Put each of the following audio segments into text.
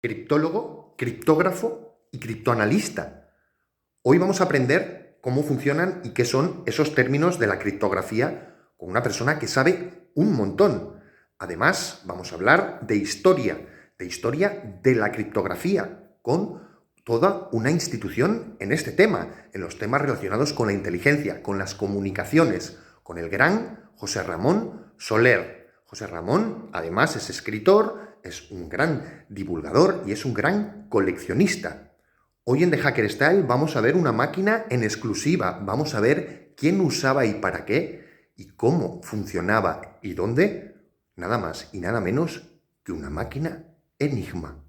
criptólogo, criptógrafo y criptoanalista. Hoy vamos a aprender cómo funcionan y qué son esos términos de la criptografía con una persona que sabe un montón. Además, vamos a hablar de historia de la criptografía, con toda una institución en este tema, en los temas relacionados con la inteligencia, con las comunicaciones, con el gran José Ramón Soler. José Ramón, además, es escritor, es un gran divulgador y es un gran coleccionista. Hoy en The Hacker Style vamos a ver una máquina en exclusiva, vamos a ver quién usaba y para qué y cómo funcionaba y dónde, nada más y nada menos que una máquina Enigma.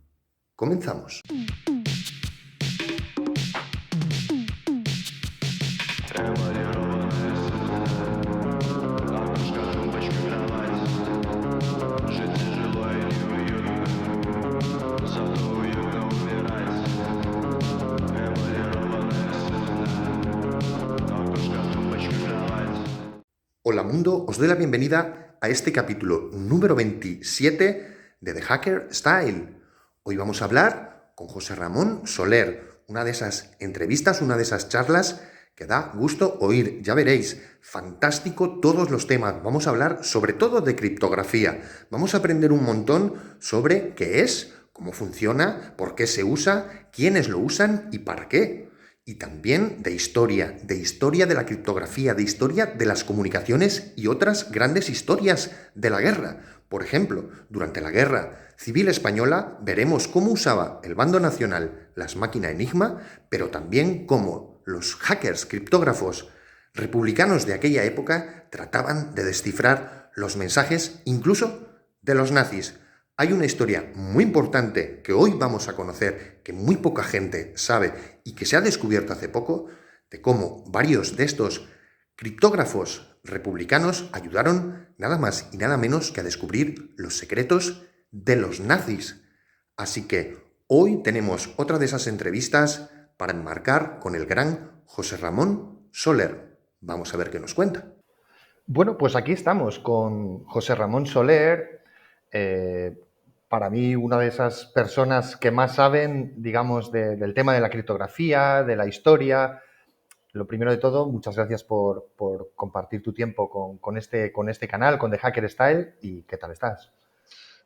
Comenzamos. Hola mundo, os doy la bienvenida a este capítulo número 27 de The Hacker Style. Hoy vamos a hablar con José Ramón Soler, una de esas entrevistas, una de esas charlas que da gusto oír. Ya veréis, fantástico todos los temas. Vamos a hablar sobre todo de criptografía. Vamos a aprender un montón sobre qué es, cómo funciona, por qué se usa, quiénes lo usan y para qué. Y también de historia de la criptografía, de historia de las comunicaciones y otras grandes historias de la guerra. Por ejemplo, durante la Guerra Civil Española veremos cómo usaba el bando nacional las máquinas Enigma, pero también cómo los hackers criptógrafos republicanos de aquella época trataban de descifrar los mensajes incluso de los nazis. Hay una historia muy importante que hoy vamos a conocer, que muy poca gente sabe y que se ha descubierto hace poco, de cómo varios de estos criptógrafos republicanos ayudaron nada más y nada menos que a descubrir los secretos de los nazis. Así que hoy tenemos otra de esas entrevistas para enmarcar con el gran José Ramón Soler. Vamos a ver qué nos cuenta. Bueno, pues aquí estamos con José Ramón Soler, para mí una de esas personas que más saben, digamos, del tema de la criptografía, de la historia. Lo primero de todo, muchas gracias por compartir tu tiempo con este canal, con The Hacker Style. ¿Y qué tal estás?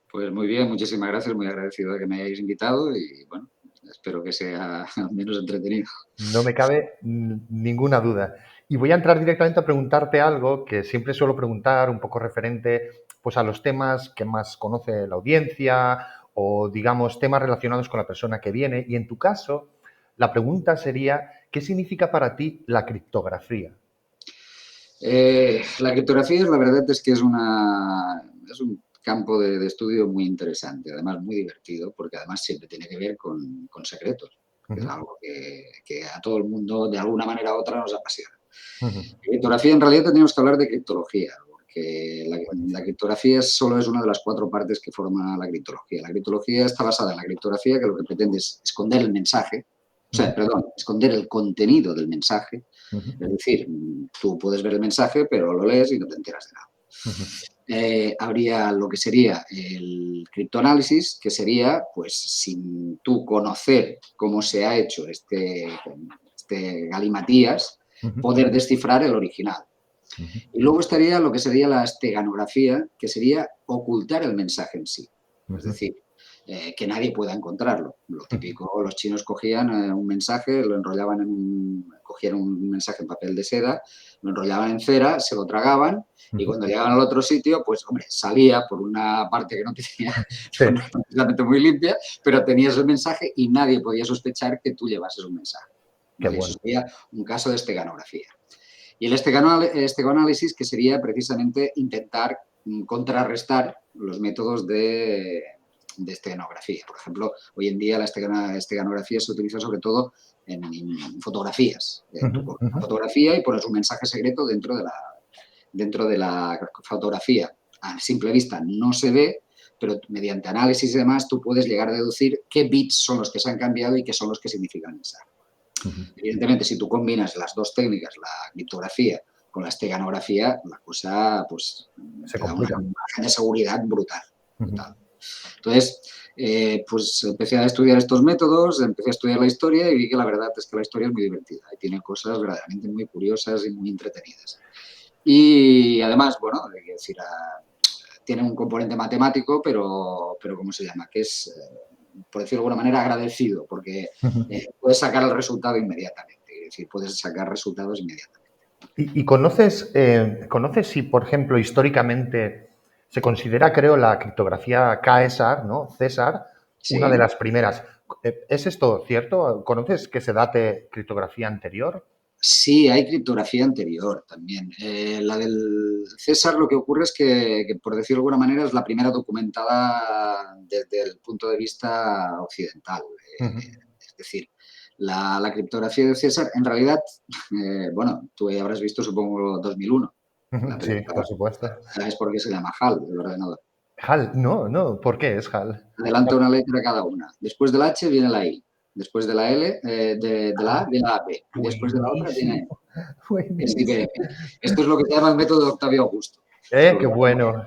Pues muy bien, muchísimas gracias, muy agradecido de que me hayáis invitado y bueno, espero que sea al menos entretenido. No me cabe ninguna duda. Y voy a entrar directamente a preguntarte algo que siempre suelo preguntar, un poco referente pues, a los temas que más conoce la audiencia o, digamos, temas relacionados con la persona que viene. Y en tu caso, la pregunta sería, ¿qué significa para ti la criptografía? La criptografía, la verdad es que es un campo de estudio muy interesante, además muy divertido, porque además siempre tiene que ver con secretos, que es algo que a todo el mundo de alguna manera u otra nos apasiona. Criptografía, en realidad tendríamos que hablar de criptología, porque la criptografía solo es una de las 4 partes que forma la criptología. La criptología está basada en la criptografía, que lo que pretende es esconder el mensaje, esconder el contenido del mensaje. Es decir, tú puedes ver el mensaje, pero lo lees y no te enteras de nada. Habría lo que sería el criptoanálisis, que sería, pues, sin tú conocer cómo se ha hecho este galimatías, poder descifrar el original. Y luego estaría lo que sería la esteganografía, que sería ocultar el mensaje en sí. Es decir, que nadie pueda encontrarlo. Lo típico, los chinos cogían un mensaje, lo enrollaban cogían un mensaje en papel de seda, lo enrollaban en cera, se lo tragaban y cuando llegaban al otro sitio, pues hombre, salía por una parte que no tenía, Sí. no precisamente muy limpia, pero tenías el mensaje y nadie podía sospechar que tú llevases un mensaje. ¿Vale? Bueno. Eso sería un caso de esteganografía. Y el estegoanálisis, que sería precisamente intentar contrarrestar los métodos de esteganografía. Por ejemplo, hoy en día la esteganografía se utiliza sobre todo en fotografías. Tú coges una fotografía y pones un mensaje secreto dentro de la fotografía. A simple vista no se ve, pero mediante análisis y demás tú puedes llegar a deducir qué bits son los que se han cambiado y qué son los que significan el mensaje. Evidentemente, si tú combinas las dos técnicas, la criptografía con la esteganografía, la cosa pues te da una margen de seguridad brutal. Entonces, pues empecé a estudiar estos métodos, empecé a estudiar la historia y vi que la verdad es que la historia es muy divertida y tiene cosas verdaderamente muy curiosas y muy entretenidas. Y además, bueno, hay que decir, tiene un componente matemático, pero ¿cómo se llama? Que es, por decirlo de alguna manera, agradecido, porque puedes sacar el resultado inmediatamente, es decir, puedes sacar resultados inmediatamente. ¿Y conoces si, por ejemplo, históricamente se considera, creo, la criptografía Caesar, ¿no? César, una de Sí, las primeras? ¿Es esto cierto? ¿Conoces que se date criptografía anterior? sí, hay criptografía anterior también. La del César lo que ocurre es que, por decirlo de alguna manera, es la primera documentada desde el punto de vista occidental. Ujú, Es decir, la criptografía de César, en realidad, bueno, tú habrás visto, supongo, 2001, la ujú, sí, película. por supuesto. ¿Sabes por qué se llama HAL, el ordenador? HAL, no, no, ¿por qué es HAL? Adelanta una letra cada una. Después de la H viene la I. Después de la L, de la A viene la B. Y después de la otra viene Buenísimo, es buenísimo. IBM. Esto es lo que se llama el método de Octavio Augusto. Esto es lo Qué que bueno.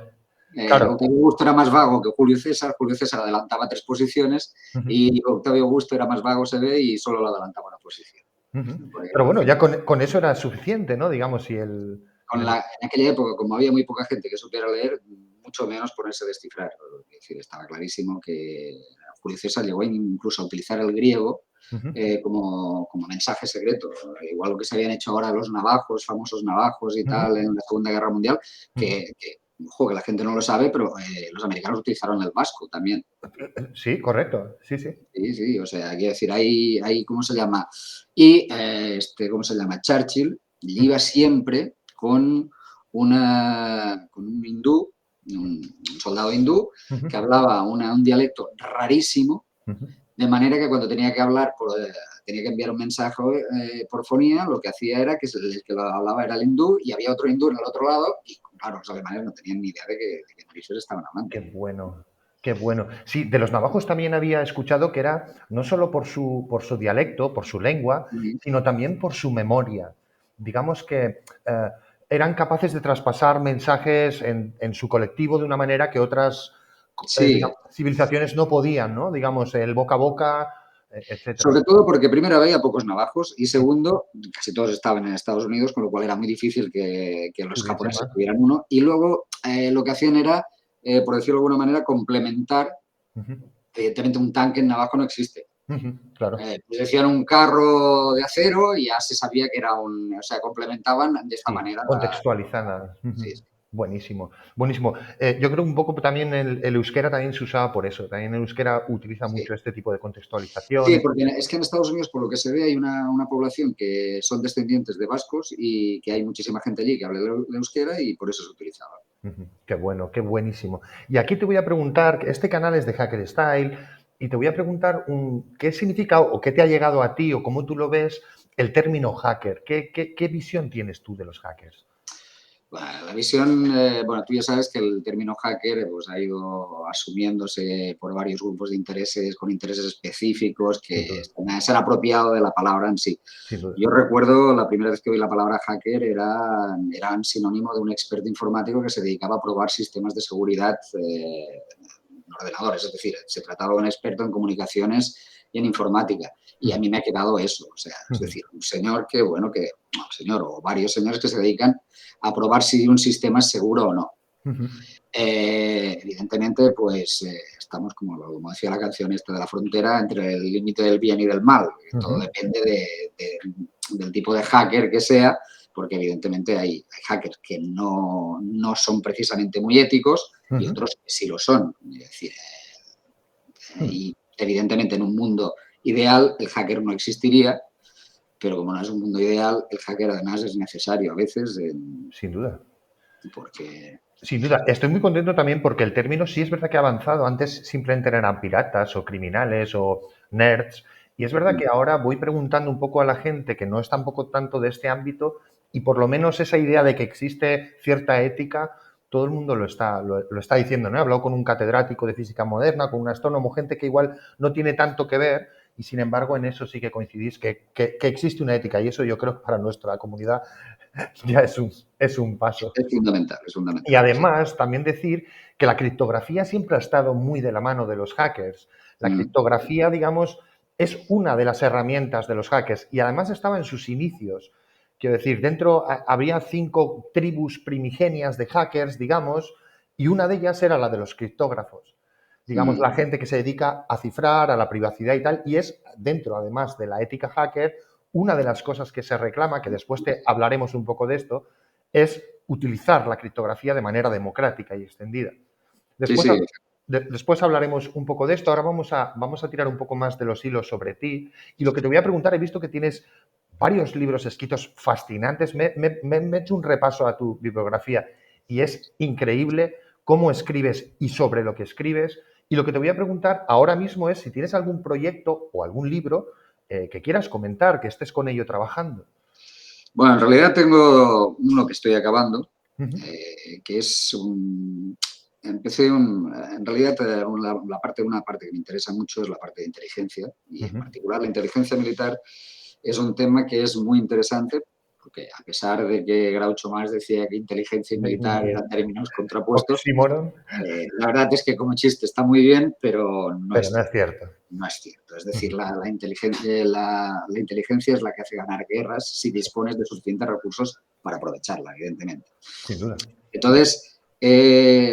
Claro. Octavio Augusto era más vago que Julio César. Julio César adelantaba 3 posiciones Ujú, y Octavio Augusto era más vago, se ve, y solo le adelantaba una posición. ujú. Porque, Pero bueno, ya con eso era suficiente, ¿no? Digamos, si en aquella época, como había muy poca gente que supiera leer, mucho menos ponerse a descifrar. Es decir, estaba clarísimo que Julio César llegó incluso a utilizar el griego Ujú, como mensaje secreto. Igual lo que se habían hecho ahora los navajos, famosos navajos y ujú, tal, en la Segunda Guerra Mundial, ujú. ojo, que la gente no lo sabe, pero los americanos utilizaron el vasco también. Sí, correcto. Sí, sí. Sí, sí, o sea, quiero decir, ¿cómo se llama? Y, ¿cómo se llama? Churchill Ujú, iba siempre con un hindú, un soldado hindú, ujú, que hablaba un dialecto rarísimo, ujú. de manera que cuando tenía que hablar, tenía que enviar un mensaje por fonía, lo que hacía era que el que lo hablaba era el hindú y había otro hindú en el otro lado y, claro, los alemanes no tenían ni idea de qué narices estaban hablando. Qué bueno, qué bueno. Sí, de los navajos también había escuchado que era no solo por su dialecto, por su lengua, Ujú. sino también por su memoria. Digamos que eran capaces de traspasar mensajes en su colectivo de una manera que otras Sí, digamos, civilizaciones no podían, ¿no? Digamos, el boca a boca, etcétera. sobre todo porque primero había pocos navajos y segundo, casi todos estaban en Estados Unidos, con lo cual era muy difícil que Que los hubiese japoneses más. tuvieran uno. Y luego lo que hacían era, por decirlo de alguna manera, complementar. Ujú, Evidentemente un tanque en Navajo no existe. ujú, claro. Pues decían un carro de acero y ya se sabía que era o sea, complementaban de esta Sí, manera. contextualizada. Ujú. Sí, sí. Buenísimo, buenísimo. Yo creo un poco también el euskera también se usaba por eso. También el euskera utiliza Sí. mucho este tipo de Sí, contextualización. porque es que en Estados Unidos, por lo que se ve, hay una población que son descendientes de vascos y que hay muchísima gente allí que habla el euskera y por eso se utilizaba. Ujú, qué bueno, qué buenísimo. Y aquí te voy a preguntar, este canal es de Hacker Style, y te voy a preguntar qué significa o qué te ha llegado a ti o cómo tú lo ves el término hacker. ¿Qué visión tienes tú de los hackers? Bueno, la visión, bueno, tú ya sabes que el término hacker pues, ha ido asumiéndose por varios grupos de intereses, con intereses específicos Sin que duda, se han apropiado de la palabra en sí. sin duda. Yo recuerdo la primera vez que oí la palabra hacker era sinónimo de un experto informático que se dedicaba a probar sistemas de seguridad en ordenadores, es decir, se trataba de un experto en comunicaciones y en informática. Y a Ujú, mí me ha quedado eso, o sea, es ujú, decir, un señor que, bueno, no, un señor o varios señores que se dedican a probar si un sistema es seguro o no. ujú, Evidentemente, pues estamos, como decía la canción esta, de la frontera entre el límite del bien y del mal. Todo ujú, depende del tipo de hacker que sea, porque evidentemente hay hackers que no son precisamente muy éticos y ujú, otros que sí lo son. Es decir, ujú. y evidentemente en un mundo ideal el hacker no existiría, pero como no es un mundo ideal, el hacker además es necesario a veces Sin duda. porque... Sin duda, estoy muy contento también porque el término sí es verdad que ha avanzado. Antes simplemente eran piratas o criminales o nerds. Y es verdad que ahora voy preguntando un poco a la gente que no es tampoco tanto de este ámbito y por lo menos esa idea de que existe cierta ética, todo el mundo lo está diciendo, ¿no? He hablado con un catedrático de física moderna, con un astrónomo, gente que igual no tiene tanto que ver y sin embargo en eso sí que coincidís que existe una ética y eso yo creo para nuestra comunidad ya es un paso. Es fundamental, es fundamental. Y además, también decir que la criptografía siempre ha estado muy de la mano de los hackers. La criptografía, digamos, es una de las herramientas de los hackers y además estaba en sus inicios. Quiero decir, dentro había 5 tribus primigenias de hackers, digamos, y una de ellas era la de los criptógrafos. Digamos, la gente que se dedica a cifrar, a la privacidad y tal, y es dentro, además de la ética hacker, una de las cosas que se reclama, que después hablaremos un poco de esto, es utilizar la criptografía de manera democrática y extendida. Sí, Después, sí. después hablaremos un poco de esto. Ahora vamos a tirar un poco más de los hilos sobre ti. Y lo que te voy a preguntar, he visto que tienes varios libros escritos fascinantes. Me he hecho un repaso a tu bibliografía y es increíble cómo escribes y sobre lo que escribes. Y lo que te voy a preguntar ahora mismo es si tienes algún proyecto o algún libro que quieras comentar, que estés con ello trabajando. Bueno, en realidad tengo uno que estoy acabando, Uh-huh. que es un... en realidad, una parte que me interesa mucho es la parte de inteligencia, y en particular la inteligencia militar es un tema que es muy interesante, porque a pesar de que Groucho Marx decía que inteligencia y militar eran términos contrapuestos, Oxímoron. la verdad es que como chiste está muy bien, pero no Pero es no es cierto. no es cierto. Es decir, la inteligencia es la que hace ganar guerras si dispones de suficientes recursos para aprovecharla, evidentemente. Sin duda. Entonces,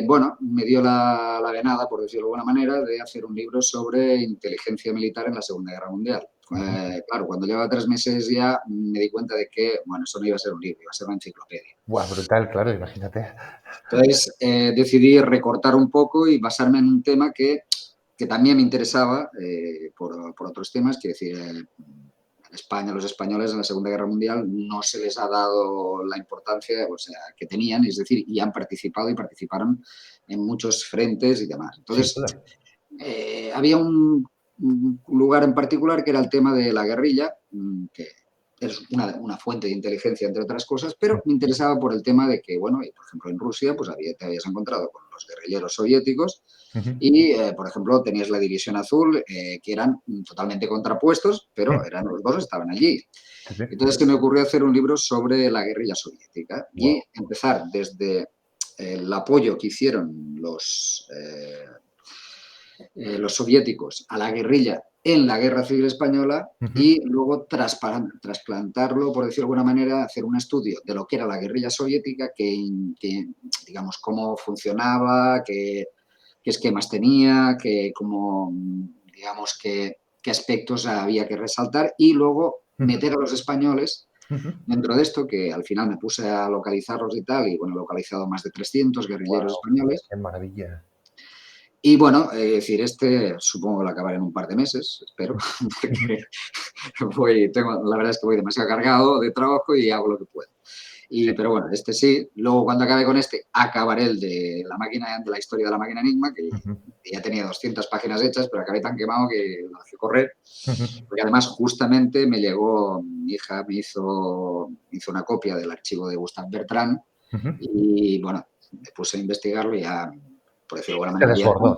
bueno, me dio la venada, por decirlo de alguna manera, de hacer un libro sobre inteligencia militar en la Segunda Guerra Mundial. Claro, cuando llevaba 3 meses ya me di cuenta de que, bueno, eso no iba a ser un libro, iba a ser una enciclopedia. Buah, brutal, claro, imagínate. Entonces, decidí recortar un poco y basarme en un tema que también me interesaba por otros temas, quiero decir, en España, los españoles en la Segunda Guerra Mundial no se les ha dado la importancia, o sea, que tenían, es decir, y han participado y participaron en muchos frentes y demás. Sin Entonces, duda. había un lugar en particular que era el tema de la guerrilla, que es una fuente de inteligencia, entre otras cosas, pero me interesaba por el tema de que, bueno, por ejemplo, en Rusia, pues te habías encontrado con los guerrilleros soviéticos y, por ejemplo, tenías la División Azul, que eran totalmente contrapuestos, pero eran los dos, estaban allí. Sí, sí. Entonces se me ocurrió hacer un libro sobre la guerrilla soviética y Wow. empezar desde el apoyo que hicieron los soviéticos a la guerrilla en la Guerra Civil Española y luego trasplantarlo, por decirlo de alguna manera, hacer un estudio de lo que era la guerrilla soviética, que digamos, cómo funcionaba, qué esquemas tenía, digamos, qué aspectos había que resaltar y luego meter a los españoles dentro de esto, que al final me puse a localizarlos y tal, y bueno, he localizado más de 300 guerrilleros Wow. españoles. Qué maravilla. Y bueno, decir, supongo que lo acabaré en un par de meses, espero, porque la verdad es que voy demasiado cargado de trabajo y hago lo que puedo. Sí. Pero bueno, sí. Luego, cuando acabe con acabaré el de la historia de la máquina Enigma, que ya tenía 200 páginas hechas, pero acabé tan quemado que lo dejé correr. Porque además, justamente mi hija me hizo una copia del archivo de Gustave Bertrand y bueno, me puse a investigarlo y ya, por decirlo de alguna Se manera, ya desbordó.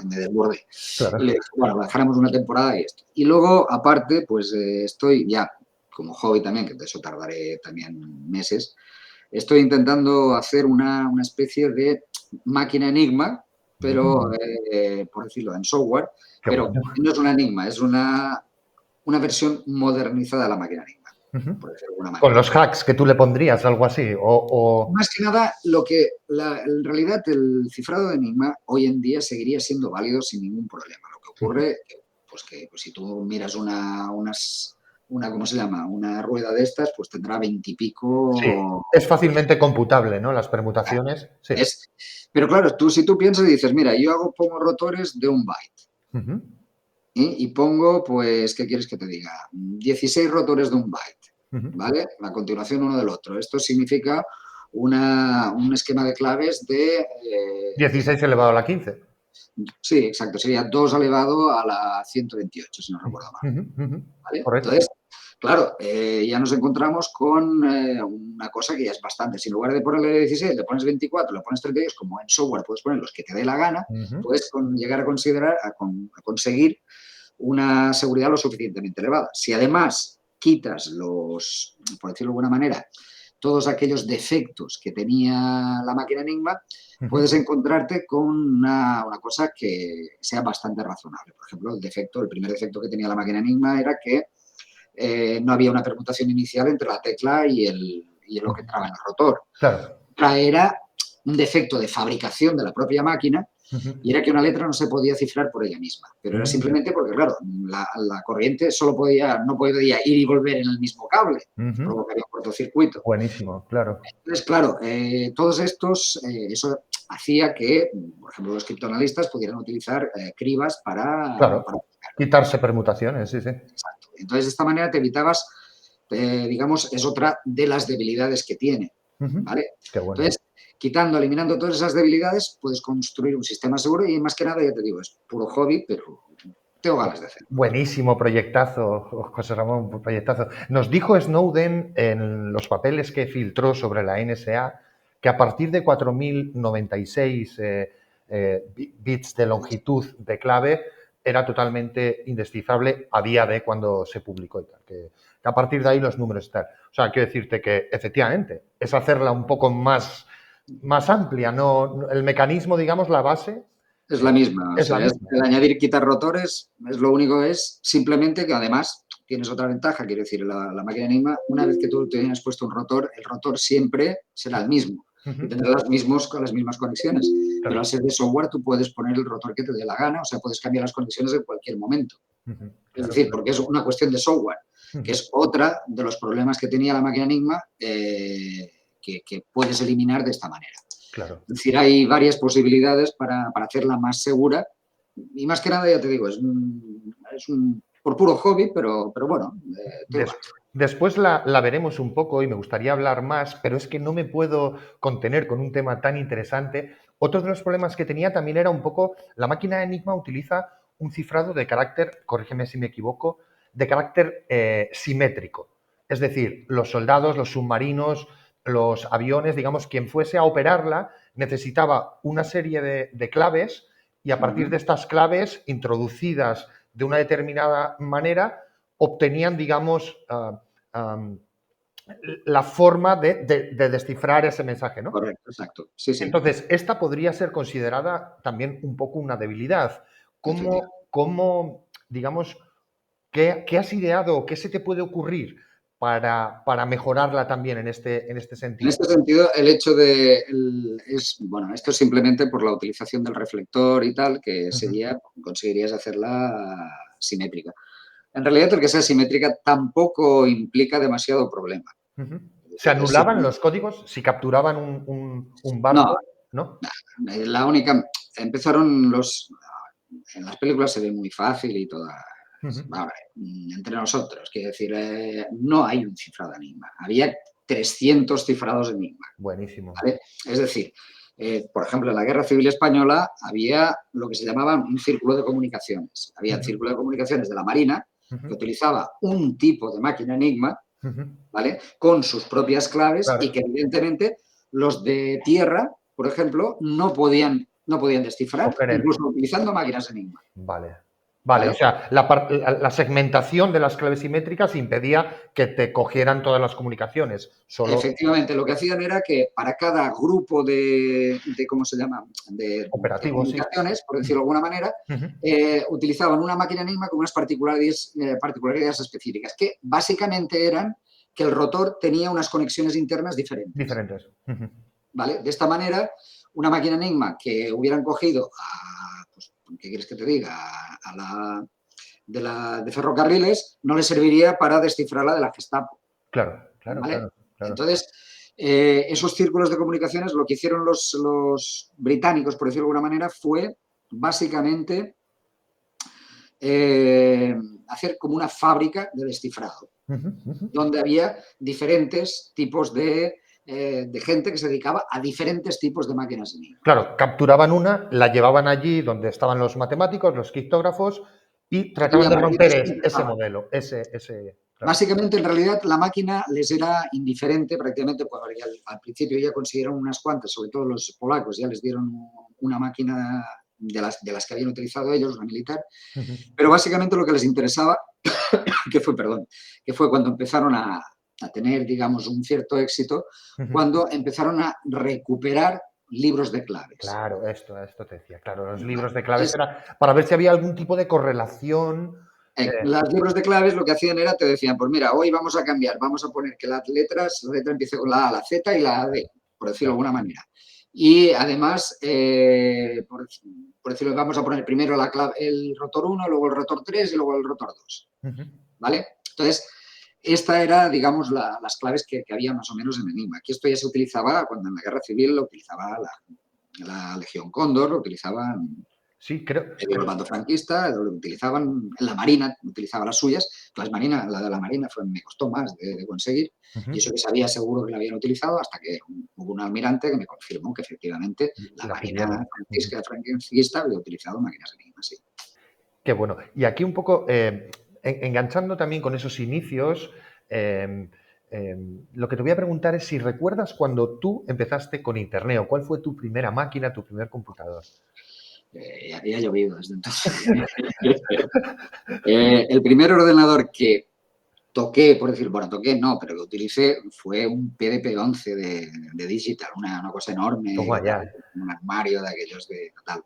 me desbordé. Y Claro. le dije, bueno, dejaremos una temporada y esto. Y luego, aparte, pues estoy ya, como hobby también, que de eso tardaré también meses, estoy intentando hacer una especie de máquina enigma, pero, por decirlo, en software, Qué pero bueno. no es una enigma, es una versión modernizada de la máquina enigma, por decirlo de alguna Con manera. los hacks que tú le pondrías, algo así. Más que nada, en realidad el cifrado de Enigma hoy en día seguiría siendo válido sin ningún problema. Lo que ocurre, pues que si tú miras ¿cómo se llama? Una rueda de estas, pues tendrá 20 y Sí, pico. es fácilmente computable, ¿no? Las permutaciones. Sí. Pero claro, si tú piensas y dices, mira, pongo rotores de 1 byte. Y pongo, pues, ¿qué quieres que te diga? 16 rotores de 1 byte, ¿vale? A continuación uno del otro. Esto significa un esquema de claves de... 16 elevado a la 15. Sí, exacto, sería 2 elevado a la 128, si no recuerdo mal. ¿Vale? Correcto. Entonces, claro, ya nos encontramos con una cosa que ya es bastante. Si en lugar de ponerle 16, le pones 24, le pones 32, como en software puedes poner los que te dé la gana, puedes llegar a conseguir una seguridad lo suficientemente elevada. Si además quitas por decirlo de alguna manera, todos aquellos defectos que tenía la máquina Enigma, puedes encontrarte con una cosa que sea bastante razonable. Por ejemplo, el primer defecto que tenía la máquina Enigma era que no había una permutación inicial entre la tecla y lo que entraba en el rotor. Claro. Otra era un defecto de fabricación de la propia máquina, y era que una letra no se podía cifrar por ella misma. Pero era simplemente porque, claro, la corriente no podía ir y volver en el mismo cable. Provocaría un cortocircuito. Buenísimo, claro. Entonces, claro, todos estos, eso hacía que, por ejemplo, los criptoanalistas pudieran utilizar cribas Claro, quitarse permutaciones, sí. Exacto. Entonces, de esta manera te evitabas, digamos, es otra de las debilidades que tiene, ¿vale? Qué bueno. Entonces, eliminando todas esas debilidades, puedes construir un sistema seguro y, más que nada, ya te digo, es puro hobby, pero tengo ganas de hacerlo. Buenísimo proyectazo, José Ramón, proyectazo. Nos dijo Snowden en los papeles que filtró sobre la NSA que a partir de 4096 bits de longitud de clave era totalmente indescifrable a día de cuando se publicó y tal, que a partir de ahí los números están. O sea, quiero decirte que efectivamente es hacerla un poco más amplia, ¿no? El mecanismo, digamos, la base. Es la misma. El añadir, quitar rotores, es lo único, es simplemente que además tienes otra ventaja, quiero decir, la máquina Enigma, una vez que tú tienes puesto un rotor, el rotor siempre será el mismo y tendrá las mismas conexiones. Claro. Pero al ser de software tú puedes poner el rotor que te dé la gana, o sea, puedes cambiar las conexiones en cualquier momento. Es decir, porque es una cuestión de software, que es otra de los problemas que tenía la máquina Enigma que puedes eliminar de esta manera. Claro. Es decir, hay varias posibilidades para hacerla más segura y, más que nada, ya te digo, es por puro hobby, pero bueno. Después la veremos un poco y me gustaría hablar más, pero es que no me puedo contener con un tema tan interesante. Otro de los problemas que tenía también era un poco, la máquina Enigma utiliza un cifrado de carácter, corrígeme si me equivoco, de carácter simétrico. Es decir, los soldados, los submarinos, los aviones, digamos, quien fuese a operarla necesitaba una serie de claves y a partir de estas claves introducidas de una determinada manera obtenían, digamos, la forma de descifrar ese mensaje, ¿no? Correcto, exacto. Sí. Entonces, esta podría ser considerada también un poco una debilidad. ¿Cómo digamos, qué has ideado o qué se te puede ocurrir para mejorarla también en este sentido? En este sentido, el hecho esto es simplemente por la utilización del reflector y tal, que conseguirías hacerla simétrica. En realidad, el que sea simétrica tampoco implica demasiado problema. ¿Se anulaban los códigos si capturaban un barco? No. La única... Empezaron en las películas se ve muy fácil y toda... entre nosotros, quiero decir, no hay un cifrado Enigma. Había 300 cifrados Enigma. Buenísimo. ¿Vale? Es decir, por ejemplo, en la Guerra Civil Española había lo que se llamaba un círculo de comunicaciones. Había el círculo de comunicaciones de la Marina, que utilizaba un tipo de máquina Enigma, ¿vale? Con sus propias claves, claro. Y que evidentemente los de tierra, por ejemplo, no podían descifrar, incluso utilizando máquinas Enigma. Vale, o sea, la segmentación de las claves simétricas impedía que te cogieran todas las comunicaciones. Efectivamente, lo que hacían era que para cada grupo de ¿cómo se llama? De comunicaciones, por decirlo de alguna manera, utilizaban una máquina Enigma con unas particularidades específicas, que básicamente eran que el rotor tenía unas conexiones internas diferentes. ¿Vale? De esta manera, una máquina Enigma que hubieran cogido ¿qué quieres que te diga? De ferrocarriles, no le serviría para descifrar la de la Gestapo. Claro. Entonces, esos círculos de comunicaciones, lo que hicieron los británicos, por decirlo de alguna manera, fue básicamente hacer como una fábrica de descifrado, donde había diferentes tipos de gente que se dedicaba a diferentes tipos de máquinas Enigma. Claro, capturaban una, la llevaban allí donde estaban los matemáticos, los criptógrafos y trataban de romper ese modelo, claro. Básicamente, en realidad, la máquina les era indiferente prácticamente, porque al principio ya consiguieron unas cuantas, sobre todo los polacos, ya les dieron una máquina de las que habían utilizado ellos, una militar, Ujú. pero básicamente lo que les interesaba, que fue cuando empezaron a tener, digamos, un cierto éxito, Ujú. cuando empezaron a recuperar libros de claves. Claro, esto te decía. Claro, los ¿Vale? libros de claves Entonces, era para ver si había algún tipo de correlación. los libros de claves lo que hacían era, te decían, pues mira, hoy vamos a cambiar, vamos a poner que la letra empiece con la A, la Z y la D, por decirlo de Claro. alguna manera. Y además, por decirlo, vamos a poner primero el rotor 1, luego el rotor 3 y luego el rotor 2. Ujú. ¿Vale? Entonces, esta era, digamos, las claves que había más o menos en Enigma. Aquí esto ya se utilizaba cuando en la Guerra Civil lo utilizaba la Legión Cóndor, lo utilizaban Sí, creo, el bando franquista, lo utilizaban en la Marina, utilizaba las suyas. La de la Marina me costó más de conseguir, y ujú, eso que sabía seguro que la habían utilizado hasta que hubo un almirante que me confirmó que efectivamente la la Marina pidieron. Ujú. franquista había utilizado máquinas Enigma, sí. Qué bueno. Y aquí un poco, enganchando también con esos inicios, em, lo que te voy a preguntar es si recuerdas cuando tú empezaste con Internet o cuál fue tu primera máquina, tu primer computador. Había llovido desde entonces. El primer ordenador que toqué, por decir, bueno, toqué no, pero que utilicé fue un PDP-11 de Digital, una cosa enorme, Toma ya. un armario de aquellos de tal.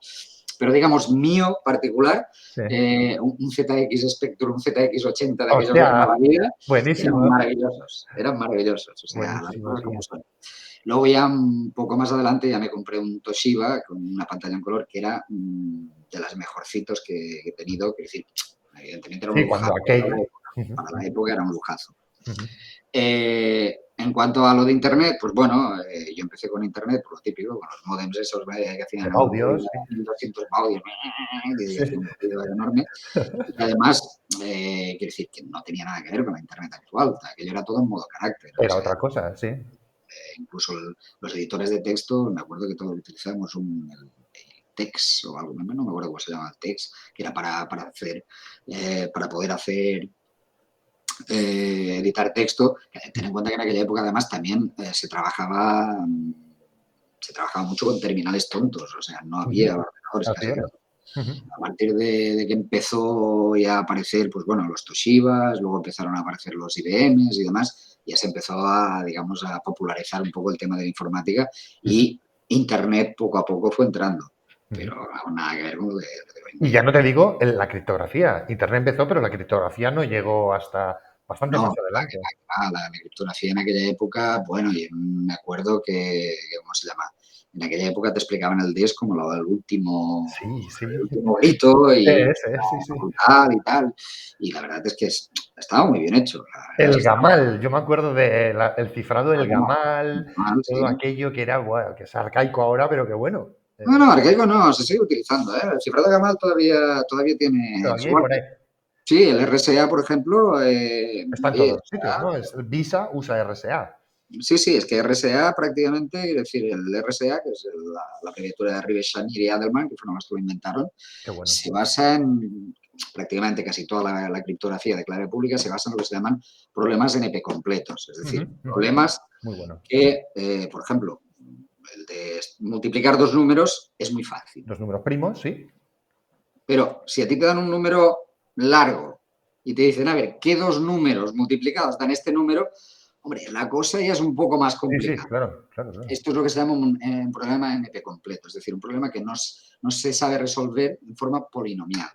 Pero digamos, mío particular, Sí. un ZX Spectrum, un ZX80 de aquellos de toda Hostia, la vida, buenísimo, eran maravillosos, o sea, las buenísimo, cosas como tío. son. Luego ya un poco más adelante ya me compré un Toshiba con una pantalla en color que era de las mejorcitos que he tenido, que decir, evidentemente era un Sí, cuando lujazo aquello. Ujú, para la época era un lujazo. ujú. En cuanto a lo de Internet, pues bueno, yo empecé con Internet por lo típico, con los modems esos que hacían De audios, sí. 1200 baudios, y Sí. hacía un ruido enorme. Y además, quiero decir que no tenía nada que ver con la Internet actual, aquello era todo en modo carácter. O Era sea, otra cosa, sí. incluso los editores de texto, me acuerdo que todos utilizábamos el Text o algo, no me acuerdo cómo se llama el Text, que era para poder hacer editar texto. Ten en cuenta que en aquella época además también se trabajaba mucho con terminales tontos, o sea, no Ujú. había ordenadores Así casi. era. Ujú. A partir de que empezó ya a aparecer, pues bueno, los Toshibas, luego empezaron a aparecer los IBMs y demás, ya se empezó a, digamos, a popularizar un poco el tema de la informática, Ujú. y Internet poco a poco fue entrando, Ujú. pero aún nada que ver con lo de hoy en Y día. ya no te digo la criptografía. Internet empezó, pero la criptografía no llegó hasta bastante No, más adelante. la criptografía en aquella época, bueno, y me acuerdo ¿cómo se llama? En aquella época te explicaban el DES como Sí, sí. el último grito y Sí, sí. facultad y tal. Y la verdad es que estaba muy bien hecho. El Gamal, yo me acuerdo del cifrado del Gamal, Mal, todo sí. aquello que era, bueno, que es arcaico ahora, pero que bueno, No, arcaico no, se sigue utilizando. El cifrado Gamal todavía tiene todavía su hay por arte. ahí. Sí, el RSA, por ejemplo, Está en oye, todos los sitios, ¿no? Visa usa RSA. sí, es que RSA prácticamente, es decir, el RSA, que es la abreviatura de Rives, Shamir y Adelman, que fueron los que lo inventaron, Qué bueno. se basa en prácticamente casi toda la criptografía de clave pública se basa en lo que se llaman problemas NP completos, es Ujú, decir, ujú. problemas Muy bueno. que, por ejemplo, el de multiplicar dos números es muy fácil, Los números primos, sí. pero si a ti te dan un número largo y te dicen, a ver, ¿qué dos números multiplicados dan este número? Hombre, la cosa ya es un poco más Sí, sí, complicada. claro, claro, claro. Esto es lo que se llama un problema NP completo, es decir, un problema que no se sabe resolver en forma polinomial.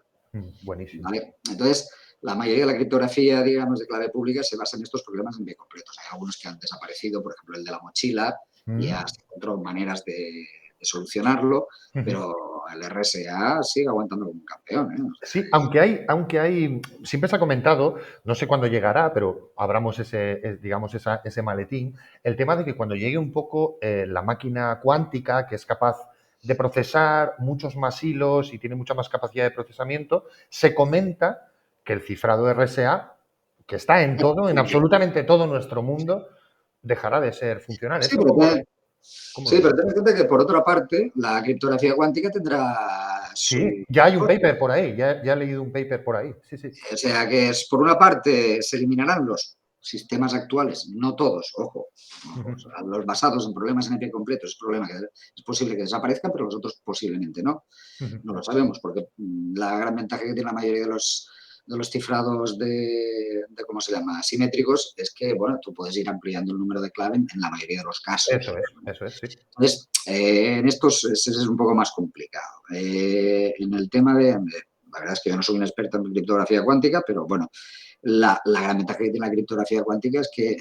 Buenísimo. ¿Vale? Entonces, la mayoría de la criptografía, digamos, de clave pública se basa en estos problemas NP completos. Hay algunos que han desaparecido, por ejemplo, el de la mochila, Mm, ya se encontró maneras de solucionarlo, ujú. pero el RSA sigue aguantando como un campeón, ¿eh? O sea, Sí, aunque hay, siempre se ha comentado, no sé cuándo llegará, pero abramos digamos, ese maletín, el tema de que cuando llegue un poco la máquina cuántica, que es capaz de procesar muchos más hilos y tiene mucha más capacidad de procesamiento, se comenta que el cifrado RSA, que está en todo, en absolutamente todo nuestro mundo, dejará de ser funcional. sí, ¿Eso cómo lo sí, pero ves? ten en cuenta que por otra parte, la criptografía cuántica tendrá Sí, su ya hay un historia. paper por ahí, ya he leído un paper por ahí. Sí, sí. O sea que por una parte se eliminarán los sistemas actuales, no todos, ojo, Ujú. los basados en problemas NP completos es posible que desaparezcan, pero los otros posiblemente no. Ujú. No lo sabemos, porque la gran ventaja que tiene la mayoría de los cifrados ¿cómo se llama?, asimétricos, es que, bueno, tú puedes ir ampliando el número de clave en la mayoría de los casos. Eso es, sí. Entonces, en estos es un poco más complicado. En el tema la verdad es que yo no soy un experto en criptografía cuántica, pero bueno, la gran ventaja que tiene la criptografía cuántica es que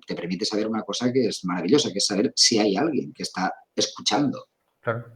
te permite saber una cosa que es maravillosa, que es saber si hay alguien que está escuchando. Claro.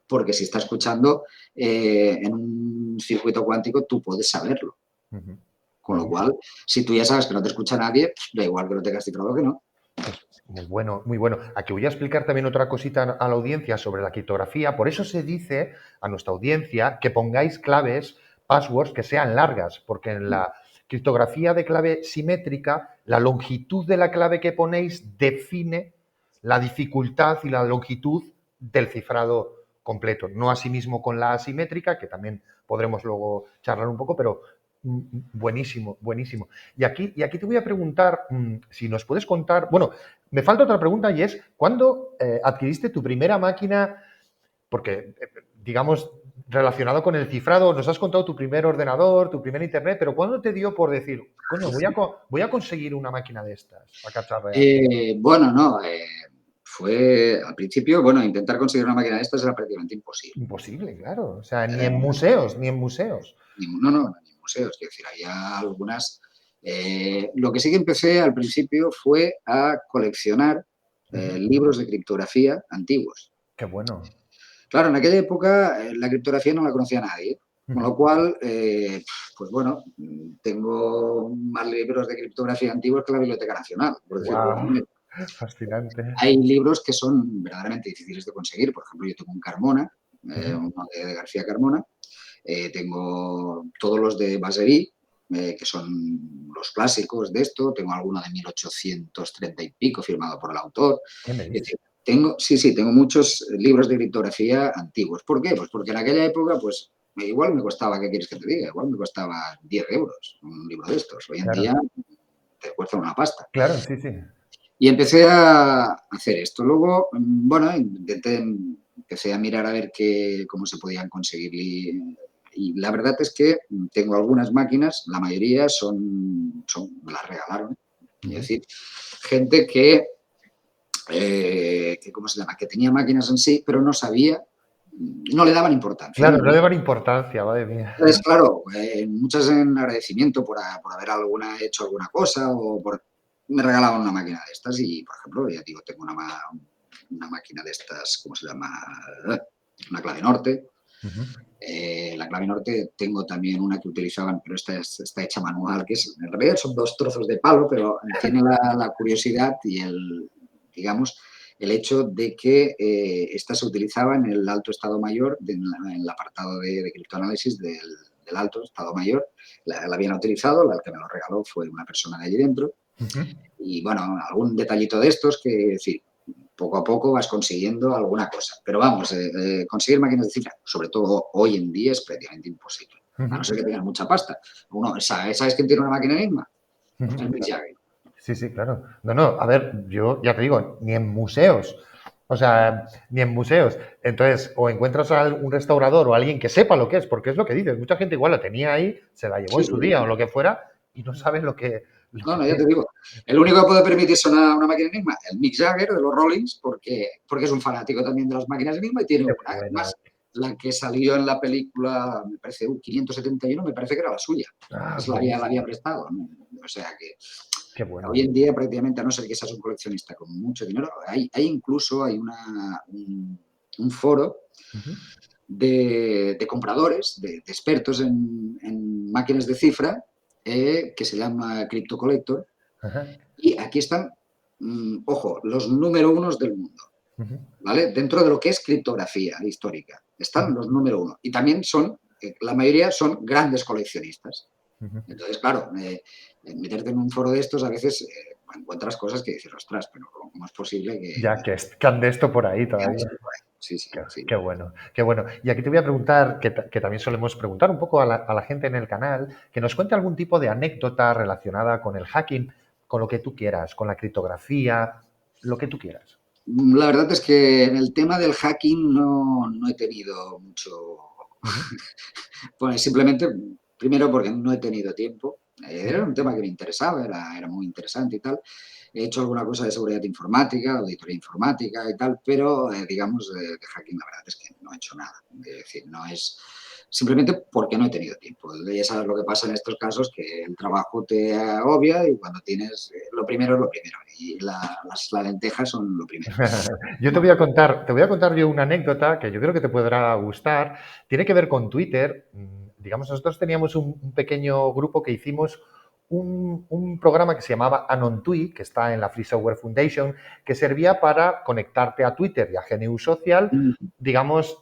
Porque si está escuchando en un circuito cuántico, tú puedes saberlo. Ujú. Con lo cual, si tú ya sabes que no te escucha nadie, da igual que lo tengas cifrado que no. Pues muy bueno, muy bueno. Aquí voy a explicar también otra cosita a la audiencia sobre la criptografía. Por eso se dice a nuestra audiencia que pongáis claves, passwords que sean largas, porque en la criptografía de clave simétrica, la longitud de la clave que ponéis define la dificultad y la longitud del cifrado completo. No asimismo con la asimétrica, que también podremos luego charlar un poco, pero buenísimo, buenísimo. Y aquí te voy a preguntar si nos puedes contar, bueno, me falta otra pregunta y es, ¿cuándo adquiriste tu primera máquina? Porque, digamos, relacionado con el cifrado, nos has contado tu primer ordenador, tu primer internet, pero ¿cuándo te dio por decir, coño, voy a conseguir una máquina de estas a cacharrear? Bueno, no, fue al principio, bueno, intentar conseguir una máquina de estas era prácticamente imposible. Imposible, claro. O sea, ni en Eh, museos, ni en museos. no, ni museos, quiero decir, había algunas. Lo que sí que empecé al principio fue a coleccionar Ujú. libros de criptografía antiguos. Qué bueno. Claro, en aquella época la criptografía no la conocía nadie, con Ujú. lo cual, pues bueno, tengo más libros de criptografía antiguos que la Biblioteca Nacional, por decirlo de alguna Wow, manera. fascinante. Hay libros que son verdaderamente difíciles de conseguir. Por ejemplo, yo tengo un Carmona, Ujú. uno de García Carmona. Tengo todos los de Baserí, que son los clásicos de esto. Tengo alguno de 1830 y pico firmado por el autor. ¿Qué me Es dices? decir, tengo muchos libros de criptografía antiguos. ¿Por qué? Pues porque en aquella época, pues igual me costaba, ¿qué quieres que te diga? Igual me costaba 10 euros un libro de estos. Hoy en Claro, día te cuesta una pasta. claro, sí, sí. Y empecé a hacer esto. Luego, bueno, empecé a mirar a ver cómo se podían conseguir. Y la verdad es que tengo algunas máquinas, la mayoría me las regalaron. Es Ujú. decir, gente ¿cómo se llama? Que tenía máquinas en sí, pero no sabía, no le daban importancia. Claro, no le dan importancia, madre mía. Entonces, claro, muchas en agradecimiento por haber hecho alguna cosa me regalaban una máquina de estas y, por ejemplo, ya digo, tengo una máquina de estas, ¿cómo se llama? Una clave norte. Ujú. La clave norte tengo también una que utilizaban, pero esta está hecha manual, en realidad son dos trozos de palo, pero tiene la curiosidad y digamos, el hecho de que esta se utilizaba en el alto estado mayor, en el apartado de criptoanálisis del alto estado mayor. La habían utilizado, la que me lo regaló fue una persona de allí dentro. Ujú. Y bueno, algún detallito de estos que, decir, poco a poco vas consiguiendo alguna cosa. Pero vamos, conseguir máquinas de cifra, sobre todo hoy en día, es prácticamente imposible. A no Ujú. ser que tengas mucha pasta. ¿Sabes quién tiene una máquina Enigma? Ujú. El Mick Jagger. Sí, sí, claro. No, no, a ver, yo ya te digo, ni en museos. O sea, ni en museos. Entonces, o encuentras a un restaurador o alguien que sepa lo que es, porque es lo que dices. Mucha gente igual la tenía ahí, se la llevó Sí, en sí. su día o lo que fuera y no sabe lo No, que no, ya te es. digo. El único que puede permitirse una máquina Enigma, el Mick Jagger de los Rollins, porque es un fanático también de las máquinas Enigma y tiene Qué una. bueno. Además, la que salió en la película, me parece, 571, me parece que era la suya. Ah, La había buenísimo. prestado, ¿no? O sea que Qué hoy bueno. en día prácticamente, a no ser que seas un coleccionista con mucho dinero, incluso un foro Ujú. de compradores, de expertos en máquinas de cifra, que se llama Crypto Collector. Ajá. Y aquí están, ojo, los número unos del mundo, Ujú. ¿vale? Dentro de lo que es criptografía histórica. Están Ujú. los número uno. Y también la mayoría son grandes coleccionistas. Ujú. Entonces, claro, meterte en un foro de estos a veces encuentras cosas que dices, ostras, pero ¿cómo es posible Ya que ande esto por ahí que todavía. esto por ahí? Sí, sí, Qué, sí. qué bueno, qué bueno. Y aquí te voy a preguntar, que también solemos preguntar un poco a la gente en el canal, que nos cuente algún tipo de anécdota relacionada con el hacking, con lo que tú quieras, con la criptografía, lo que tú quieras. La verdad es que en el tema del hacking no he tenido mucho. Ujú, Pues simplemente, primero porque no he tenido tiempo. Era ujú. un tema que me interesaba, era muy interesante y tal. He hecho alguna cosa de seguridad informática, auditoría informática y tal, pero digamos de hacking la verdad es que no he hecho nada. Es decir, no es simplemente porque no he tenido tiempo. Ya sabes lo que pasa en estos casos, que el trabajo te agobia y cuando tienes lo primero es lo primero y las lentejas son lo primero. Yo te voy a contar yo una anécdota que yo creo que te podrá gustar. Tiene que ver con Twitter. Digamos, nosotros teníamos un pequeño grupo que hicimos un programa que se llamaba AnonTweet, que está en la Free Software Foundation, que servía para conectarte a Twitter y a GNU Social, Mm, digamos,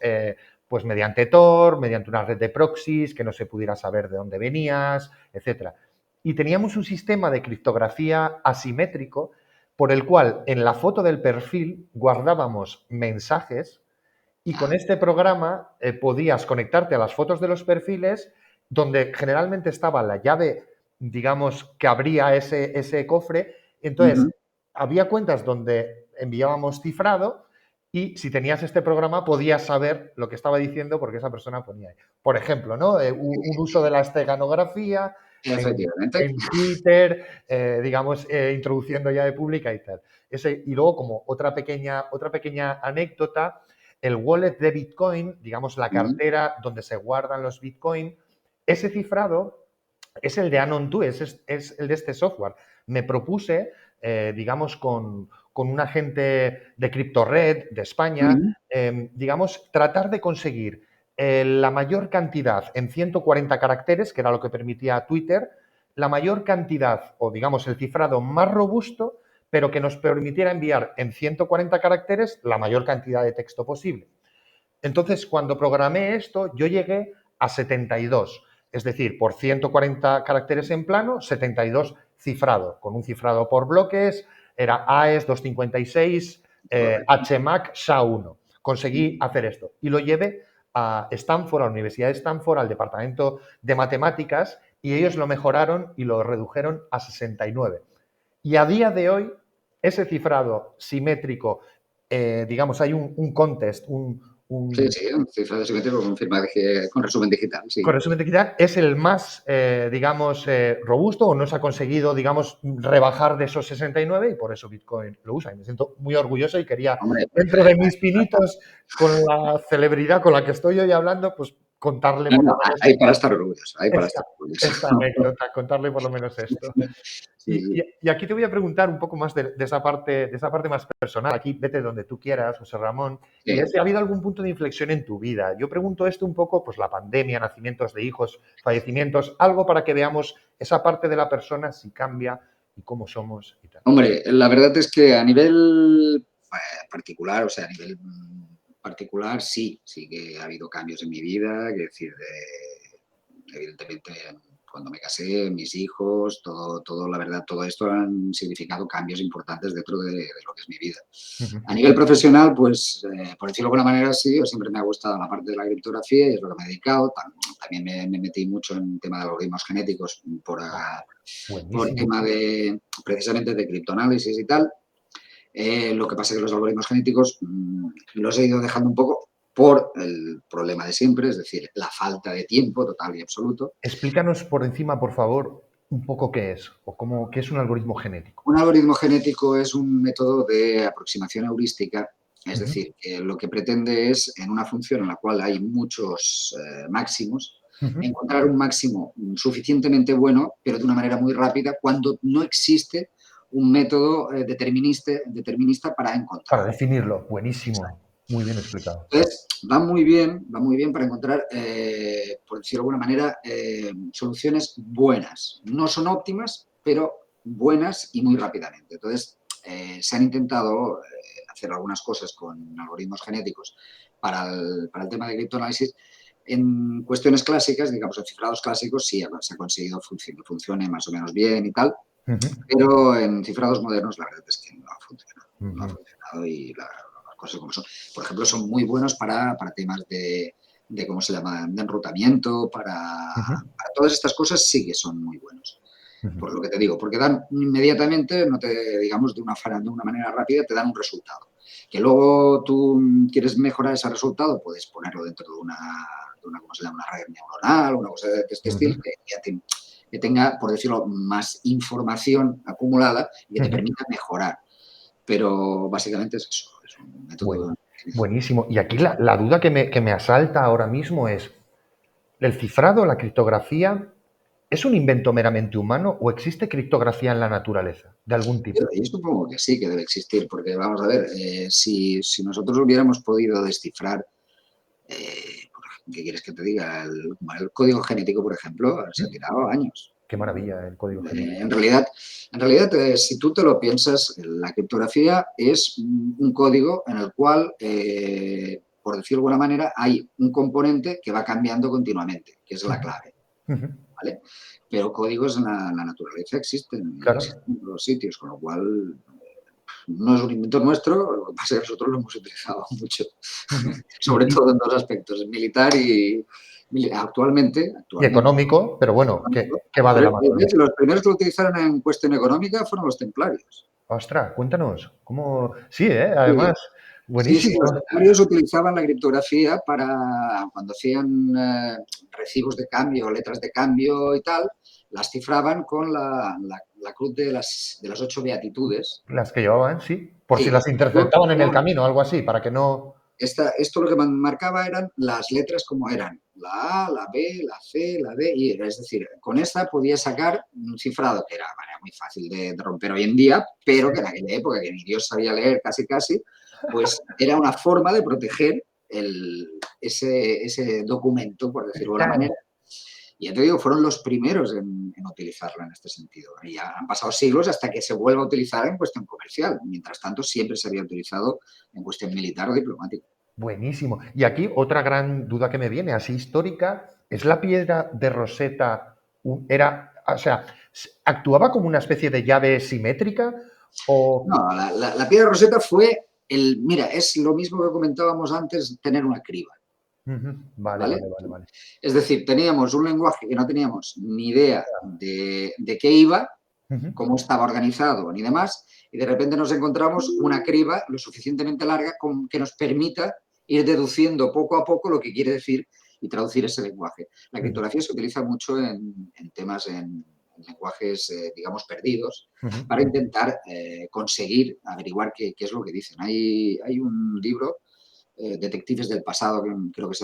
pues mediante Tor, mediante una red de proxies, que no se pudiera saber de dónde venías, etcétera. Y teníamos un sistema de criptografía asimétrico por el cual en la foto del perfil guardábamos mensajes y con ah, este programa podías conectarte a las fotos de los perfiles donde generalmente estaba la llave, digamos, que abría ese cofre. ujú. Entonces, había cuentas donde enviábamos cifrado y si tenías este programa podías saber lo que estaba diciendo porque esa persona ponía ahí. Por ejemplo, ¿no? Un uso de la esteganografía Efectivamente. en Twitter, digamos, introduciendo llave pública y tal. Y luego, como otra pequeña anécdota, el wallet de Bitcoin, digamos, la Mm, cartera donde se guardan los Bitcoin, ese cifrado es el de Anon2, es el de este software. Me propuse, digamos, con un agente de CryptoRed de España, mm. digamos, tratar de conseguir la mayor cantidad en 140 caracteres, que era lo que permitía Twitter, la mayor cantidad, o digamos, el cifrado más robusto, pero que nos permitiera enviar en 140 caracteres la mayor cantidad de texto posible. Entonces, cuando programé esto, yo llegué a 72, es decir, por 140 caracteres en plano, 72 cifrado, con un cifrado por bloques, era AES 256, Correcto. HMAC, SHA-1. Conseguí hacer esto y lo llevé a Stanford, a la Universidad de Stanford, al departamento de matemáticas y ellos lo mejoraron y lo redujeron a 69. Y a día de hoy, ese cifrado simétrico, digamos, hay un contest, Sí, un, sí, un cifrado simétrico con con resumen digital, con sí. resumen digital, es el más, digamos, robusto o no se ha conseguido, digamos, rebajar de esos 69 y por eso Bitcoin lo usa. Y me siento muy orgulloso y quería, Hombre, pues dentro de mis pinitos, con la celebridad con la que estoy hoy hablando, pues contarle no, por no, lo menos hay para estar orgulloso, hay para esta, estar orgulloso. esta anécdota, contarle por lo menos esto. Sí, sí. Y aquí te voy a preguntar un poco más de esa parte más personal. Aquí vete donde tú quieras, José Ramón. Y es Sí. si ha habido algún punto de inflexión en tu vida. Yo pregunto esto un poco, pues la pandemia, nacimientos de hijos, fallecimientos, algo para que veamos esa parte de la persona, si cambia y cómo somos y tal. Hombre, la verdad es que a nivel particular, o sea, a nivel particular, sí que ha habido cambios en mi vida, es decir, evidentemente cuando me casé, mis hijos, la verdad, todo esto han significado cambios importantes dentro de lo que es mi vida. Ujú. A nivel profesional, pues, por decirlo de alguna manera, sí, yo siempre me ha gustado la parte de la criptografía y es lo que me he dedicado. También me metí mucho en el tema de algoritmos genéticos por Buenísimo. tema de, precisamente, de criptoanálisis y tal. Lo que pasa es que los algoritmos genéticos los he ido dejando un poco por el problema de siempre, es decir, la falta de tiempo total y absoluto. Explícanos por encima, por favor, un poco qué es o qué es un algoritmo genético. Un algoritmo genético es un método de aproximación heurística, es Ujú, decir, que lo que pretende es, en una función en la cual hay muchos máximos, ujú. encontrar un máximo suficientemente bueno, pero de una manera muy rápida, cuando no existe un método determinista para Para encontrarlo. definirlo, buenísimo. Muy bien explicado. Entonces, va muy bien para encontrar, por decirlo de alguna manera, soluciones buenas. No son óptimas, pero buenas y muy rápidamente. Entonces, se han intentado hacer algunas cosas con algoritmos genéticos para el tema de criptoanálisis. En cuestiones clásicas, digamos, en cifrados clásicos, sí se ha conseguido que funcione más o menos bien y tal, Ujú, pero en cifrados modernos la verdad es que no ha funcionado. No ha ujú. funcionado y las cosas como son. Por ejemplo, son muy buenos para temas ¿cómo se llama?, de enrutamiento, Ujú. para todas estas cosas sí que son muy buenos. Ujú. Por lo que te digo, porque dan inmediatamente, no te digamos de una manera rápida, te dan un resultado. Que luego tú quieres mejorar ese resultado, puedes ponerlo dentro de una ¿cómo se llama? Una red neuronal, una cosa de este estilo, Ujú. que tenga, por decirlo, más información acumulada y que te Ujú. permita mejorar. Pero básicamente es eso, es un método. Bueno, buenísimo. Y aquí la duda que me asalta ahora mismo es, ¿el cifrado, la criptografía, es un invento meramente humano o existe criptografía en la naturaleza de algún tipo? Yo supongo que sí, que debe existir, porque vamos a ver, si nosotros hubiéramos podido descifrar, ¿qué quieres que te diga? El código genético, por ejemplo, se ha ¿Mm? tirado años. Qué maravilla el código genético. En realidad, si tú te lo piensas, la criptografía es un código en el cual, por decirlo de alguna manera, hay un componente que va cambiando continuamente, que es la Ujú. clave, Ujú. ¿vale? Pero códigos en la naturaleza existen y Claro. existen en los sitios, con lo cual no es un invento nuestro, lo que pasa es que nosotros lo hemos utilizado mucho, Ujú. sobre todo en dos aspectos, militar y actualmente, Y económico, pero bueno, que va de la mano. de hecho, los primeros que lo utilizaron en cuestión económica fueron los templarios. Ostras, cuéntanos, ¿cómo? Sí, Sí, además, sí, sí, buenísimo. los templarios utilizaban la criptografía para cuando hacían recibos de cambio, letras de cambio y tal, las cifraban con la cruz de las 8 beatitudes. Las que llevaban, sí, por si Sí, las interceptaban en el claro. camino, algo así, para que no. Esto lo que marcaba eran las letras como eran, la A, la B, la C, la D, y es decir, con esta podía sacar un cifrado que era muy fácil de romper hoy en día, pero que en aquella época, que ni Dios sabía leer casi casi, pues era una forma de proteger ese documento, por decirlo de una Claro. manera. Y ya te digo, fueron los primeros en utilizarla en este sentido. Y ya han pasado siglos hasta que se vuelva a utilizar en cuestión comercial. Mientras tanto, siempre se había utilizado en cuestión militar o diplomática. Buenísimo. Y aquí otra gran duda que me viene, así histórica, ¿es la piedra de Rosetta o sea, actuaba como una especie de llave simétrica o? No, la piedra roseta fue mira, es lo mismo que comentábamos antes, tener una criba, Ujú. Vale, ¿vale? vale, vale, vale. Es decir, teníamos un lenguaje que no teníamos ni idea de qué iba, Ujú. cómo estaba organizado ni demás, y de repente nos encontramos una criba lo suficientemente larga que nos permita ir deduciendo poco a poco lo que quiere decir y traducir ese lenguaje. La Ujú. criptografía se utiliza mucho en temas, en lenguajes, digamos, perdidos, Ujú. para intentar conseguir averiguar qué es lo que dicen. Hay un libro, Detectives del pasado, que creo que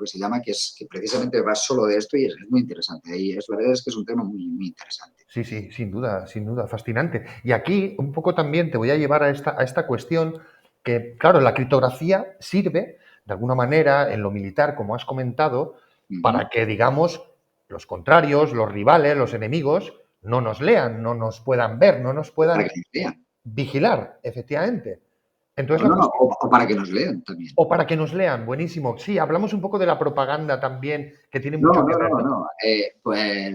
se llama, que precisamente va solo de esto y es muy interesante. Y la verdad es que es un tema muy, muy interesante. Sí, sí, sin duda, fascinante. Y aquí un poco también te voy a llevar a esta cuestión que, claro, la criptografía sirve de alguna manera en lo militar, como has comentado, Ujú. para que, digamos, los contrarios, los rivales, los enemigos, no nos lean, no nos puedan ver, no nos Para puedan que nos lean. vigilar, efectivamente. O Entonces la no, no, cuestión, o para que nos lean también. o para que nos lean, buenísimo. Sí, hablamos un poco de la propaganda también, que tiene No, mucho que no, ver, no, ¿no? no. Pues,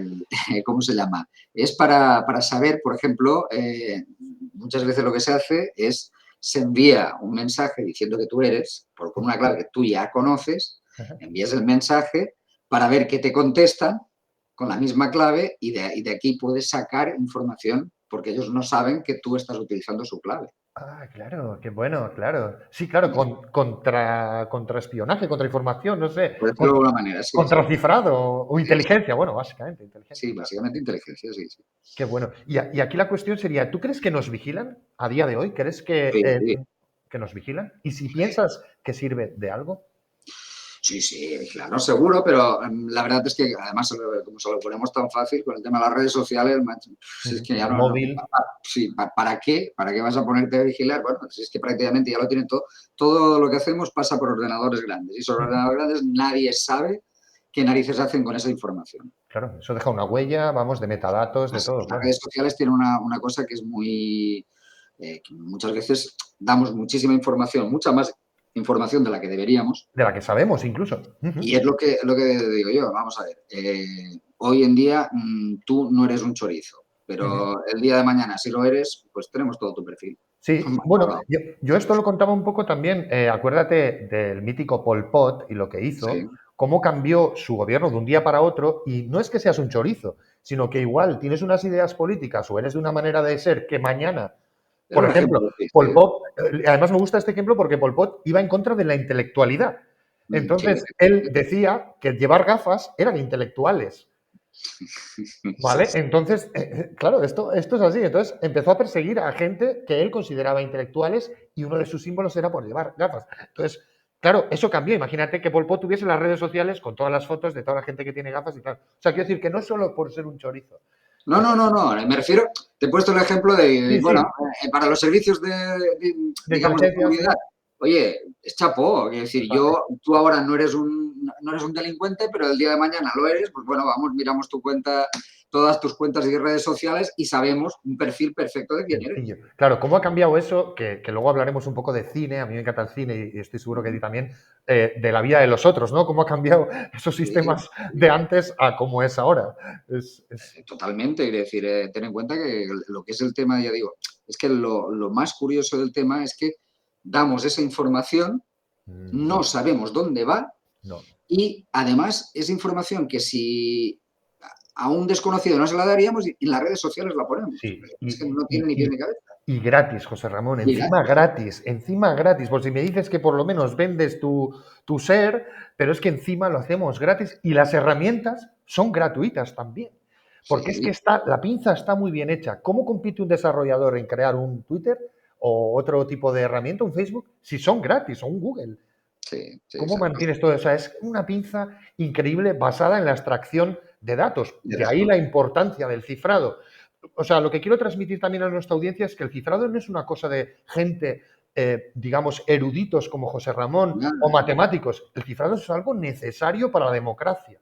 ¿cómo se llama? Es para saber, por ejemplo, muchas veces lo que se hace es se envía un mensaje diciendo que tú eres, con una clave que tú ya conoces, Ajá. envías el mensaje para ver qué te contestan con la misma clave y de aquí puedes sacar información porque ellos no saben que tú estás utilizando su clave. Ah, claro, qué bueno, claro. Sí, claro, contraespionaje, contrainformación, no sé, Por decirlo de alguna manera, sí, sí. contracifrado o Sí, sí, inteligencia, bueno, básicamente, inteligencia, sí, claro. básicamente inteligencia, sí, sí. Qué bueno. Y aquí la cuestión sería, ¿tú crees que nos vigilan a día de hoy? ¿Crees que, Sí, sí. que nos vigilan? Y si piensas que sirve de algo. Sí, sí, claro, seguro, pero la verdad es que además, como se lo ponemos tan fácil con el tema de las redes sociales, macho, si es Ujú. que ya El no, móvil, sí, ¿para qué? ¿Para qué vas a ponerte a vigilar? Bueno, si es que prácticamente ya lo tienen todo, todo lo que hacemos pasa por ordenadores grandes y sobre ujú, ordenadores grandes nadie sabe qué narices hacen con esa información. claro, eso deja una huella, vamos, de metadatos, de todo, Las claro. redes sociales tienen una cosa que es muy, que muchas veces damos muchísima información, mucha más información de la que deberíamos. De la que sabemos incluso. Ujú. Y es lo que digo yo, vamos a ver, hoy en día tú no eres un chorizo, Ujú. pero el día de mañana si lo eres, pues tenemos todo tu perfil. Sí, bueno, Valorado. yo esto lo contaba un poco también, acuérdate del mítico Pol Pot y lo que hizo, Sí, cómo cambió su gobierno de un día para otro, y no es que seas un chorizo, sino que igual tienes unas ideas políticas o eres de una manera de ser que mañana, Es por un ejemplo, ejemplo, sí, Pol Pot, además me gusta este ejemplo porque Pol Pot iba en contra de la intelectualidad. sí, Entonces, él decía que llevar gafas eran intelectuales. sí, ¿Vale? Entonces, claro, esto es así. Entonces empezó a perseguir a gente que él consideraba intelectuales y uno de sus símbolos era por llevar gafas. Entonces, claro, eso cambió. Imagínate que Pol Pot tuviese las redes sociales con todas las fotos de toda la gente que tiene gafas y tal. O sea, quiero decir que no solo por ser un chorizo. No, no, no, no. Me refiero, te he puesto el ejemplo Sí, bueno, sí, para los servicios de digamos, de inteligencia, seguridad. sí. Oye, es chapó. Es decir, Vale. tú ahora no eres un delincuente, pero el día de mañana lo eres. Pues bueno, vamos, miramos tu cuenta, todas tus cuentas y redes sociales y sabemos un perfil perfecto de quién eres. Sencillo. Claro, ¿cómo ha cambiado eso? Que luego hablaremos un poco de cine, a mí me encanta el cine y estoy seguro que a ti también, de la vida de los otros, ¿no? ¿Cómo ha cambiado esos Sí, sistemas de antes a cómo es ahora? totalmente. Es decir, ten en cuenta que lo que es el tema, ya digo, es que lo más curioso del tema es que damos esa información, Mm, no sabemos dónde va. no. Y además es información que si a un desconocido no se la daríamos, en las redes sociales la ponemos. Sí, Es que no tiene ni pies ni cabeza. y gratis, José Ramón, Y encima gratis, por si me dices que por lo menos vendes tu ser, pero es que encima lo hacemos gratis y las herramientas son gratuitas también. Porque es que sí, la pinza está muy bien hecha. ¿Cómo compite un desarrollador en crear un Twitter o otro tipo de herramienta, un Facebook, si son gratis o un Google? sí, sí, ¿Cómo exacto. mantienes todo eso? Es una pinza increíble basada en la extracción de datos. De De ahí datos. la importancia del cifrado. O sea, lo que quiero transmitir también a nuestra audiencia es que el cifrado no es una cosa de gente, digamos, eruditos como José Ramón o Nada. matemáticos. El cifrado es algo necesario para la democracia.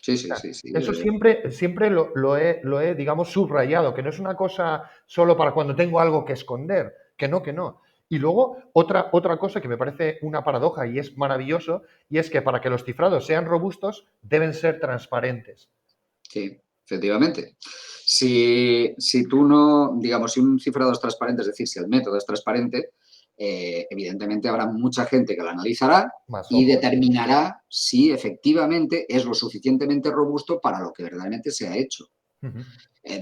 Sí, sí, sí, sí. Eso siempre lo he, digamos, subrayado, que no es una cosa solo para cuando tengo algo que esconder, que no, que no. Y luego, otra cosa que me parece una paradoja y es maravilloso, y es que para que los cifrados sean robustos, deben ser transparentes. Sí, efectivamente. Si tú no, digamos, si un cifrado es transparente, es decir, si el método es transparente, evidentemente habrá mucha gente que lo analizará Más y ojos. determinará si efectivamente es lo suficientemente robusto para lo que verdaderamente se ha hecho. Ujú,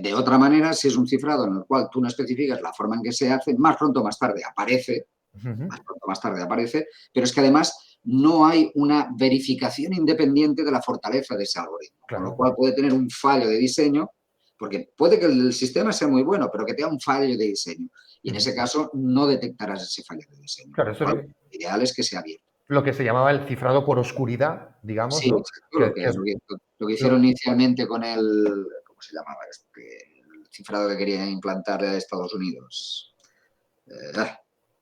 De otra manera, si es un cifrado en el cual tú no especificas la forma en que se hace, más pronto o ujú. más pronto o más tarde aparece, pero es que además no hay una verificación independiente de la fortaleza de ese algoritmo, con lo Claro, cual puede tener un fallo de diseño, porque puede que el sistema sea muy bueno, pero que tenga un fallo de diseño. Y en ujú. ese caso no detectarás ese fallo de diseño, con Claro, lo eso es cual lo ideal es que sea abierto. lo que se llamaba el cifrado por oscuridad, digamos, Sí, ¿no? exacto, Que es lo que lo- hicieron inicialmente con ¿cómo se llamaba este? El cifrado que quería implantar a Estados Unidos.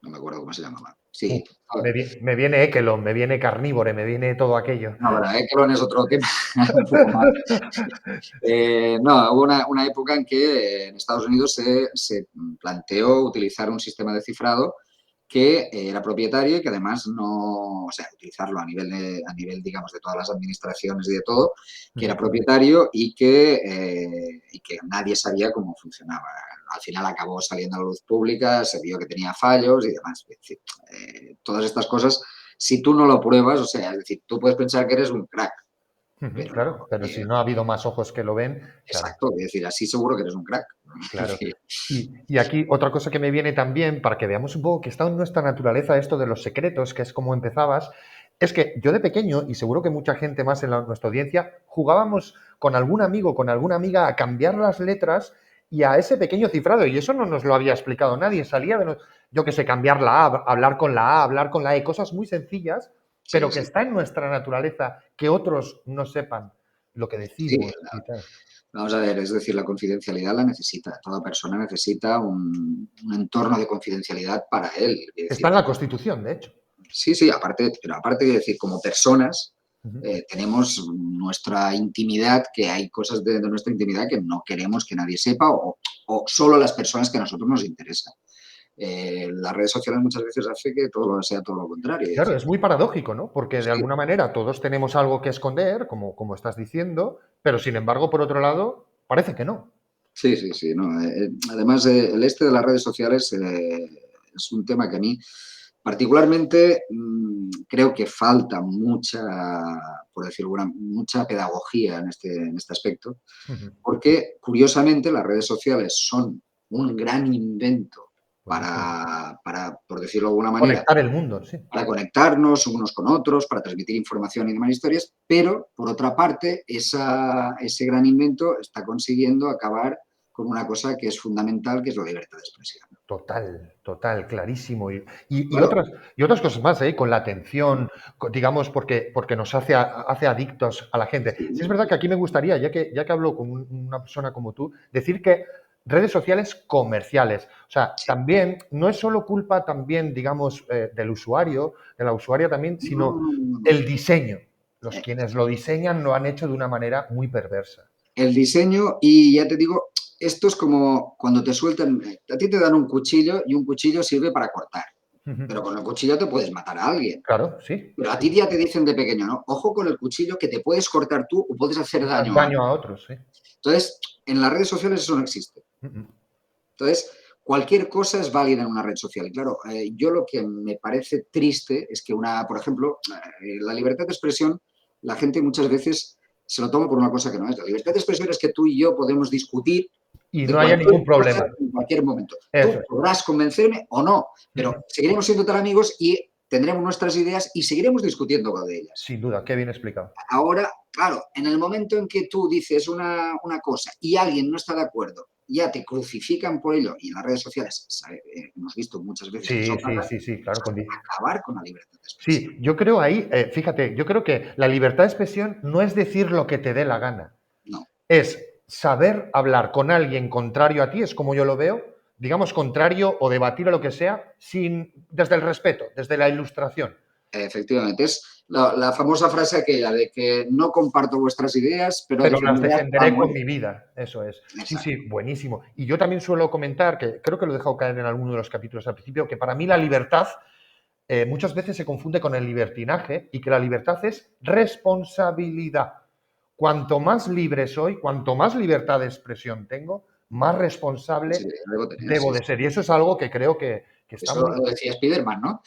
No me acuerdo cómo se llamaba. Sí, me viene Ekelon, me viene Carnívore, me viene todo aquello. no, verdad, Echelon es otro tema un poco más. No, hubo una época en que en Estados Unidos se planteó utilizar un sistema de cifrado que era propietario y que además no, o sea, utilizarlo a nivel, digamos, de todas las administraciones y de todo, que era propietario y que nadie sabía cómo funcionaba. Al final acabó saliendo a la luz pública, se vio que tenía fallos y demás. Es decir, todas estas cosas, si tú no lo pruebas, o sea, es decir, tú puedes pensar que eres un crack, pero Claro, pero si no ha habido más ojos que lo ven, claro. exacto, es decir, así seguro que eres un crack. Claro. Y aquí otra cosa que me viene también, para que veamos un poco que está en nuestra naturaleza esto de los secretos, que es como empezabas, es que yo de pequeño, y seguro que mucha gente más en nuestra audiencia, jugábamos con algún amigo, con alguna amiga a cambiar las letras y a ese pequeño cifrado, y eso no nos lo había explicado nadie, salía de, yo que sé, cambiar la A, hablar con la A, hablar con la E, cosas muy sencillas, Sí, pero que sí, está en nuestra naturaleza, que otros no sepan lo que sí. decimos y tal. Vamos a ver, es decir, la confidencialidad la necesita. Toda persona necesita un entorno de confidencialidad para él. Es Está decir, en la Constitución, de hecho. sí, sí, aparte, pero aparte de decir, como personas, Ujú. tenemos nuestra intimidad, que hay cosas de nuestra intimidad que no queremos que nadie sepa o solo las personas que a nosotros nos interesan. Las redes sociales muchas veces hace que todo sea todo lo contrario. Es Claro, decir, es muy paradójico, ¿no? Porque de sí, alguna manera todos tenemos algo que esconder, como estás diciendo, pero sin embargo, por otro lado, parece que no. sí, sí, sí. No. Además, el este de las redes sociales es un tema que a mí Particularmente, creo que falta mucha, por decirlo mucha pedagogía en este aspecto, Ujú. porque curiosamente las redes sociales son un gran invento Buenísimo. por decirlo de alguna manera, Conectar el mundo, sí. para conectarnos unos con otros, para transmitir información y demás historias, pero por otra parte, ese gran invento está consiguiendo acabar con una cosa que es fundamental, que es la libertad de expresión. Total, total, clarísimo. Claro, Y otras cosas más, ¿eh? Con la atención, digamos, porque nos hace adictos a la gente. Sí, es sí, verdad que aquí me gustaría, ya que hablo con una persona como tú, decir que redes sociales comerciales. O sea, sí. también no es solo culpa también, digamos, del usuario, de la usuaria también, No, sino no, no, no. el diseño. Los Eh, quienes lo diseñan lo han hecho de una manera muy perversa. El diseño, y ya te digo, esto es como cuando te sueltan, a ti te dan un cuchillo y un cuchillo sirve para cortar, pero con el cuchillo te puedes matar a alguien. Claro, sí. Pero a Sí, ti ya te dicen de pequeño, ¿no? Ojo con el cuchillo que te puedes cortar tú o puedes hacer daño a daño alguien. a otros, sí. Entonces, en las redes sociales eso no existe. Entonces, cualquier cosa es válida en una red social. Y claro, yo lo que me parece triste es que por ejemplo, la libertad de expresión, la gente muchas veces se lo toma por una cosa que no es. La libertad de expresión es que tú y yo podemos discutir Y de no haya cualquier ningún cosa problema. en cualquier momento. Eso Tú es. podrás convencerme o no, pero Ujú. seguiremos siendo tan amigos y tendremos nuestras ideas y seguiremos discutiendo de ellas. Sin duda, qué bien explicado. Ahora, claro, en el momento en que tú dices una cosa y alguien no está de acuerdo, ya te crucifican por ello, y en las redes sociales hemos visto muchas veces que eso Sí, sí, pasa, sí, sí, es claro. acabar con la libertad de expresión. Sí, yo creo ahí, fíjate, yo creo que la libertad de expresión no es decir lo que te dé la gana, No, es saber hablar con alguien contrario a ti, es como yo lo veo, digamos contrario o debatir o lo que sea, desde el respeto, desde la ilustración. efectivamente, es la famosa frase aquella de que no comparto vuestras ideas, pero Pero las defenderás a defenderé con muerte. mi vida, eso es. Sí, Exacto. sí, buenísimo. Y yo también suelo comentar, que creo que lo he dejado caer en alguno de los capítulos al principio, que para mí la libertad muchas veces se confunde con el libertinaje y que la libertad es responsabilidad. Cuanto más libre soy, cuanto más libertad de expresión tengo, más Sí, responsable debo tener, debo sí, de sí. ser. Y eso es algo que creo que está Eso muy... lo decía Spiderman, ¿no?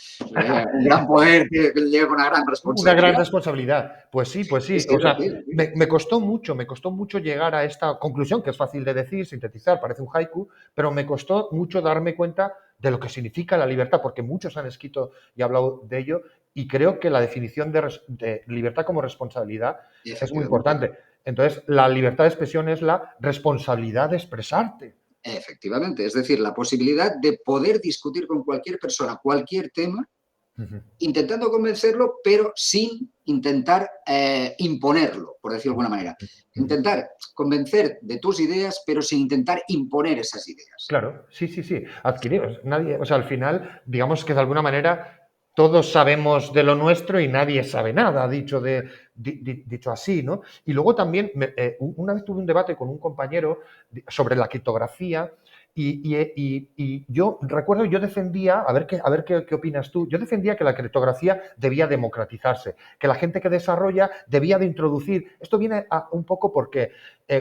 Un gran poder que llega con una gran Una gran responsabilidad. responsabilidad. Pues sí, pues Sí, sí. sí, O es sea, así, es así. me costó mucho llegar a esta conclusión, que es fácil de decir, sintetizar, parece un haiku, pero me costó mucho darme cuenta de lo que significa la libertad, porque muchos han escrito y hablado de ello, y creo que la definición de libertad como responsabilidad es muy Efectivamente. importante. Entonces, la libertad de expresión es la responsabilidad de expresarte. Efectivamente, es decir, la posibilidad de poder discutir con cualquier persona cualquier tema, Ujú, intentando convencerlo, pero sin intentar imponerlo, por decirlo de alguna manera. ujú. Intentar convencer de tus ideas, pero sin intentar imponer esas ideas. Claro, sí, sí, sí. Adquiridos. Nadie, o sea, al final, digamos que de alguna manera todos sabemos de lo nuestro y nadie sabe nada, dicho así, ¿no? Y luego también, una vez tuve un debate con un compañero sobre la criptografía y yo recuerdo, yo defendía, a ver qué opinas tú, yo defendía que la criptografía debía democratizarse, que la gente que desarrolla debía de introducir, esto viene un poco porque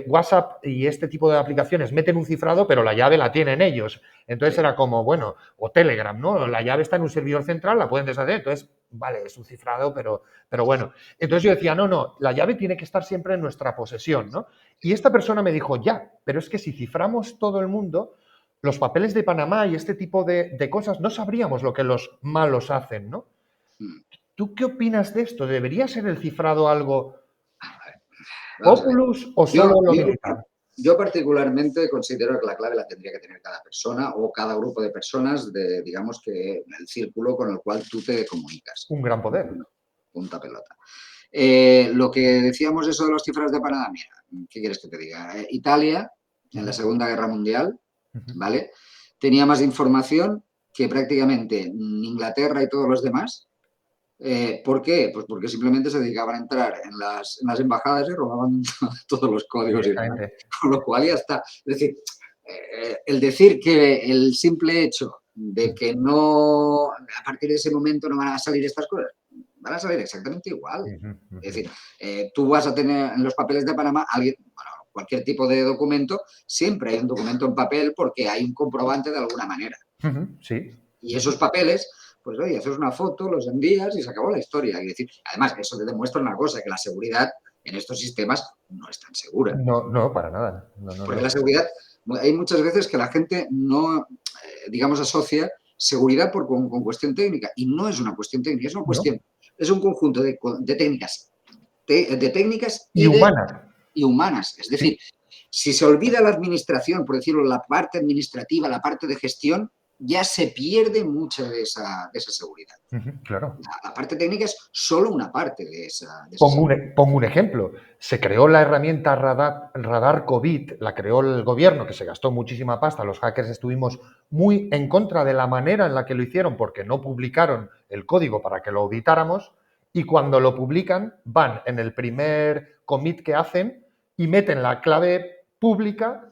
WhatsApp y este tipo de aplicaciones meten un cifrado, pero la llave la tienen ellos. Entonces Sí, era como, bueno, o Telegram, ¿no? La llave está en un servidor central, la pueden deshacer. Entonces, vale, es un cifrado, pero bueno. Entonces yo decía, no, no, la llave tiene que estar siempre en nuestra posesión, ¿no? Y esta persona me dijo, ya, pero es que si ciframos todo el mundo, los papeles de Panamá y este tipo de cosas, no sabríamos lo que los malos hacen, ¿no? mm, ¿Tú qué opinas de esto? ¿Debería ser el cifrado algo vamos a ver. populus o Yo, solo lo yo, militar? yo particularmente considero que la clave la tendría que tener cada persona o cada grupo de personas de, digamos que, el círculo con el cual tú te comunicas. Un gran poder. Punta pelota. Lo que decíamos eso de los cifras de Panamá, mira, ¿qué quieres que te diga? Italia, en la Ujú, Segunda Guerra Mundial, ujú. ¿vale? Tenía más información que prácticamente Inglaterra y todos los demás. ¿Por qué? Pues porque simplemente se dedicaban a entrar en las embajadas y robaban todos los códigos y demás. Directamente. Con lo cual ya está. Es decir, el decir que el simple hecho de que no, a partir de ese momento no van a salir estas cosas, van a salir exactamente igual. Ujú, Es ujú. decir, tú vas a tener en los papeles de Panamá, alguien, bueno, cualquier tipo de documento, siempre hay un documento en papel porque hay un comprobante de alguna manera. Ujú, sí. Y esos papeles, pues oye, haces una foto, los envías y se acabó la historia. Es decir, además, eso te demuestra una cosa, que la seguridad en estos sistemas no es tan segura. No, no, para nada. No, no, Porque no. la seguridad, hay muchas veces que la gente no, digamos, asocia seguridad con cuestión técnica. Y no es una cuestión técnica, es una ¿No? cuestión, es un conjunto de técnicas, de técnicas Y humana. y humanas. Es Sí. decir, si se olvida la administración, por decirlo, la parte administrativa, la parte de gestión, ya se pierde mucha de esa seguridad. Claro. La parte técnica es solo una parte de esa Pongo un ejemplo. Se creó la herramienta Radar COVID, la creó el gobierno, que se gastó muchísima pasta. Los hackers estuvimos muy en contra de la manera en la que lo hicieron porque no publicaron el código para que lo auditáramos y cuando lo publican van en el primer commit que hacen y meten la clave pública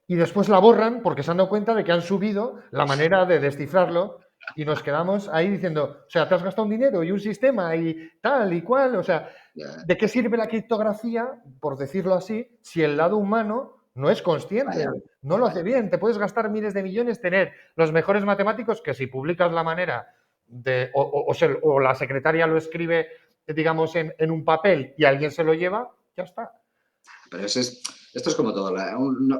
y después la borran porque se han dado cuenta de que han subido la manera de descifrarlo y nos quedamos ahí diciendo, o sea, te has gastado un dinero y un sistema y tal y cual, o sea, ¿de qué sirve la criptografía, por decirlo así, si el lado humano no es consciente, no lo hace bien? Te puedes gastar miles de millones, tener los mejores matemáticos que si publicas la manera de, o la secretaria lo escribe, digamos, en un papel y alguien se lo lleva, ya está. Pero esto es como todo,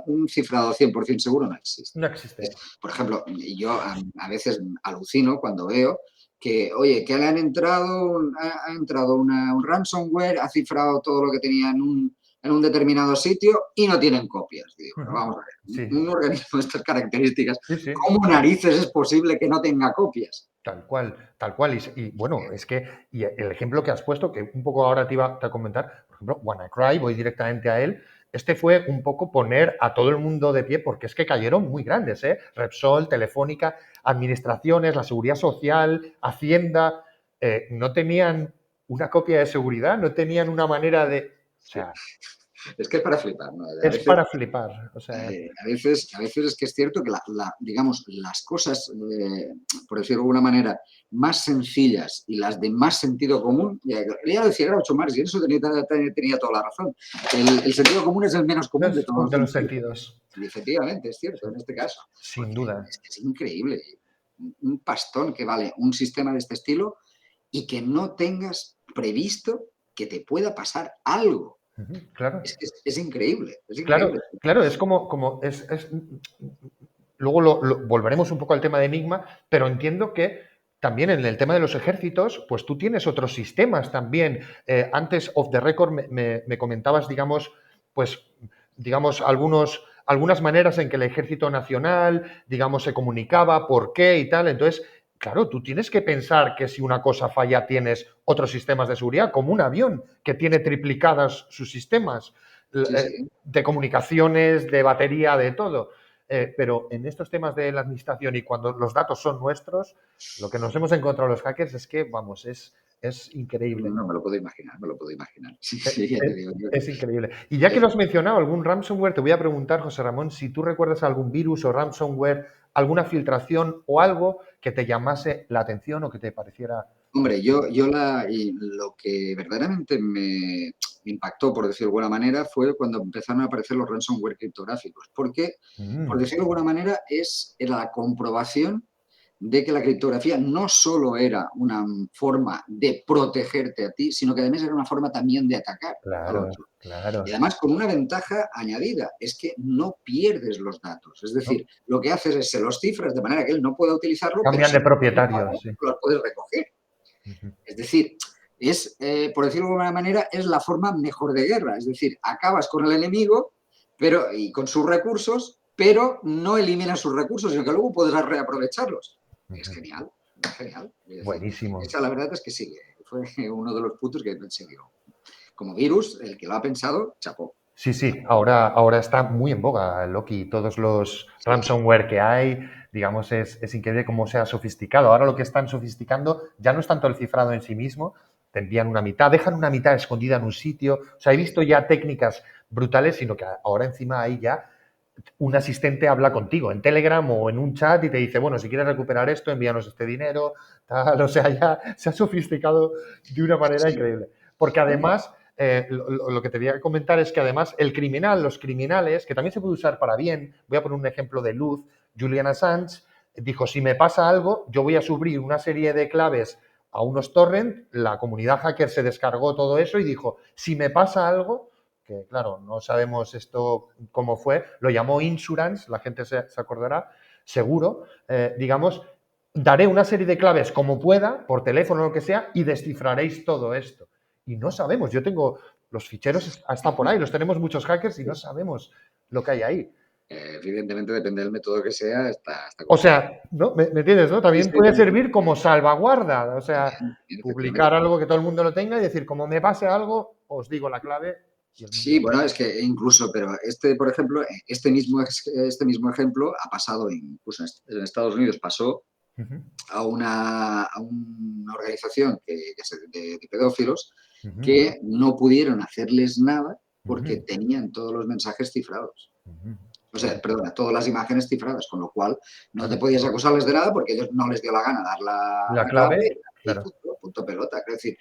un cifrado 100% seguro no existe. No existe. Por ejemplo, yo a veces alucino cuando veo que, oye, que le ha entrado un ransomware, ha cifrado todo lo que tenía en un determinado sitio y no tienen copias. Digo, pero vamos a ver, Sí. un organismo de estas características, Sí. ¿cómo narices es posible que no tenga copias? Tal cual, tal cual. Y bueno, es que y el ejemplo que has puesto, que un poco ahora te iba a comentar, por ejemplo, WannaCry, voy directamente a él, este fue un poco poner a todo el mundo de pie, porque es que cayeron muy grandes, ¿eh? Repsol, Telefónica, administraciones, la Seguridad Social, Hacienda, no tenían una copia de seguridad, no tenían una manera de... O sea, es que es para flipar, ¿no? Es para flipar. O sea, a veces es que es cierto que, digamos, las cosas, por decirlo de alguna manera, más sencillas y las de más sentido común, ya lo decía Groucho Marx, y en eso tenía toda la razón. El sentido común es el menos común de todos de los sentidos. Y efectivamente, es cierto, en este caso. Sin duda. Es que es increíble. Un pastón que vale un sistema de este estilo y que no tengas previsto que te pueda pasar algo. Claro. Es increíble. Claro, es como luego volveremos un poco al tema de Enigma, pero entiendo que también en el tema de los ejércitos, pues tú tienes otros sistemas también. Antes, off the record, me comentabas, digamos, algunas maneras en que el Ejército Nacional, digamos, se comunicaba, por qué y tal. Entonces, claro, tú tienes que pensar que si una cosa falla tienes otros sistemas de seguridad, como un avión que tiene triplicadas sus sistemas de comunicaciones, de batería, de todo. Pero en estos temas de la administración y cuando los datos son nuestros, lo que nos hemos encontrado los hackers es que, vamos, es increíble. No, me lo puedo imaginar. Sí, ya te digo yo. Es increíble. Y ya que lo has mencionado, algún ransomware, te voy a preguntar, José Ramón, si tú recuerdas algún virus o ransomware, alguna filtración o algo que te llamase la atención o que te pareciera... Hombre, lo que verdaderamente me impactó, por decirlo de alguna manera, fue cuando empezaron a aparecer los ransomware criptográficos. Porque, por decirlo de alguna manera, era la comprobación de que la criptografía no solo era una forma de protegerte a ti, sino que además era una forma también de atacar al otro. Claro. Y además con una ventaja añadida, es que no pierdes los datos. Es decir, lo que haces es se los cifras de manera que él no pueda utilizarlo. Cambian de propietario. Sí. Los puedes recoger. Es decir, por decirlo de alguna manera, es la forma mejor de guerra. Es decir, acabas con el enemigo y con sus recursos, pero no eliminas sus recursos, sino que luego podrás reaprovecharlos. Es genial, genial. Es Buenísimo. Decir, la verdad es que sí, fue uno de los puntos que pensé yo. Como virus, el que lo ha pensado, chapó. Sí, ahora está muy en boga Loki. Todos los ransomware que hay, digamos, es increíble cómo se ha sofisticado. Ahora lo que están sofisticando ya no es tanto el cifrado en sí mismo, te envían una mitad, dejan una mitad escondida en un sitio. O sea, he visto ya técnicas brutales, sino que ahora encima hay ya un asistente habla contigo en Telegram o en un chat y te dice, bueno, si quieres recuperar esto, envíanos este dinero, tal. O sea, ya se ha sofisticado de una manera increíble. Porque además... lo que te voy a comentar es que además los criminales, que también se puede usar para bien, voy a poner un ejemplo de luz, Julian Assange, dijo, si me pasa algo, yo voy a subir una serie de claves a unos torrent, la comunidad hacker se descargó todo eso y dijo, si me pasa algo, que claro, no sabemos esto cómo fue, lo llamó insurance, la gente se acordará, seguro, digamos, daré una serie de claves como pueda, por teléfono o lo que sea, y descifraréis todo esto. Y no sabemos, yo tengo los ficheros, hasta por ahí, los tenemos muchos hackers y no sabemos lo que hay ahí. Evidentemente, depende del método que sea, está O complicado. sea, ¿no? ¿Me entiendes? ¿No? Sí, También sí, puede sí, servir como salvaguarda. O sea, también, publicar efectivamente. algo que todo el mundo lo tenga y decir, como me pase algo, os digo la clave y el Sí, mundo. bueno, es que incluso, pero por ejemplo, este mismo ejemplo ha pasado incluso en Estados Unidos, pasó Ujú, a una organización de pedófilos ujú, que no pudieron hacerles nada porque ujú, tenían todos los mensajes cifrados. ujú. O Claro, sea, perdona, todas las imágenes cifradas, con lo cual no te claro. podías acusarles de nada porque ellos no les dio la gana dar La la clave clave, y claro. punto pelota. Es decir,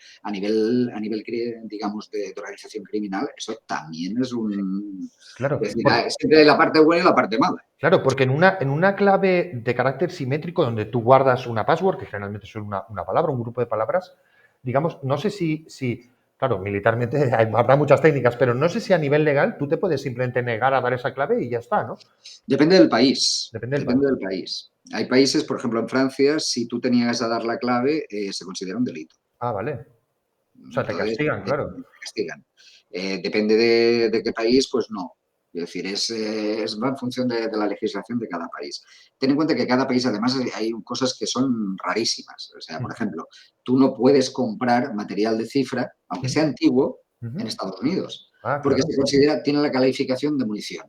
digamos, de organización criminal, eso también es un... Claro, Es decir, siempre hay la parte buena y la parte mala. claro, porque en una clave de carácter simétrico donde tú guardas una password, que generalmente es una palabra, un grupo de palabras, digamos, no sé si claro, militarmente habrá muchas técnicas, pero no sé si a nivel legal tú te puedes simplemente negar a dar esa clave y ya está, ¿no? Depende del país, Depende del país. depende del país. Hay países, por ejemplo, en Francia, si tú te niegas a dar la clave, se considera un delito. Ah, vale. O sea, te Entonces, castigan, claro. te castigan. Depende de qué país, pues no. Es decir, va en función de la legislación de cada país. Ten en cuenta que cada país, además, hay cosas que son rarísimas. O sea, por Ujú, ejemplo, tú no puedes comprar material de cifra, aunque ujú, sea antiguo, ujú. en Estados Unidos, Ah, porque claro. se considera, tiene la calificación de munición.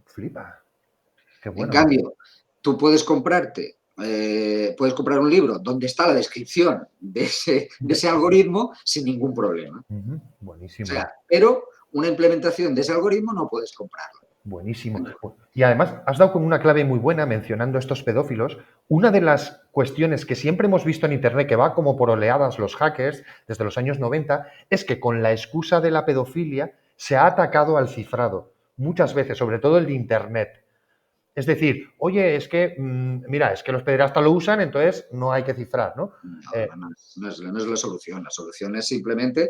Flipa. Qué En bueno. cambio, tú puedes comprar un libro donde está la descripción de ese algoritmo sin ningún problema. Ujú, O sea, buenísimo. pero una implementación de ese algoritmo no puedes comprarla. Buenísimo. Y además, has dado con una clave muy buena mencionando estos pedófilos. Una de las cuestiones que siempre hemos visto en Internet, que va como por oleadas los hackers desde los años 90, es que con la excusa de la pedofilia se ha atacado al cifrado. Muchas veces, sobre todo el de Internet. Es decir, oye, es que, mira, es que los pederastas lo usan, entonces no hay que cifrar, ¿no? No, Eh, no es la solución. La solución es simplemente,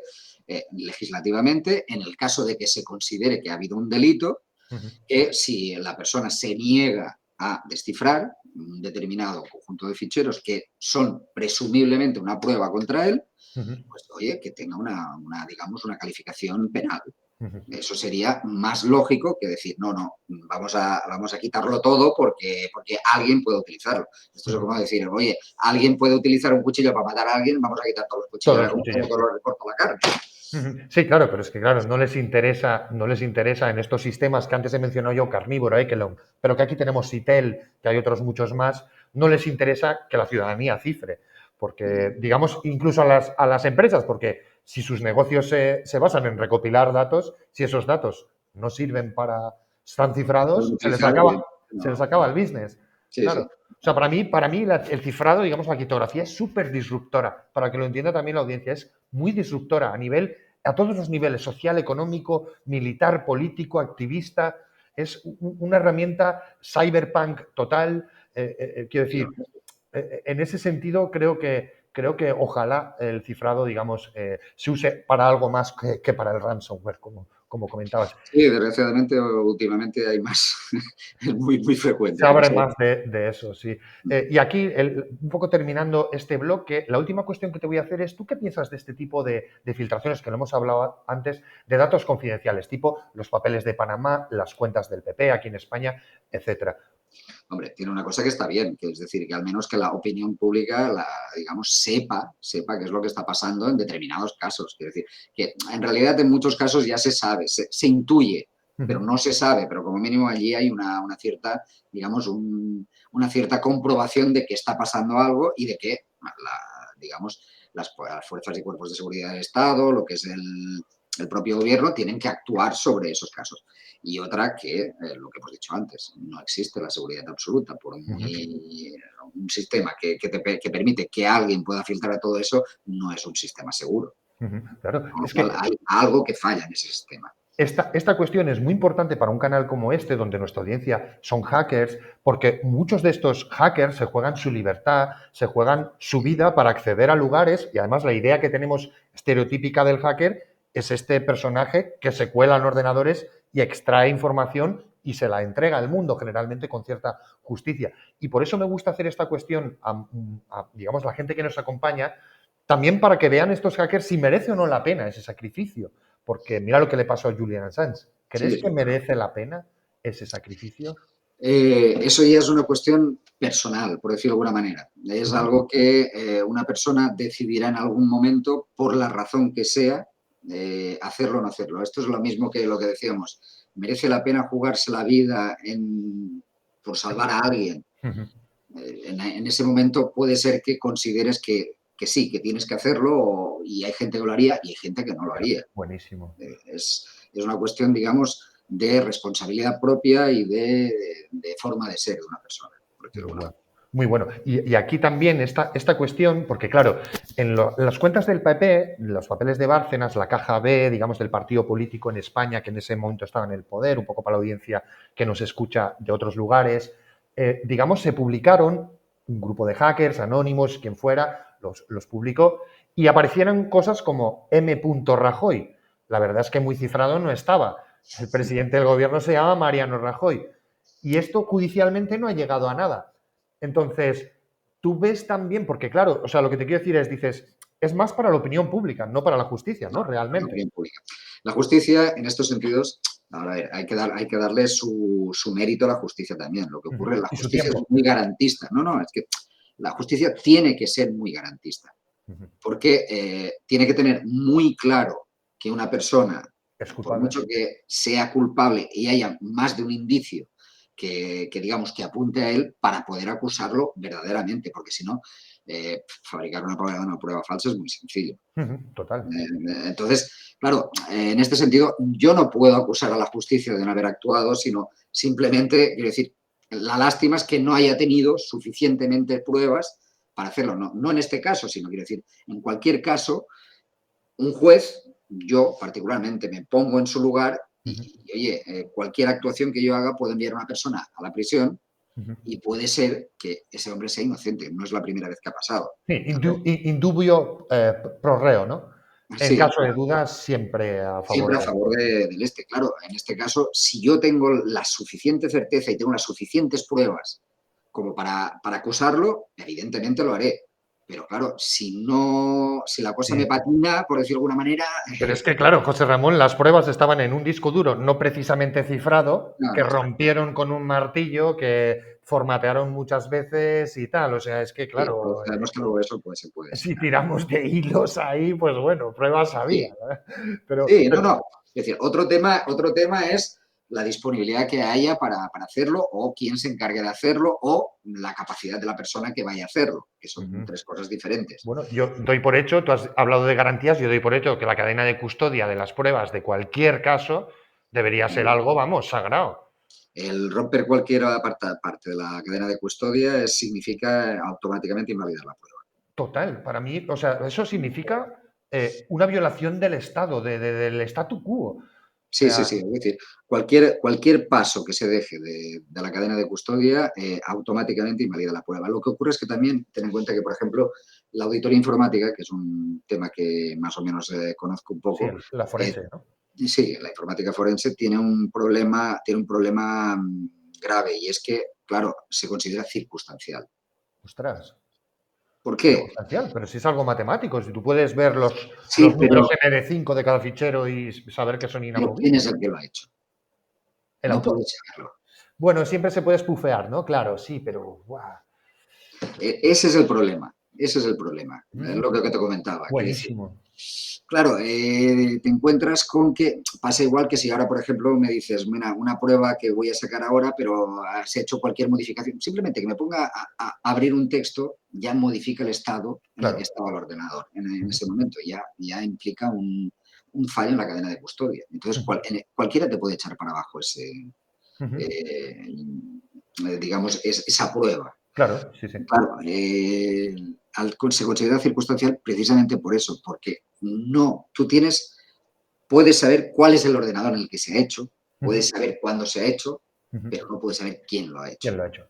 legislativamente, en el caso de que se considere que ha habido un delito, ujú, que si la persona se niega a descifrar un determinado conjunto de ficheros que son presumiblemente una prueba contra él, ujú, pues oye, que tenga digamos, una calificación penal. ujú. Eso sería más lógico que decir, no, no, vamos a quitarlo todo porque alguien puede utilizarlo. Esto es Ujú. como decir, oye, alguien puede utilizar un cuchillo para matar a alguien, vamos a quitar todos los cuchillos, Todos a los ver cómo cuchillos, sí. le corto la carne. Ujú. Sí, claro, pero es que claro, no les interesa en estos sistemas que antes he mencionado yo, Carnívoro, Ekelon, pero que aquí tenemos Sitel, que hay otros muchos más, no les interesa que la ciudadanía cifre, porque digamos incluso a las empresas, porque si sus negocios se basan en recopilar datos, si esos datos no sirven están cifrados, se les Utilizar, acaba, se les no, acaba el business. sí, Claro. sí. O sea, para mí el cifrado, digamos, la criptografía es súper disruptora, para que lo entienda también la audiencia, es muy disruptora a todos los niveles, social, económico, militar, político, activista. Es una herramienta cyberpunk total. Quiero decir, en ese sentido creo que ojalá el cifrado, digamos, se use para algo más que para el ransomware, como comentabas. Sí, desgraciadamente últimamente hay más, es muy, muy frecuente Se que abre pase. más de eso, sí. Y aquí, un poco terminando este bloque, la última cuestión que te voy a hacer es, ¿tú qué piensas de este tipo de filtraciones que lo hemos hablado antes, de datos confidenciales, tipo los papeles de Panamá, las cuentas del PP aquí en España, etcétera? Hombre, tiene una cosa que está bien, que es decir, que al menos que la opinión pública, digamos, sepa qué es lo que está pasando en determinados casos. Quiero decir, que en realidad en muchos casos ya se sabe, se intuye, pero Ujú, no se sabe, pero como mínimo allí hay una cierta, digamos, una cierta comprobación de que está pasando algo y de que, digamos, las fuerzas y cuerpos de seguridad del Estado, lo que es el propio gobierno, tienen que actuar sobre esos casos. Y otra que, lo que hemos dicho antes, no existe la seguridad absoluta. Por ujú, un sistema que permite que alguien pueda filtrar todo eso, no es un sistema seguro. ujú. Claro, Con lo es cual que hay algo que falla en ese sistema. esta cuestión es muy importante para un canal como este, donde nuestra audiencia son hackers, porque muchos de estos hackers se juegan su libertad, se juegan su vida para acceder a lugares, y además la idea que tenemos estereotípica del hacker es este personaje que se cuela en ordenadores y extrae información y se la entrega al mundo, generalmente con cierta justicia. Y por eso me gusta hacer esta cuestión digamos, la gente que nos acompaña, también para que vean estos hackers si merece o no la pena ese sacrificio. Porque mira lo que le pasó a Julian Assange. ¿Crees Sí, que merece la pena ese sacrificio? eso ya es una cuestión personal, por decirlo de alguna manera. Es algo que una persona decidirá en algún momento, por la razón que sea, hacerlo o no hacerlo. Esto es lo mismo que lo que decíamos. ¿Merece la pena jugarse la vida por salvar a alguien? En ese momento puede ser que consideres que sí, que tienes que hacerlo, y hay gente que lo haría y hay gente que no lo haría. Buenísimo. Es una cuestión, digamos, de responsabilidad propia y de forma de ser de una persona, por decirlo de alguna manera. Muy bueno. Y aquí también esta cuestión, porque claro, en las cuentas del PP, los papeles de Bárcenas, la caja B, digamos, del partido político en España, que en ese momento estaba en el poder, un poco para la audiencia que nos escucha de otros lugares, digamos, se publicaron, un grupo de hackers, anónimos, quien fuera, los publicó, y aparecieron cosas como M. Rajoy. La verdad es que muy cifrado no estaba. El presidente del gobierno se llama Mariano Rajoy. Y esto judicialmente no ha llegado a nada. Entonces, tú ves también, porque claro, o sea, lo que te quiero decir es, dices, es más para la opinión pública, no para la justicia, ¿no? La Realmente. opinión pública. La justicia, en estos sentidos, ahora, hay que darle su mérito a la justicia también. Lo que ocurre, la Y su justicia es tiempo. muy garantista. No, es que la justicia tiene que ser muy garantista, porque tiene que tener muy claro que una persona, Es por culpable. mucho que sea culpable y haya más de un indicio digamos, que apunte a él, para poder acusarlo verdaderamente, porque si no, fabricar una prueba falsa es muy sencillo. Total. Entonces, claro, en este sentido, yo no puedo acusar a la justicia de no haber actuado, sino simplemente, quiero decir, la lástima es que no haya tenido suficientemente pruebas para hacerlo. No en este caso, sino, quiero decir, en cualquier caso, un juez, yo particularmente me pongo en su lugar y oye, cualquier actuación que yo haga puede enviar a una persona a la prisión, y puede ser que ese hombre sea inocente. No es la primera vez que ha pasado. Sí, Entonces, indubio pro reo, ¿no? En sí, caso de dudas, siempre a favor siempre a de... favor del este. Claro, en este caso, si yo tengo la suficiente certeza y tengo las suficientes pruebas como para acusarlo, evidentemente lo haré. Pero claro, si la cosa me Sí. patina, por decirlo de alguna manera, Pero es que, claro, José Ramón, las pruebas estaban en un disco duro no precisamente cifrado, que no, rompieron con un martillo, que formatearon muchas veces y tal. O sea, es que, sí, todos claro, sabemos que luego eso se puede si sacar. tiramos de hilos ahí, pues bueno, pruebas había. Sí, ¿Eh? Pero, sí, pero no. Es decir, otro tema es la disponibilidad que haya para hacerlo, o quién se encargue de hacerlo, o la capacidad de la persona que vaya a hacerlo, que son tres cosas diferentes. bueno, yo doy por hecho, tú has hablado de garantías, yo doy por hecho que la cadena de custodia de las pruebas de cualquier caso debería ser algo, vamos, sagrado. El romper cualquier parte de la cadena de custodia significa automáticamente invalidar la prueba. Total, para mí, o sea, eso significa una violación del Estado, del statu quo. O Sí. sea, Es decir, cualquier paso que se deje de la cadena de custodia automáticamente invalida la prueba. Lo que ocurre es que también ten en cuenta que, por ejemplo, la auditoría informática, que es un tema que más o menos conozco un sí, poco, la eh, forense, ¿no? sí, la informática forense tiene un problema grave, y es que, claro, se considera circunstancial. Ostras, ¿Por qué? circunstancial, pero si es algo matemático, si tú puedes ver los Sí, números ND5 de cada fichero y saber que son pero ¿quién es inamovibles. el que lo ha hecho? El No autor. puedes saberlo. Bueno, siempre se puede espufear, ¿no? Claro, sí, pero... ¡guau! Ese es el problema. Ese es el problema. Es lo que te comentaba. Quiero decir, Buenísimo. claro, te encuentras con que pasa igual que si ahora, por ejemplo, me dices, mira, una prueba que voy a sacar ahora, pero has hecho cualquier modificación. Simplemente que me ponga a abrir un texto, ya modifica el estado en el que Claro. estaba el ordenador en ese momento. Ya implica un fallo en la cadena de custodia. Entonces, cualquiera te puede echar para abajo eh, digamos, esa prueba. Claro, sí, sí. Claro, se considera circunstancial precisamente por eso, porque tú tienes puedes saber cuál es el ordenador en el que se ha hecho, puedes saber cuándo se ha hecho, Ujú. pero no puedes saber quién lo ha hecho. ¿Quién lo ha hecho?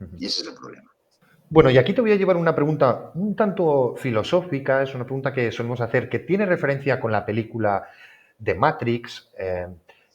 Ujú. Y ese es el problema. Bueno, y aquí te voy a llevar una pregunta un tanto filosófica, es una pregunta que solemos hacer, que tiene referencia con la película de Matrix,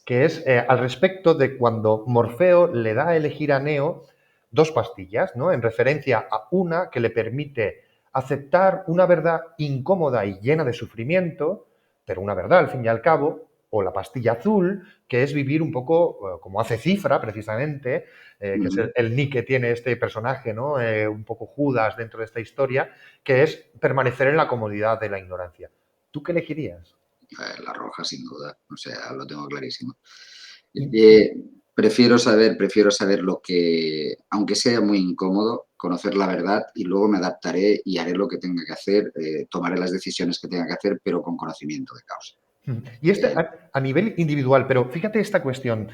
que es al respecto de cuando Morfeo le da a elegir a Neo dos pastillas, ¿no? En referencia a una que le permite aceptar una verdad incómoda y llena de sufrimiento, pero una verdad al fin y al cabo, o la pastilla azul, que es vivir un poco como hace Cifra, precisamente, que es el nick que tiene este personaje, ¿no? Un poco Judas dentro de esta historia, que es permanecer en la comodidad de la ignorancia. ¿Tú qué elegirías? La roja, sin duda. O sea, lo tengo clarísimo. Y- Prefiero saber lo que, aunque sea muy incómodo, conocer la verdad y luego me adaptaré y haré lo que tenga que hacer, tomaré las decisiones que tenga que hacer, pero con conocimiento de causa. Y este Eh, a nivel individual, pero fíjate esta cuestión.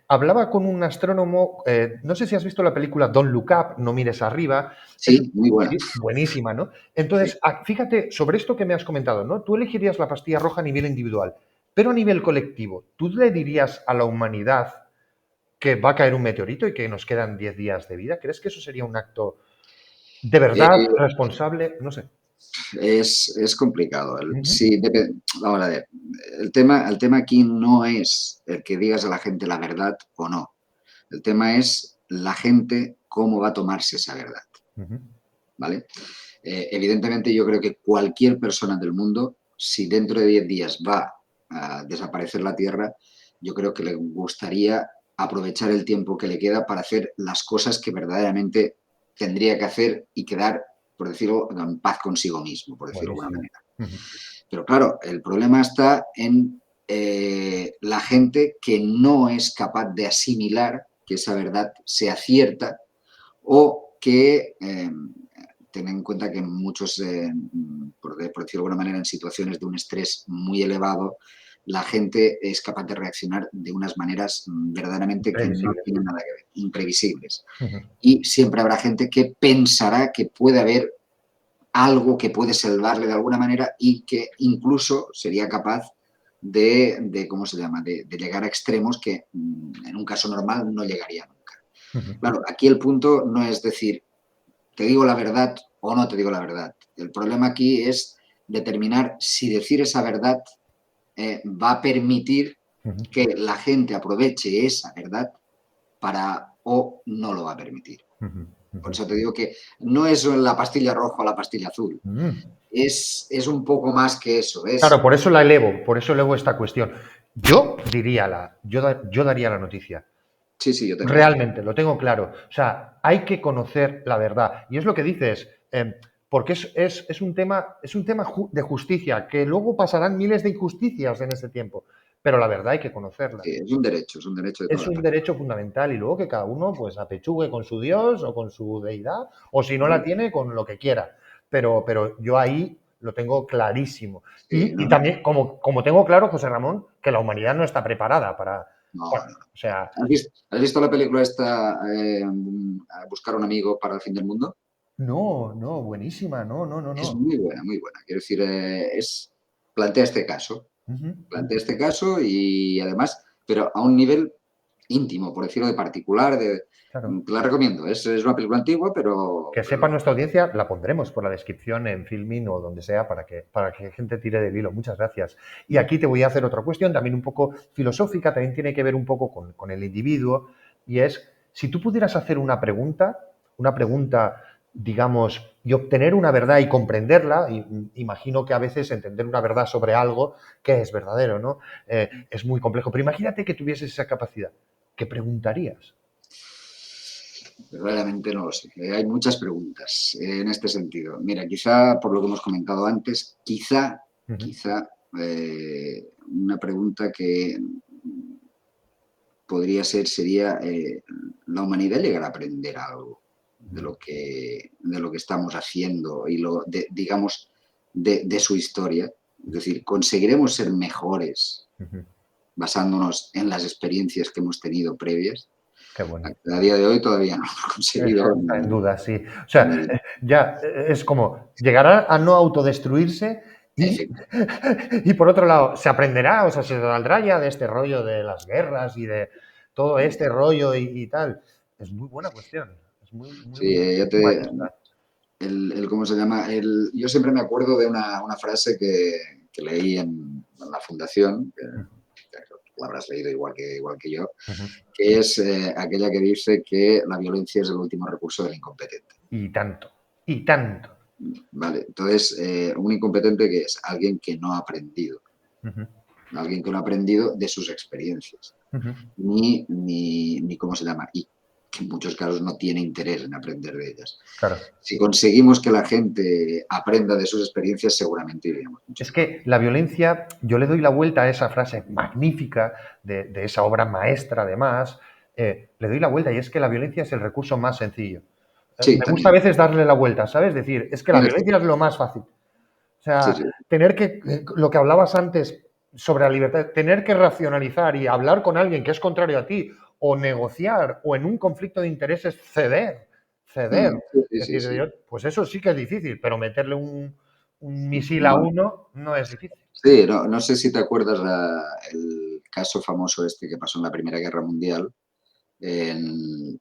Hablaba con un astrónomo, no sé si has visto la película Don't Look Up, No mires arriba. sí, muy buena. Sí, buenísima, ¿no? Sí. Entonces, fíjate sobre esto que me has comentado, ¿no? Tú elegirías la pastilla roja a nivel individual, pero a nivel colectivo, ¿tú le dirías a la humanidad que va a caer un meteorito y que nos quedan 10 días de vida? ¿Crees que eso sería un acto de verdad Eh, responsable? No sé. es complicado. Ujú. Sí, vamos a ver. El tema aquí no es el que digas a la gente la verdad o no. El tema es la gente cómo va a tomarse esa verdad, Ujú. ¿vale? Evidentemente yo creo que cualquier persona del mundo, si dentro de 10 días va a desaparecer la Tierra, yo creo que le gustaría aprovechar el tiempo que le queda para hacer las cosas que verdaderamente tendría que hacer y quedar, por decirlo, en paz consigo mismo, por decirlo de alguna Buenísimo. manera. Ujú. Pero claro, el problema está en la gente que no es capaz de asimilar que esa verdad sea cierta o que ten en cuenta que muchos, por decirlo de alguna manera, en situaciones de un estrés muy elevado, la gente es capaz de reaccionar de unas maneras verdaderamente que no Previsible. tienen nada que ver, imprevisibles. Ujú. Y siempre habrá gente que pensará que puede haber algo que puede salvarle de alguna manera y que incluso sería capaz de ¿cómo se llama?, de llegar a extremos que en un caso normal no llegaría nunca. Ujú. Claro, aquí el punto no es decir, te digo la verdad o no te digo la verdad. El problema aquí es determinar si decir esa verdad va a permitir Ujú. que la gente aproveche esa verdad para o no lo va a permitir. Ujú. Por Ujú. eso te digo que no es la pastilla roja o la pastilla azul. Mm. Es un poco más que eso. Claro, por eso elevo esta cuestión. Yo daría la noticia. Sí, sí, yo también. Realmente, lo tengo claro. O sea, hay que conocer la verdad. Y es lo que dices, porque es un tema de justicia, que luego pasarán miles de injusticias en ese tiempo, pero la verdad hay que conocerla. Sí, es un derecho de Es todas las un personas. derecho fundamental y luego que cada uno pues apechugue con su Dios o con su deidad o si no la tiene con lo que quiera. Pero yo ahí lo tengo clarísimo. Sí, Y no, también, como tengo claro, José Ramón, que la humanidad no está preparada para... no, Bueno, no. o sea, ¿Has visto la película esta, a buscar un amigo para el fin del mundo? no, no, buenísima, no, no, no, Es no. muy buena, muy buena. Quiero decir, plantea este caso. Ujú, Plantea este caso y además, pero a un nivel íntimo, por decirlo de particular, claro. te la recomiendo. Es una película antigua, pero, Que sepa pero nuestra audiencia, la pondremos por la descripción en Filmin o donde sea para que gente tire del hilo. Muchas gracias. Y aquí te voy a hacer otra cuestión, también un poco filosófica, también tiene que ver un poco con el individuo, y es, si tú pudieras hacer una pregunta, digamos, y obtener una verdad y comprenderla, y, imagino que a veces entender una verdad sobre algo que es verdadero, ¿no? Es muy complejo, pero imagínate que tuvieses esa capacidad. ¿Qué preguntarías? verdaderamente no lo sé. Hay muchas preguntas en este sentido. Mira, quizá por lo que hemos comentado antes, Ujú, quizá una pregunta que sería, ¿la humanidad llegará a aprender algo de lo que estamos haciendo y digamos, de su historia? Es decir, ¿conseguiremos ser mejores ujú. basándonos en las experiencias que hemos tenido previas? Qué bueno. A día de hoy todavía no hemos Eso conseguido está en ni, duda, sí. O ni sea, medio. ya es como llegar a no autodestruirse Y por otro lado, ¿se aprenderá? O sea, ¿se saldrá ya de este rollo de las guerras y de todo este rollo y tal? Es muy buena cuestión. Es muy, muy, Sí, muy ya buena esta. ¿cómo se llama? Yo siempre me acuerdo de una frase que leí en la fundación, que la habrás leído igual que yo, Ujú. que es aquella que dice que la violencia es el último recurso del incompetente. Y tanto, y tanto. ¿Vale? Entonces, un incompetente que es alguien que no ha aprendido, Ujú, alguien que no ha aprendido de sus experiencias, ujú. ni cómo se llama, y que en muchos casos no tiene interés en aprender de ellas. Claro. Si conseguimos que la gente aprenda de sus experiencias, seguramente iríamos mucho Es mejor. que la violencia, yo le doy la vuelta a esa frase magnífica de esa obra maestra, además, le doy la vuelta y es que la violencia es el recurso más sencillo. Sí, Me gusta a también. veces darle la vuelta, ¿sabes? Decir, es que la Tienes violencia razón. es lo más fácil. O Sí, sea, sí. tener que, lo que hablabas antes sobre la libertad, tener que racionalizar y hablar con alguien que es contrario a ti, o negociar, o en un conflicto de intereses ceder, ceder. Sí, sí, Es sí, decir, sí. pues eso sí que es difícil, pero meterle un misil a Bueno, uno no es difícil. sí, no sé si te acuerdas el caso famoso este que pasó en la Primera Guerra Mundial, en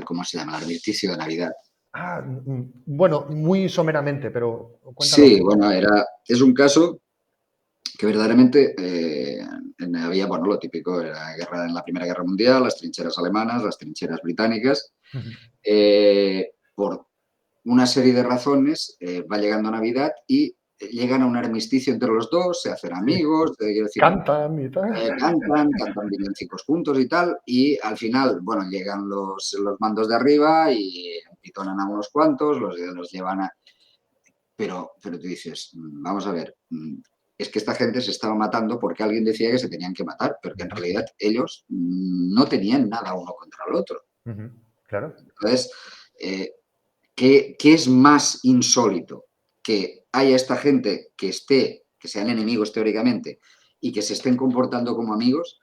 ¿cómo se llama? El armisticio de Navidad. Ah, bueno, muy someramente, pero cuéntalo. Sí, bueno, es un caso que verdaderamente había, bueno, lo típico, era guerra en la Primera Guerra Mundial, las trincheras alemanas, las trincheras británicas. Por una serie de razones va llegando Navidad y llegan a un armisticio entre los dos, se hacen Sí, amigos, quiero decir, cantan y tal. cantan villancicos juntos y tal, y al final, bueno, llegan los mandos de arriba y pitonan a unos cuantos, los llevan a... Pero tú dices, vamos a ver, es que esta gente se estaba matando porque alguien decía que se tenían que matar, pero que en realidad ellos no tenían nada uno contra el otro. Ujú, claro. Entonces, eh, ¿qué es más insólito? Que haya esta gente que sean enemigos teóricamente y que se estén comportando como amigos,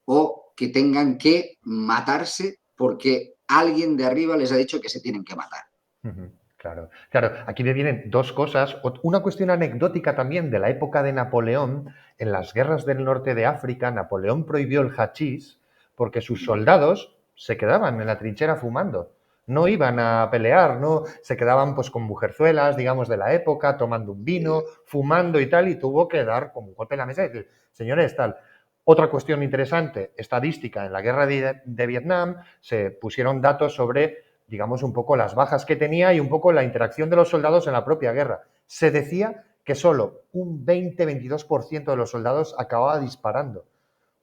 o que tengan que matarse porque alguien de arriba les ha dicho que se tienen que matar. Ujú, claro, claro. Aquí me vienen dos cosas. Una cuestión anecdótica también de la época de Napoleón. En las guerras del norte de África, Napoleón prohibió el hachís porque sus soldados se quedaban en la trinchera fumando. No iban a pelear, no se quedaban pues con mujerzuelas, digamos, de la época, tomando un vino, fumando y tal, y tuvo que dar como un golpe en la mesa y decir, señores, tal. Otra cuestión interesante, estadística, en la guerra de Vietnam se pusieron datos sobre, digamos, un poco las bajas que tenía y un poco la interacción de los soldados en la propia guerra. Se decía que solo un 20-22% de los soldados acababa disparando.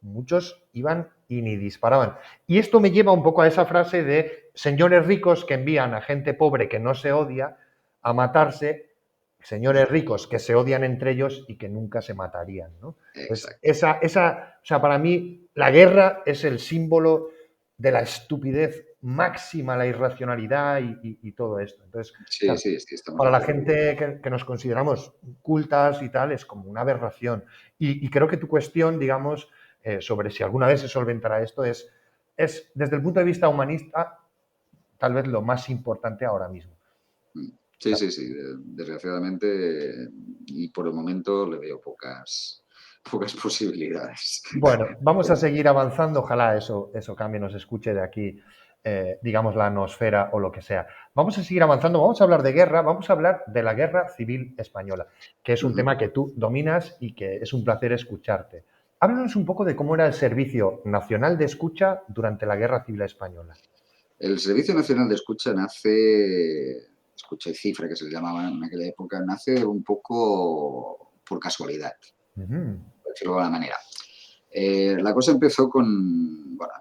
Muchos iban y ni disparaban. Y esto me lleva un poco a esa frase de señores ricos que envían a gente pobre que no se odia a matarse, señores ricos que se odian entre ellos y que nunca se matarían, ¿no? Entonces, Exacto. o sea, para mí la guerra es el símbolo de la estupidez máxima, la irracionalidad y todo esto. Entonces, Sí, claro, sí, sí, estamos de para la acuerdo. gente que nos consideramos cultas y tal, es como una aberración. Y creo que tu cuestión, digamos, sobre si alguna vez se solventará esto, es, desde el punto de vista humanista, tal vez lo más importante ahora mismo. Sí, sí, sí. Desgraciadamente, y por el momento le veo pocas posibilidades. Bueno, vamos a seguir avanzando, ojalá eso cambie, nos escuche de aquí, digamos, la nosfera o lo que sea. Vamos a seguir avanzando, vamos a hablar de guerra, vamos a hablar de la Guerra Civil Española, que es un tema que tú dominas y que es un placer escucharte. Háblanos un poco de cómo era el Servicio Nacional de Escucha durante la Guerra Civil Española. El Servicio Nacional de Escucha nace, escucha y cifra que se le llamaba en aquella época, nace un poco por casualidad, Ujú, por decirlo de alguna manera. La cosa empezó con, bueno,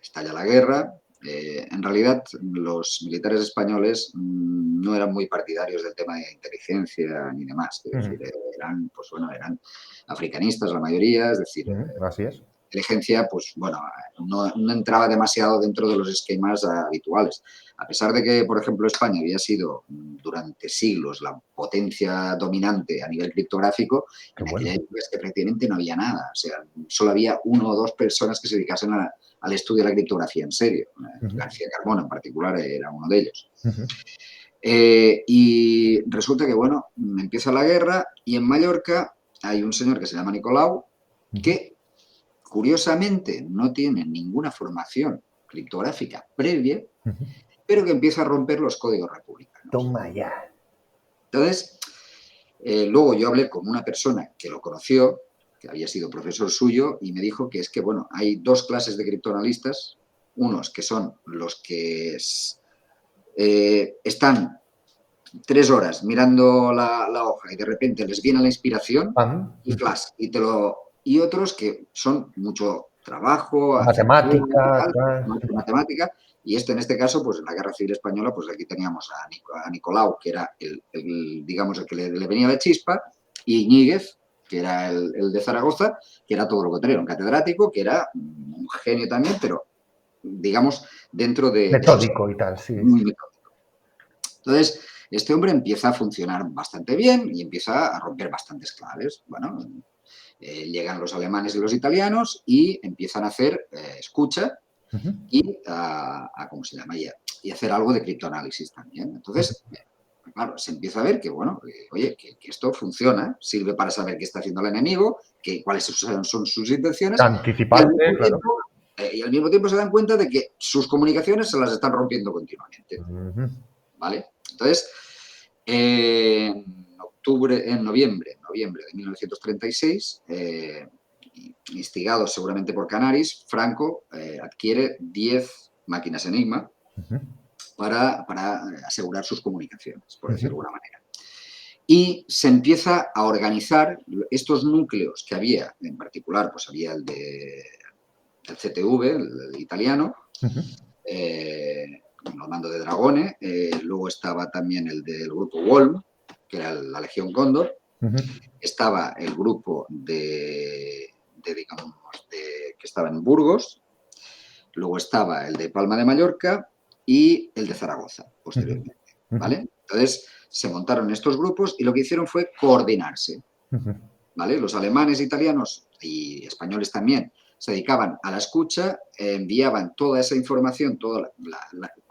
estalla la guerra. En realidad, los militares españoles no eran muy partidarios del tema de inteligencia ni demás. Es ujú, decir, eran, pues bueno, eran africanistas la mayoría, es decir, ujú, así es. inteligencia, pues bueno, no entraba demasiado dentro de los esquemas habituales. A pesar de que, por ejemplo, España había sido durante siglos la potencia dominante a nivel criptográfico, Qué en aquella bueno. época es que prácticamente no había nada. O sea, solo había uno o dos personas que se dedicasen al estudio de la criptografía en serio. Ujú, García Carmona, en particular, era uno de ellos. ujú, Y resulta que, bueno, empieza la guerra y en Mallorca hay un señor que se llama Nicolau que, curiosamente, no tiene ninguna formación criptográfica previa, pero que empieza a romper los códigos republicanos. Toma ya. Entonces, luego yo hablé con una persona que lo conoció, que había sido profesor suyo, y me dijo que es que, bueno, hay dos clases de criptoanalistas, unos que son los que están 3 horas mirando la hoja y de repente les viene la inspiración y flash, y otros que son mucho trabajo, Matemática, tal. matemática, y en este caso, pues en la Guerra Civil Española, pues aquí teníamos a Nicolau, que era digamos, el que le venía la chispa, y Íñiguez, que era el de Zaragoza, que era todo lo contrario, un catedrático, que era un genio también, pero digamos, dentro de Metódico y tal, sí. muy metódico. Entonces, este hombre empieza a funcionar bastante bien y empieza a romper bastantes claves. Bueno, llegan los alemanes y los italianos y empiezan a hacer escucha y ¿cómo se llama? Y hacer algo de criptoanálisis también. Entonces, claro, se empieza a ver que, bueno, oye, que esto funciona, sirve para saber qué está haciendo el enemigo, cuáles son sus intenciones. Anticiparte, claro. Y al mismo tiempo se dan cuenta de que sus comunicaciones se las están rompiendo continuamente. ¿Vale? Entonces, en noviembre de 1936, instigado seguramente por Canaris, Franco adquiere 10 máquinas Enigma para asegurar sus comunicaciones, por decirlo de alguna manera. Y se empieza a organizar estos núcleos que había, en particular, pues había el CTV, el italiano, al mando de Dragone, luego estaba también el del grupo Wolm, que era la Legión Cóndor, estaba el grupo que estaba en Burgos, luego estaba el de Palma de Mallorca y el de Zaragoza, posteriormente, ¿vale? Entonces, se montaron estos grupos y lo que hicieron fue coordinarse, ¿vale? Los alemanes, italianos y españoles también se dedicaban a la escucha, enviaban toda esa información, todas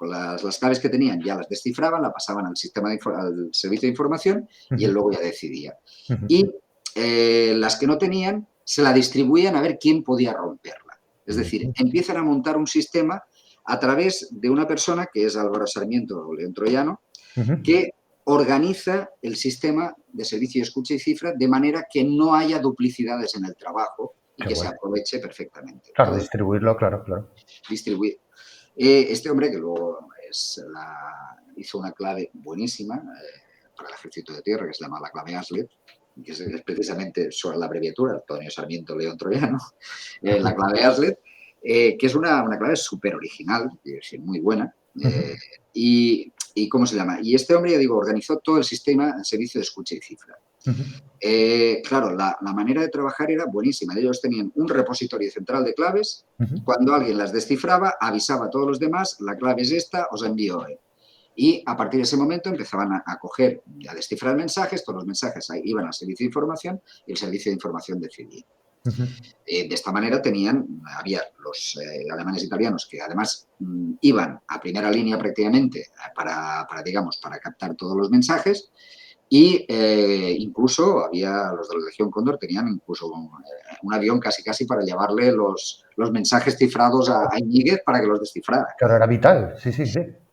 las claves que tenían, ya las descifraban, la pasaban al servicio de información y él luego ya decidía. Y las que no tenían, se la distribuían a ver quién podía romperla. Es decir, empiezan a montar un sistema a través de una persona que es Álvaro Sarmiento o León Troyano, que organiza el sistema de servicio de escucha y cifra de manera que no haya duplicidades en el trabajo y que se aproveche perfectamente. Claro, distribuirlo, claro. Distribuir. Este hombre, que luego hizo una clave buenísima para el ejército de tierra, que se llama la clave Aslet, que es precisamente sobre la abreviatura, Antonio Sarmiento León Troyano, la clave Aslet, que es una clave súper original, es muy buena, y ¿cómo se llama? Y este hombre, ya digo, organizó todo el sistema de servicio de escucha y cifra. Claro, la manera de trabajar era buenísima. Ellos tenían un repositorio central de claves. Cuando alguien las descifraba, avisaba a todos los demás, la clave es esta, os envío. Y a partir de ese momento empezaban a coger y a descifrar mensajes, todos los mensajes iban al servicio de información y el servicio de información decidía. De esta manera había los alemanes e italianos que además iban a primera línea prácticamente para captar todos los mensajes y incluso los de la Legión Cóndor tenían incluso un avión casi para llevarle los mensajes cifrados a Íñiguez para que los descifrara. Claro, era vital, sí.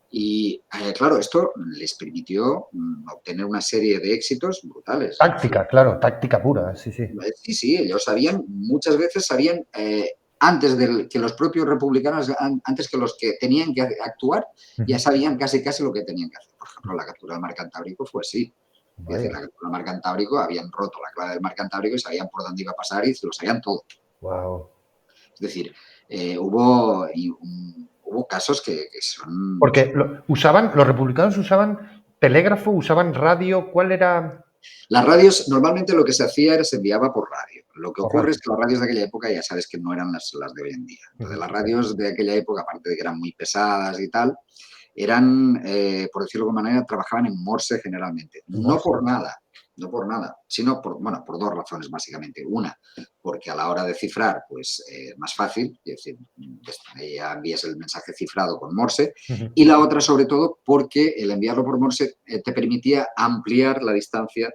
Y claro, esto les permitió obtener una serie de éxitos brutales. Táctica, claro, táctica pura, sí. Sí, ellos muchas veces sabían, antes que los propios republicanos, antes que los que tenían que actuar, ya sabían casi lo que tenían que hacer. Por ejemplo, la captura del mar Cantábrico fue así. Es decir, la captura del mar Cantábrico, habían roto la clave del mar Cantábrico y sabían por dónde iba a pasar y lo sabían todo. Wow. Es decir, hubo casos que son... Porque los republicanos usaban telégrafo, usaban radio, ¿cuál era? Las radios, normalmente lo que se hacía se enviaba por radio. Lo que ocurre es que las radios de aquella época ya sabes que no eran las de hoy en día. Entonces, las radios de aquella época, aparte de que eran muy pesadas y tal, eran, por decirlo de alguna manera, trabajaban en Morse generalmente. No por nada, no por nada, sino por dos razones básicamente. Una, porque a la hora de cifrar, pues más fácil, es decir, ya envías el mensaje cifrado con Morse, y la otra sobre todo porque el enviarlo por Morse te permitía ampliar la distancia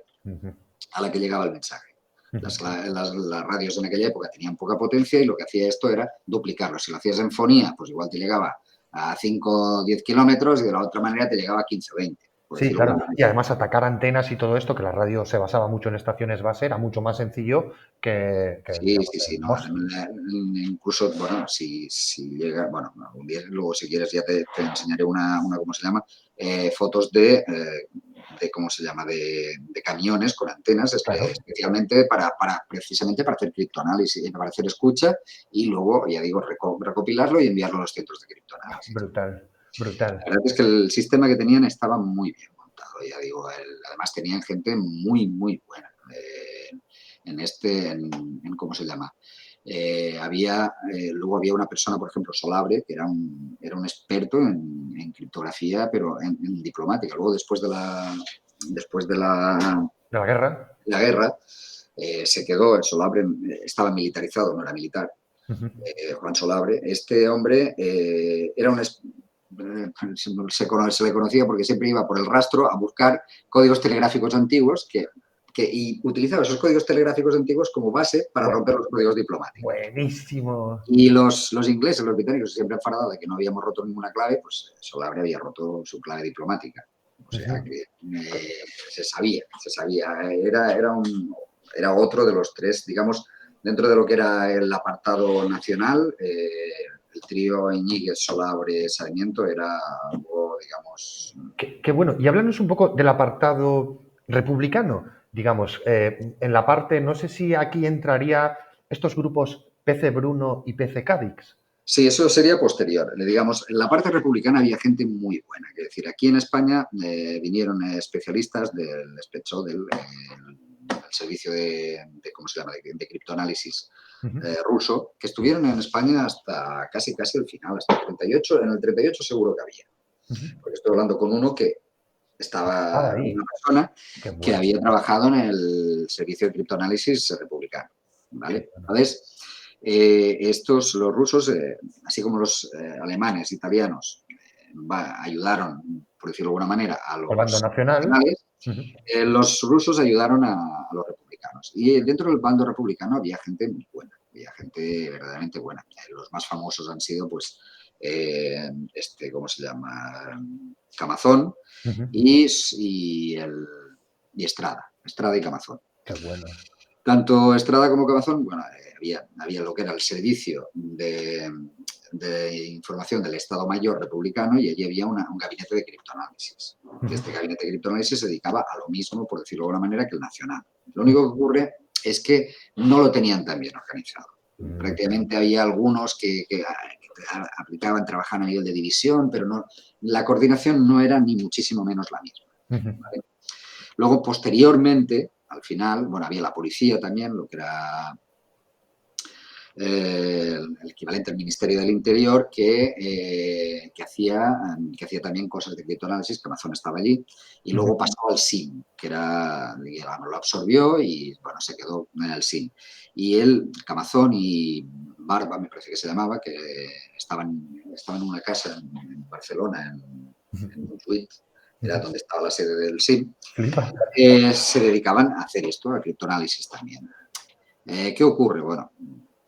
a la que llegaba el mensaje. Las radios en aquella época tenían poca potencia y lo que hacía esto era duplicarlo. Si lo hacías en fonía, pues igual te llegaba a 5 o 10 kilómetros y de la otra manera te llegaba a 15 o 20. Sí, claro. Y además atacar antenas y todo esto, que la radio se basaba mucho en estaciones base, era mucho más sencillo que Sí. No, Morse. incluso, bueno, si llega, bueno, algún día luego si quieres ya te enseñaré una ¿cómo se llama? Fotos de ¿cómo se llama? De camiones con antenas, Claro. especialmente precisamente para hacer criptoanálisis, para hacer escucha y luego, ya digo, recopilarlo y enviarlo a los centros de criptoanálisis. Brutal, brutal. La verdad es que el sistema que tenían estaba muy bien montado, ya digo, además tenían gente muy, muy buena ¿cómo se llama? Luego había una persona, por ejemplo, Solabre, que era un experto en criptografía, pero en diplomática. Luego, después de la ¿De la guerra? guerra, se quedó, Solabre estaba militarizado, no era militar, Juan Solabre. Este hombre era se le conocía porque siempre iba por el rastro a buscar códigos telegráficos antiguos y utilizaba esos códigos telegráficos antiguos como base para romper los códigos diplomáticos. Buenísimo. Y los ingleses, los británicos, siempre han enfadado de que no habíamos roto ninguna clave, pues Solabre había roto su clave diplomática. O sea que se sabía. Era otro de los tres, digamos, dentro de lo que era el apartado nacional, el trío Iñiguez, Solabre, Sarmiento era algo, digamos... Qué bueno. Y háblanos un poco del apartado republicano. Digamos, en la parte, no sé si aquí entraría estos grupos PC Bruno y PC Cadix. Sí, eso sería posterior. Digamos, en la parte republicana había gente muy buena. Es decir, aquí en España vinieron especialistas del SPETSO, del servicio ¿cómo se llama?, de criptoanálisis ruso, que estuvieron en España hasta casi el final, hasta el 38. En el 38 seguro que había. Porque estoy hablando con uno que estaba ahí. una persona Bueno. que había trabajado en el servicio de criptoanálisis republicano. ¿Vale? Entonces, los rusos, así como los alemanes, italianos, ayudaron, por decirlo de alguna manera, a los bando nacional. nacionales, los rusos ayudaron a los republicanos. Y dentro del bando republicano había gente muy buena, había gente verdaderamente buena. Los más famosos han sido, pues, ¿cómo se llama? Camazón y Estrada y Camazón. Qué bueno. Tanto Estrada como Camazón, bueno, había lo que era el servicio de información del Estado Mayor republicano y allí había un gabinete de criptoanálisis. Este gabinete de criptoanálisis se dedicaba a lo mismo, por decirlo de alguna manera, que el nacional. Lo único que ocurre es que no lo tenían tan bien organizado. Prácticamente había algunos que aplicaban, trabajaban a nivel de división, pero la coordinación no era ni muchísimo menos la misma. ¿Vale? Luego, posteriormente, al final, bueno, había la policía también, lo que era el equivalente al Ministerio del Interior, que hacía también cosas de criptoanálisis, que Amazon estaba allí, y luego pasó al SIM, que era, digamos, lo absorbió y, bueno, se quedó en el SIM. Y él, Camazón y Barba, me parece que se llamaba, que estaban en una casa en Barcelona, en Montjuïc, era donde estaba la sede del SIM, se dedicaban a hacer esto, a criptoanálisis también. ¿Qué ocurre? Bueno,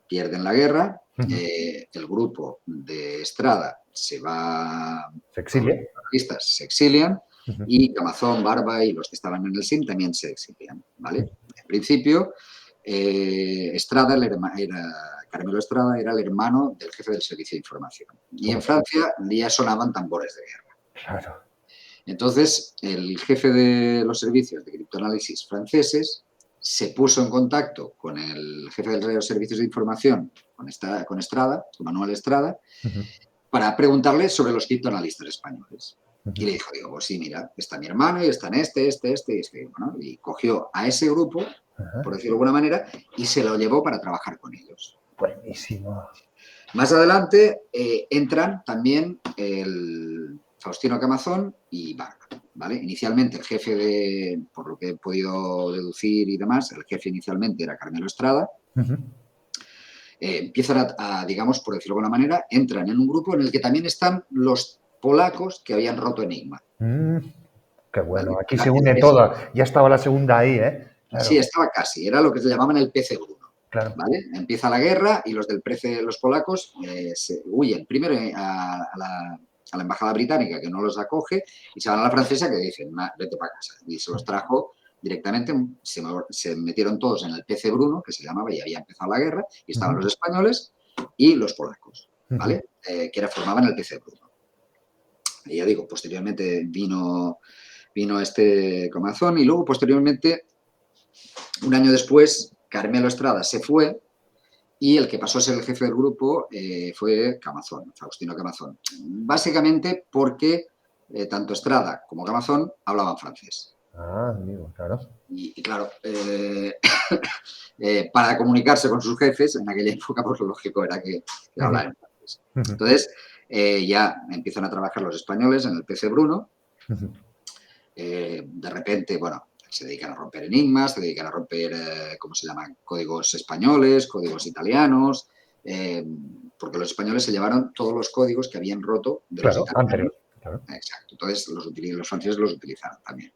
pierden la guerra, el grupo de Estrada se va, se exilian y Camazón, Barba y los que estaban en el SIM también se exilian, ¿vale? En principio, Carmelo Estrada era el hermano del jefe del servicio de información y en Francia ya sonaban tambores de guerra. Claro. Entonces, el jefe de los servicios de criptoanálisis franceses se puso en contacto con el jefe de los servicios de información, con Estrada, con Manuel Estrada, para preguntarle sobre los criptoanalistas españoles. Y le dijo, pues sí, mira, está mi hermano y están este, bueno, y cogió a ese grupo, por decirlo de alguna manera, y se lo llevó para trabajar con ellos. Buenísimo. Más adelante entran también el Faustino Camazón y Barba. ¿vale? Inicialmente el jefe por lo que he podido deducir y demás, el jefe inicialmente era Carmelo Estrada. Empiezan digamos, por decirlo de alguna manera, entran en un grupo en el que también están los polacos que habían roto Enigma. Qué bueno, ¿vale? aquí se une toda. Ya estaba la segunda ahí, ¿eh? Claro. Sí, estaba casi. Era lo que se llamaban el PC Bruno. Claro. ¿Vale? Empieza la guerra y los del los polacos se huyen primero a la embajada británica, que no los acoge, y se van a la francesa, que dicen, vete para casa. Y se los trajo directamente, se metieron todos en el PC Bruno, que se llamaba, y había empezado la guerra, y estaban los españoles y los polacos, ¿vale? Que formaban el PC Bruno. Y ya digo, posteriormente vino este Comazón, y luego posteriormente, un año después, Carmelo Estrada se fue y el que pasó a ser el jefe del grupo fue Camazón, Faustino Camazón. Básicamente porque tanto Estrada como Camazón hablaban francés. Amigo, claro. Y claro, para comunicarse con sus jefes, en aquella época, pues lo lógico era que hablaran francés. Entonces, ya empiezan a trabajar los españoles en el PC Bruno. De repente, bueno, se dedican a romper enigmas, se dedican a romper, ¿cómo se llaman? Códigos españoles, códigos italianos, porque los españoles se llevaron todos los códigos que habían roto de los italianos. Anterior, claro. Exacto, entonces los franceses los utilizaron también.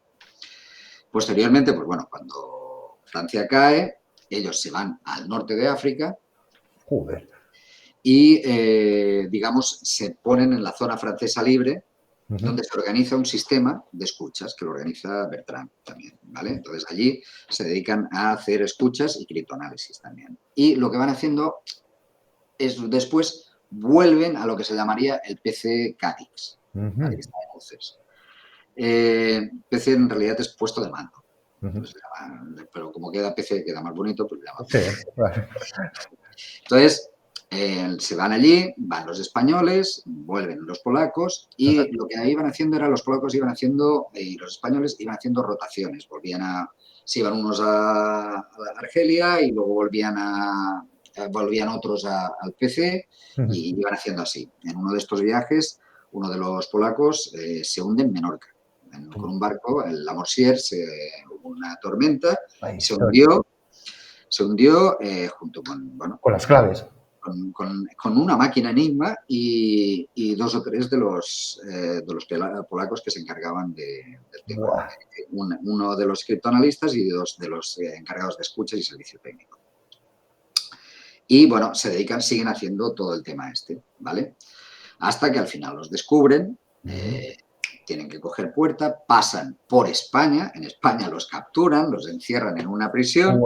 Posteriormente, pues bueno, cuando Francia cae, ellos se van al norte de África. Joder. Y, digamos, se ponen en la zona francesa libre, donde se organiza un sistema de escuchas, que lo organiza Bertrand también, ¿vale? Entonces, allí se dedican a hacer escuchas y criptoanálisis también. Y lo que van haciendo es, después, vuelven a lo que se llamaría el PC Cadix, ¿vale? Que está en Uces. PC en realidad es puesto de mando, pero como queda PC, queda más bonito, pues le llaman PC. Sí, vale. Entonces, se van allí, van los españoles, vuelven los polacos, y lo que iban haciendo era, los polacos iban haciendo, y los españoles iban haciendo rotaciones, se iban unos a Argelia y luego volvían otros al PC, y iban haciendo así. En uno de estos viajes, uno de los polacos se hunde en Menorca, con un barco, el La Morsier, hubo una tormenta, se hundió junto con, bueno, con las claves. Con una máquina Enigma y dos o tres de los polacos que se encargaban del tema. Uno de los criptoanalistas y dos de los encargados de escuchas y servicio técnico. Y bueno, siguen haciendo todo el tema ¿vale? Hasta que al final los descubren, tienen que coger puerta, pasan por España, en España los capturan, los encierran en una prisión.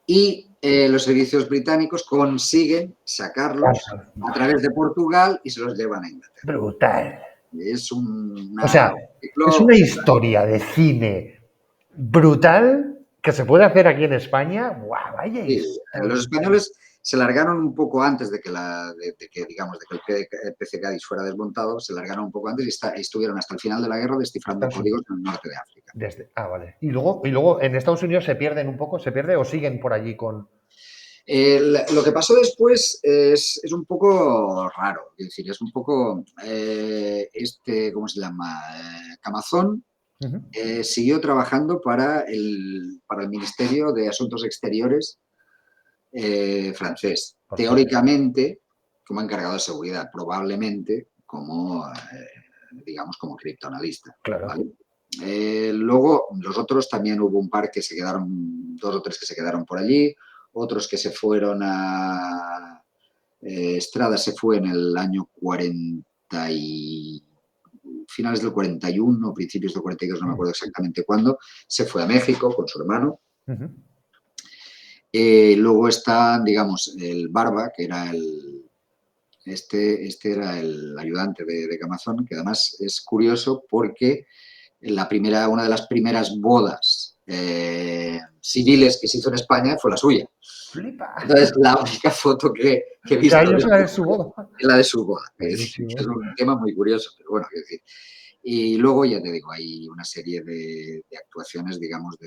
Y los servicios británicos consiguen sacarlos a través de Portugal y se los llevan a Inglaterra. Brutal. Es es una historia de cine brutal que se puede hacer aquí en España. ¡Guau! Vaya sí, los españoles se largaron un poco antes de que el PC Cádiz fuera desmontado, se largaron un poco antes y estuvieron hasta el final de la guerra descifrando códigos en el norte de África. Vale. Y luego en Estados Unidos se pierden un poco, o siguen por allí con... Lo que pasó después es un poco raro, es decir, es un poco ¿cómo se llama? Camazón siguió trabajando para el Ministerio de Asuntos Exteriores francés, teóricamente como encargado de seguridad, probablemente como, digamos, como criptoanalista. Claro. ¿Vale? Luego, los otros también hubo un par que se quedaron, 2 o 3 que se quedaron por allí, otros que se fueron a... Estrada se fue en el año 40 finales del 41, principios del 42, no me acuerdo exactamente cuándo, se fue a México con su hermano. Luego está, digamos, el Barba, que era este era el ayudante de Camazón, que además es curioso porque una de las primeras bodas civiles que se hizo en España fue la suya. Flipa. Entonces, la única foto que he visto es la de su boda. Es la de su boda. Es un tema muy curioso, pero bueno, quiero decir. Y luego, ya te digo, hay una serie de actuaciones, digamos,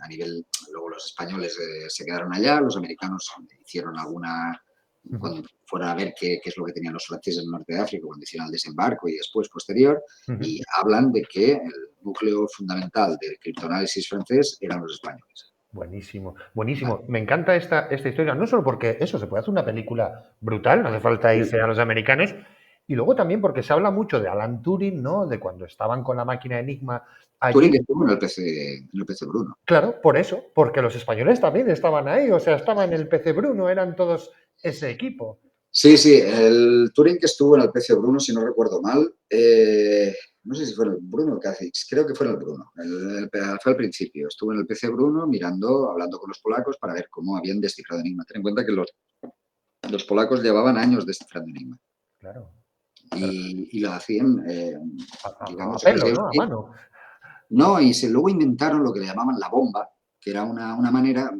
a nivel... Luego los españoles se quedaron allá, los americanos hicieron alguna Ujú, cuando fuera a ver qué es lo que tenían los franceses en el norte de África cuando hicieron el desembarco y después, posterior, ujú. y hablan de que el núcleo fundamental del criptoanálisis francés eran los españoles. Buenísimo, Vale. buenísimo. Me encanta esta historia, no solo porque eso se puede hacer una película brutal, no hace falta Sí. irse a los americanos, y luego también porque se habla mucho de Alan Turing, ¿no? De cuando estaban con la máquina Enigma Turing allí. estuvo en el PC Bruno. Claro, por eso, porque los españoles también estaban ahí, o sea, estaban en el PC Bruno, eran todos ese equipo. Sí, sí, el Turing que estuvo en el PC Bruno, si no recuerdo mal, no sé si fue en el Bruno o el Casix, creo que fue en el Bruno, fue al principio. Estuvo en el PC Bruno mirando, hablando con los polacos para ver cómo habían descifrado Enigma. Ten en cuenta que los polacos llevaban años descifrando Enigma Claro, claro. y lo hacían, A digamos, pelo, ¿no? A mano. no, y luego inventaron lo que le llamaban la bomba, que era una manera,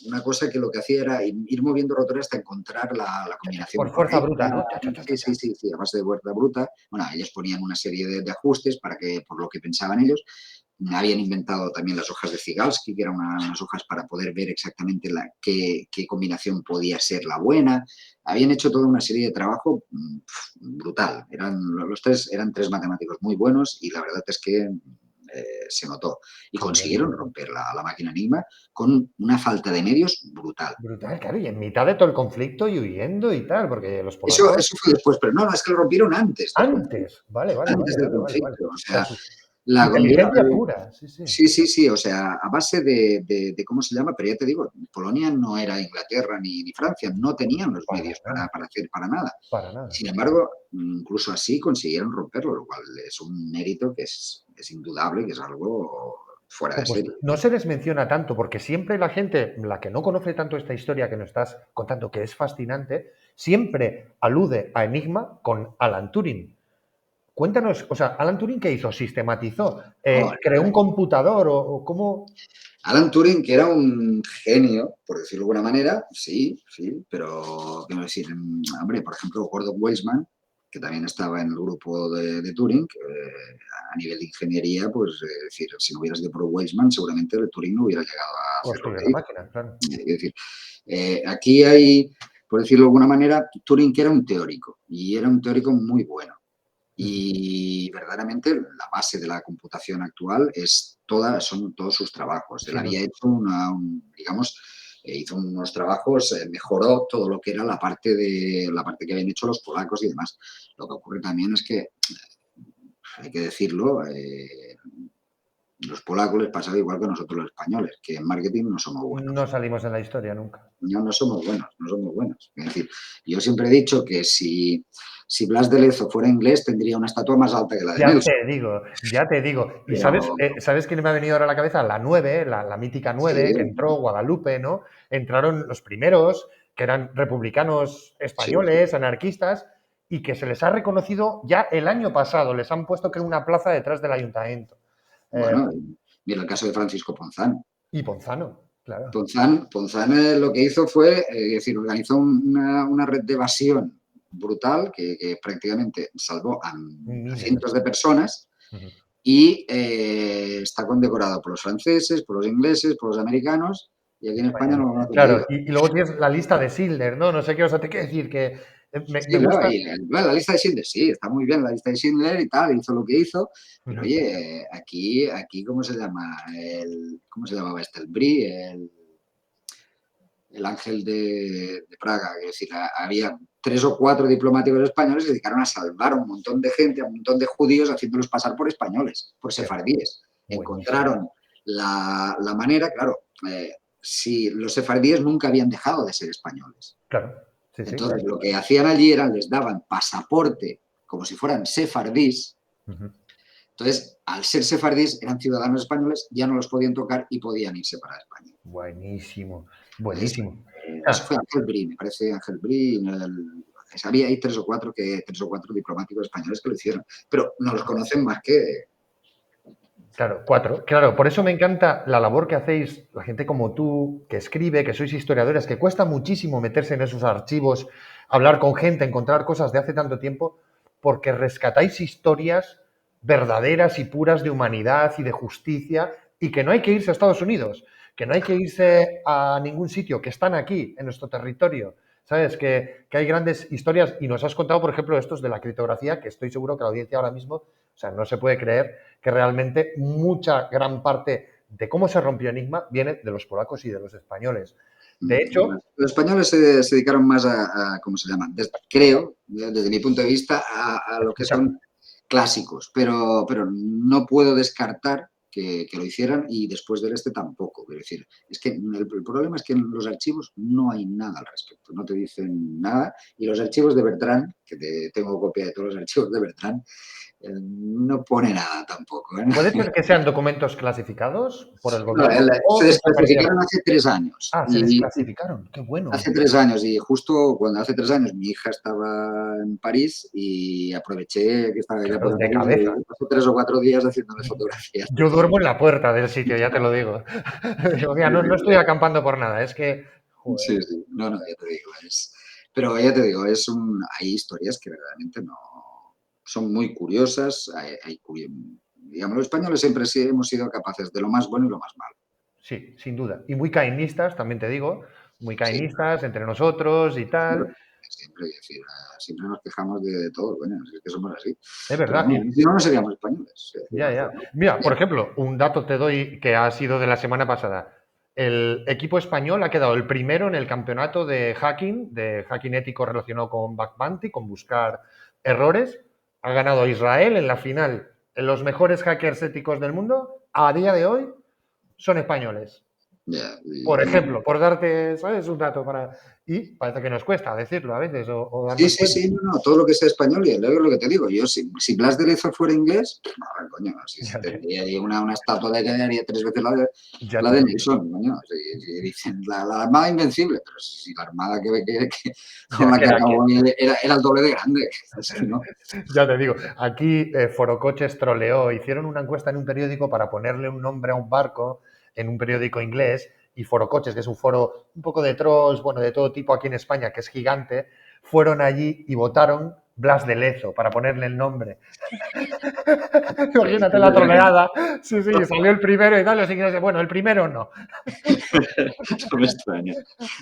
una cosa que lo que hacía era ir moviendo rotores hasta encontrar la Por combinación fuerza correcta. bruta, ¿no? Cha, cha, cha, Sí, cha, sí, cha. sí, sí, a base de fuerza bruta. Bueno, ellos ponían una serie de ajustes para que, por lo que pensaban ellos. Habían inventado también las hojas de Zygalski, que eran unas hojas para poder ver exactamente qué combinación podía ser la buena. Habían hecho toda una serie de trabajo brutal. Eran tres matemáticos muy buenos y la verdad es que se notó. Y Qué bueno. consiguieron romper la máquina Enigma con una falta de medios brutal. Brutal, claro, y en mitad de todo el conflicto y huyendo y tal, porque los Eso, polacos eso fue después, pero no, es que lo rompieron antes del conflicto. antes. Vale, vale, Antes vale, del vale, vale, vale. conflicto. O O sea, sea, la hundieron. inteligencia pura, sí, sí. Sí, sí, sí, o sea, a base de cómo se llama, pero ya te digo, Polonia no era Inglaterra ni Francia, no tenían los Para medios para, nada, para hacer para nada. para nada. Sin embargo, incluso así consiguieron romperlo, lo cual es un mérito que es indudable, que es algo fuera de Pues serie. no se les menciona tanto, porque siempre la gente, la que no conoce tanto esta historia que nos estás contando, que es fascinante, siempre alude a Enigma con Alan Turing. Cuéntanos, o sea, Alan Turing, ¿qué hizo? ¿Sistematizó? No, ¿Creó un computador o cómo? Alan Turing, que era un genio, por decirlo de alguna manera, sí, sí, pero, quiero decir, hombre, por ejemplo, Gordon Weisman, que también estaba en el grupo de Turing, a nivel de ingeniería, pues, es decir, si no hubiera sido por Weisman, seguramente el Turing no hubiera llegado a hacer lo Construyó que la hizo. máquina, claro. Es decir, aquí hay, por decirlo de alguna manera, Turing que era un teórico, y era un teórico muy bueno. Ujú. Y verdaderamente la base de la computación actual son todos sus trabajos. Él Sin había duda. hecho digamos, hizo unos trabajos, mejoró todo lo que era la parte que habían hecho los polacos y demás. Lo que ocurre también es que, hay que decirlo, los polacos les pasaba igual que a nosotros los españoles, que en marketing no somos No buenos. salimos en la historia nunca. No somos buenos, no somos buenos. Es decir, yo siempre he dicho que si Blas de Lezo fuera inglés tendría una estatua más alta que la de Ya Nelson. te digo, ya te digo. ¿Y sabes, Pero sabes quién me ha venido ahora a la cabeza? La 9, la mítica 9 que sí, entró, Guadalupe, ¿no? Entraron los primeros, que eran republicanos sí, sí. españoles, anarquistas, y que se les ha reconocido ya el año pasado, les han puesto que en una plaza detrás del ayuntamiento. Eh, Bueno, mira el caso de Francisco Ponzán. y Ponzano, claro. Ponzán lo que hizo fue, decir, organizó una red de evasión brutal que prácticamente salvó a Miles de cientos de personas. personas Ujú. y está condecorado por los franceses, por los ingleses, por los americanos y aquí en España España no. no lo hemos Claro, conseguido. y luego tienes la lista de Schindler, ¿no? No sé qué, o sea, te quiero decir que me Sí, claro, gusta. y la lista de Schindler, sí, está muy bien la lista de Schindler y tal, hizo lo que hizo, pero Ujú. oye, aquí, ¿cómo se llama? ¿Cómo se llamaba este? El BRI, el ángel de Praga, es decir, había 3 o 4 diplomáticos españoles que se dedicaron a salvar a un montón de gente, a un montón de judíos, haciéndolos pasar por españoles, por Qué sefardíes. buenísimo. Encontraron la manera, claro, si los sefardíes nunca habían dejado de ser españoles. Claro, sí, sí, Entonces, claro. lo que hacían allí era, les daban pasaporte como si fueran sefardís. Ujú. Entonces, al ser sefardís, eran ciudadanos españoles, ya no los podían tocar y podían irse para España. Buenísimo, Eso, buenísimo. eso Ah, fue Ángel Bri, me parece Ángel Bri. Había ahí 3 o 4 diplomáticos españoles que lo hicieron, pero no los conocen más que. claro, cuatro. Claro, por eso me encanta la labor que hacéis, la gente como tú, que escribe, que sois historiadores, que cuesta muchísimo meterse en esos archivos, hablar con gente, encontrar cosas de hace tanto tiempo, porque rescatáis historias verdaderas y puras de humanidad y de justicia, y que no hay que irse a Estados Unidos, que no hay que irse a ningún sitio, que están aquí, en nuestro territorio. ¿sabes? Que hay grandes historias y nos has contado, por ejemplo, estos de la criptografía, que estoy seguro que la audiencia ahora mismo, o sea, no se puede creer que realmente gran parte de cómo se rompió Enigma viene de los polacos y de los españoles. De hecho, Los españoles se dedicaron más ¿cómo se llama? Creo, desde mi punto de vista, a lo que escucha, son clásicos, pero no puedo descartar que lo hicieran y después del este tampoco. Quiero decir, es que el problema es que en los archivos no hay nada al respecto, no te dicen nada y los archivos de Bertrand, tengo copia de todos los archivos de Bertrand, no pone nada tampoco. puede ser que sean documentos clasificados por el No, gobierno se o desaparecieron. desclasificaron hace 3 años Ah, se desclasificaron. Qué bueno. hace 3 años y justo cuando hace 3 años mi hija estaba en París y aproveché que estaba ella Claro, por de París cabeza. y pasé 3 o 4 días haciéndole fotografías. Yo duermo en la puerta del sitio, ya te lo digo. Digo, mira, no estoy acampando por nada, es que, joder, Sí, sí, no, ya te digo, pero ya te digo, hay historias que verdaderamente no son muy curiosas, digamos, los españoles siempre sí hemos sido capaces de lo más bueno y lo más malo. sí, sin duda. Y muy cainistas, también te digo, muy Siempre, cainistas entre nosotros y siempre, tal. siempre, es decir, siempre nos quejamos de todo, bueno, es que somos así. Es Pero verdad. no, si no, no seríamos españoles. Es decir, Ya, no ya. podemos. Mira, por ejemplo, un dato te doy que ha sido de la semana pasada. El equipo español ha quedado el primero en el campeonato de hacking ético relacionado con bug bounty, con buscar errores. Ha ganado Israel en la final. Los mejores hackers éticos del mundo, a día de hoy, son españoles. Ya, Por ejemplo, por darte, ¿sabes? Un dato para... Y parece que nos cuesta decirlo a veces o sí, darnos sí, cuenta. sí, no, todo lo que sea español, y luego lo que te digo, yo, si Blas de Lezo fuera inglés, no, coño, si Ya te, tendría ahí una estatua de que haría 3 veces ya la te de digo. Nelson, coño, si dicen la Armada Invencible, pero si la Armada con Ya la que que era que... acabó era el doble de grande, es que no. Ya te digo, aquí Forocoches troleó, hicieron una encuesta en un periódico para ponerle un nombre a un barco en un periódico inglés y Forocoches, que es un foro un poco de trolls, bueno, de todo tipo aquí en España, que es gigante, fueron allí y votaron Blas de Lezo para ponerle el nombre. Imagínate la troleada. Sí, sí, salió el primero y tal, los ingleses, bueno, el primero no. No me extraña.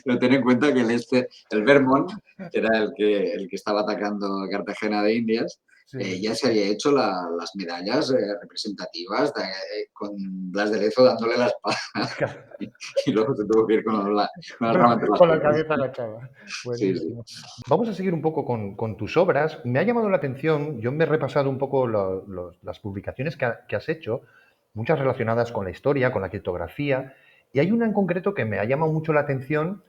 Pero ten en cuenta que el Vermont, que era el que estaba atacando Cartagena de Indias, Sí, ya se había hecho las medallas representativas con Blas de Lezo dándole la espada y luego se tuvo que ir con el ramo entre las con la piernas. cabeza agachada. Sí, sí. Buenísimo. Vamos a seguir un poco con tus obras. Me ha llamado la atención, yo me he repasado un poco las publicaciones que has hecho, muchas relacionadas con la historia, con la criptografía, y hay una en concreto que me ha llamado mucho la atención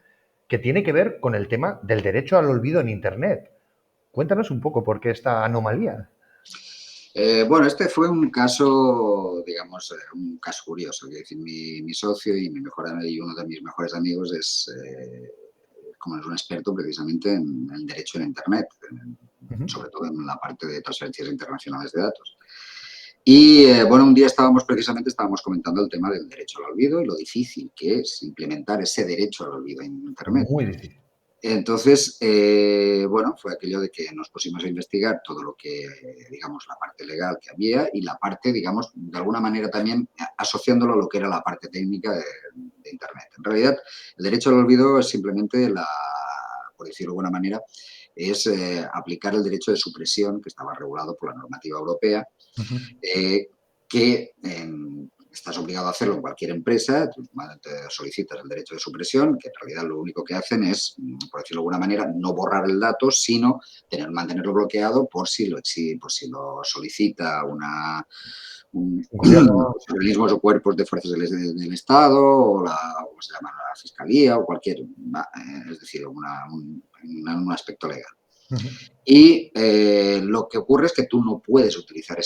que tiene que ver con el tema del derecho al olvido en Internet. Cuéntanos un poco por qué esta anomalía. Bueno, este fue un caso, digamos, un caso curioso. Quiero decir, mi socio y y uno de mis mejores amigos como es un experto precisamente en el derecho en Internet, Ujú. sobre todo en la parte de transferencias internacionales de datos. Y bueno, un día estábamos comentando el tema del derecho al olvido y lo difícil que es implementar ese derecho al olvido en Internet. Muy difícil. Entonces, bueno, fue aquello de que nos pusimos a investigar todo lo que, digamos, la parte legal que había y la parte, digamos, de alguna manera también asociándolo a lo que era la parte técnica de Internet. En realidad, el derecho al olvido es simplemente por decirlo de alguna manera, es aplicar el derecho de supresión que estaba regulado por la normativa europea, Ujú. que estás obligado a hacerlo en cualquier empresa, tú te solicitas el derecho de supresión, que en realidad lo único que hacen es, por decirlo de alguna manera, no borrar el dato, sino mantenerlo bloqueado por si lo solicita Un gobierno. los organismos o cuerpos de fuerzas del Estado o ¿cómo se llama? La Fiscalía o cualquier, es decir, un aspecto legal. Ujú. Y lo que ocurre es que tú no puedes utilizar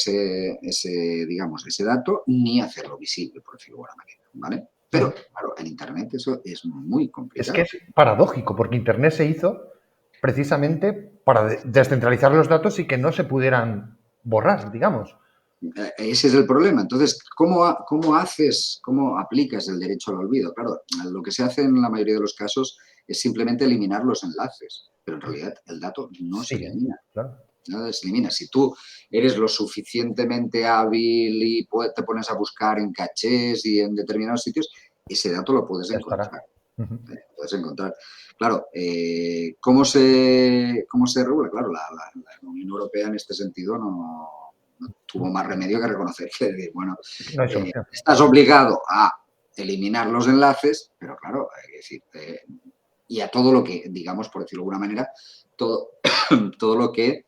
digamos, ese dato ni hacerlo visible, por decirlo de alguna manera, ¿vale? Pero, claro, en Internet eso es muy Es que complicado. es paradójico, porque Internet se hizo precisamente para descentralizar los datos y que no se pudieran borrar, digamos. Ese es el problema. Entonces, ¿cómo aplicas el derecho al olvido? Claro, lo que se hace en la mayoría de los casos es simplemente eliminar los enlaces, pero en realidad el dato no se Siguen, elimina. claro. Nada se elimina. Si tú eres lo suficientemente hábil y te pones a buscar en cachés y en determinados sitios, ese dato lo puedes Ya estará. encontrar. Ujú. Puedes encontrar. Claro, ¿cómo se regula? Claro, la Unión Europea en este sentido no tuvo más remedio que reconocer que, bueno, No hay solución. estás obligado a eliminar los enlaces, pero claro, hay que decir, y a todo lo que, digamos, por decirlo de alguna manera, todo, todo lo que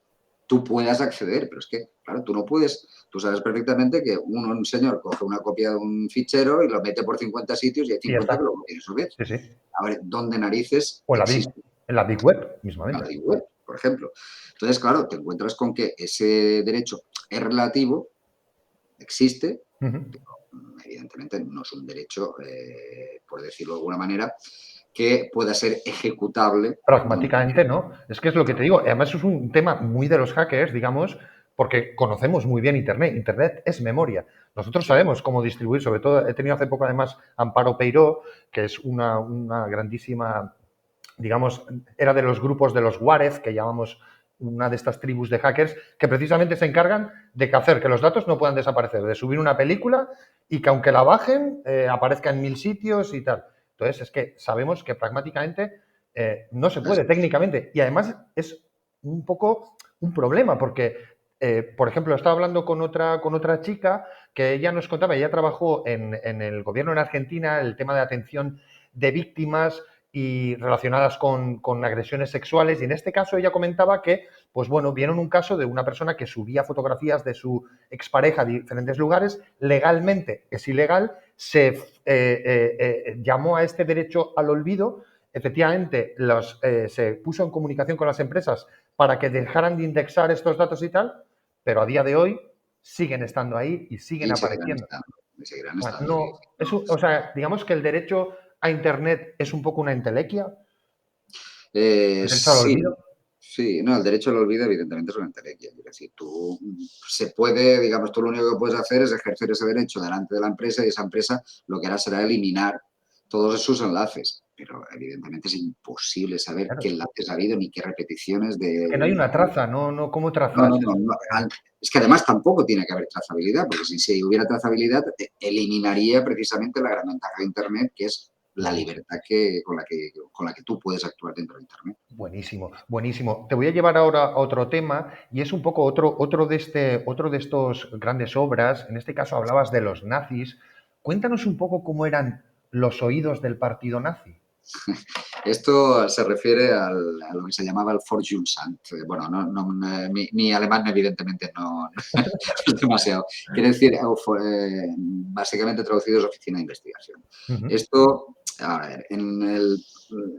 tú puedas acceder. Pero es que, claro, tú sabes perfectamente que un señor coge una copia de un fichero y lo mete por 50 sitios y hay Y ya 50 que está. lo quieren subir. Sí, sí. A ver, ¿dónde narices O existe En la Big Web, una mismamente. ley web, por ejemplo? Entonces, claro, te encuentras con que ese derecho es relativo, existe, Ujú. evidentemente no es un derecho, por decirlo de alguna manera, que pueda ser ejecutable donde Pragmáticamente, ¿no? Es que es lo que no. te digo. Además, es un tema muy de los hackers, digamos, porque conocemos muy bien Internet. Internet es memoria. Nosotros Sí, sabemos cómo distribuir, sobre todo, he tenido hace poco además Amparo Peiró, que es una grandísima, digamos, era de los grupos de los Warez, que llamamos una de estas tribus de hackers, que precisamente se encargan de hacer que los datos no puedan desaparecer, de subir una película y que aunque la bajen, aparezca en 1000 sitios y tal. Entonces, es que sabemos que pragmáticamente no se puede así es. técnicamente. Y además es un poco un problema, porque, por ejemplo, estaba hablando con otra chica que ella nos contaba, ella trabajó en el gobierno en Argentina, el tema de atención de víctimas y relacionadas con agresiones sexuales. Y en este caso ella comentaba que, pues bueno, vieron un caso de una persona que subía fotografías de su expareja a diferentes lugares, legalmente es ilegal, llamó a este derecho al olvido. Efectivamente, se puso en comunicación con las empresas para que dejaran de indexar estos datos y tal, pero a día de hoy siguen estando ahí y siguen Y seguirán apareciendo. estando, y seguirán O sea, estando. Y no, o sea, digamos que el derecho a Internet es un poco una entelequia, el derecho al Sí, olvido. sí, no, el derecho al olvido evidentemente es una entelequia. Es decir, se puede, digamos, tú lo único que puedes hacer es ejercer ese derecho delante de la empresa y esa empresa lo que hará será eliminar todos sus enlaces. Pero evidentemente es imposible saber qué Claro, enlaces ha habido ni qué repeticiones que no hay una traza, no, no, ¿cómo No, trazas no, no, eso? no. Es que además tampoco tiene que haber trazabilidad, porque si hubiera trazabilidad, eliminaría precisamente la gran ventaja de Internet, que es la Buenísimo, libertad con la que tú puedes actuar dentro de Internet. buenísimo, buenísimo. Te voy a llevar ahora a otro tema y es un poco otro de estos grandes obras. En este caso hablabas de los nazis. Cuéntanos un poco cómo eran los oídos del partido nazi. Esto se refiere a lo que se llamaba el Forschungsamt. Bueno, mi alemán evidentemente no es demasiado. Quiere decir, básicamente traducido es oficina de investigación. Ujú. Esto, a ver,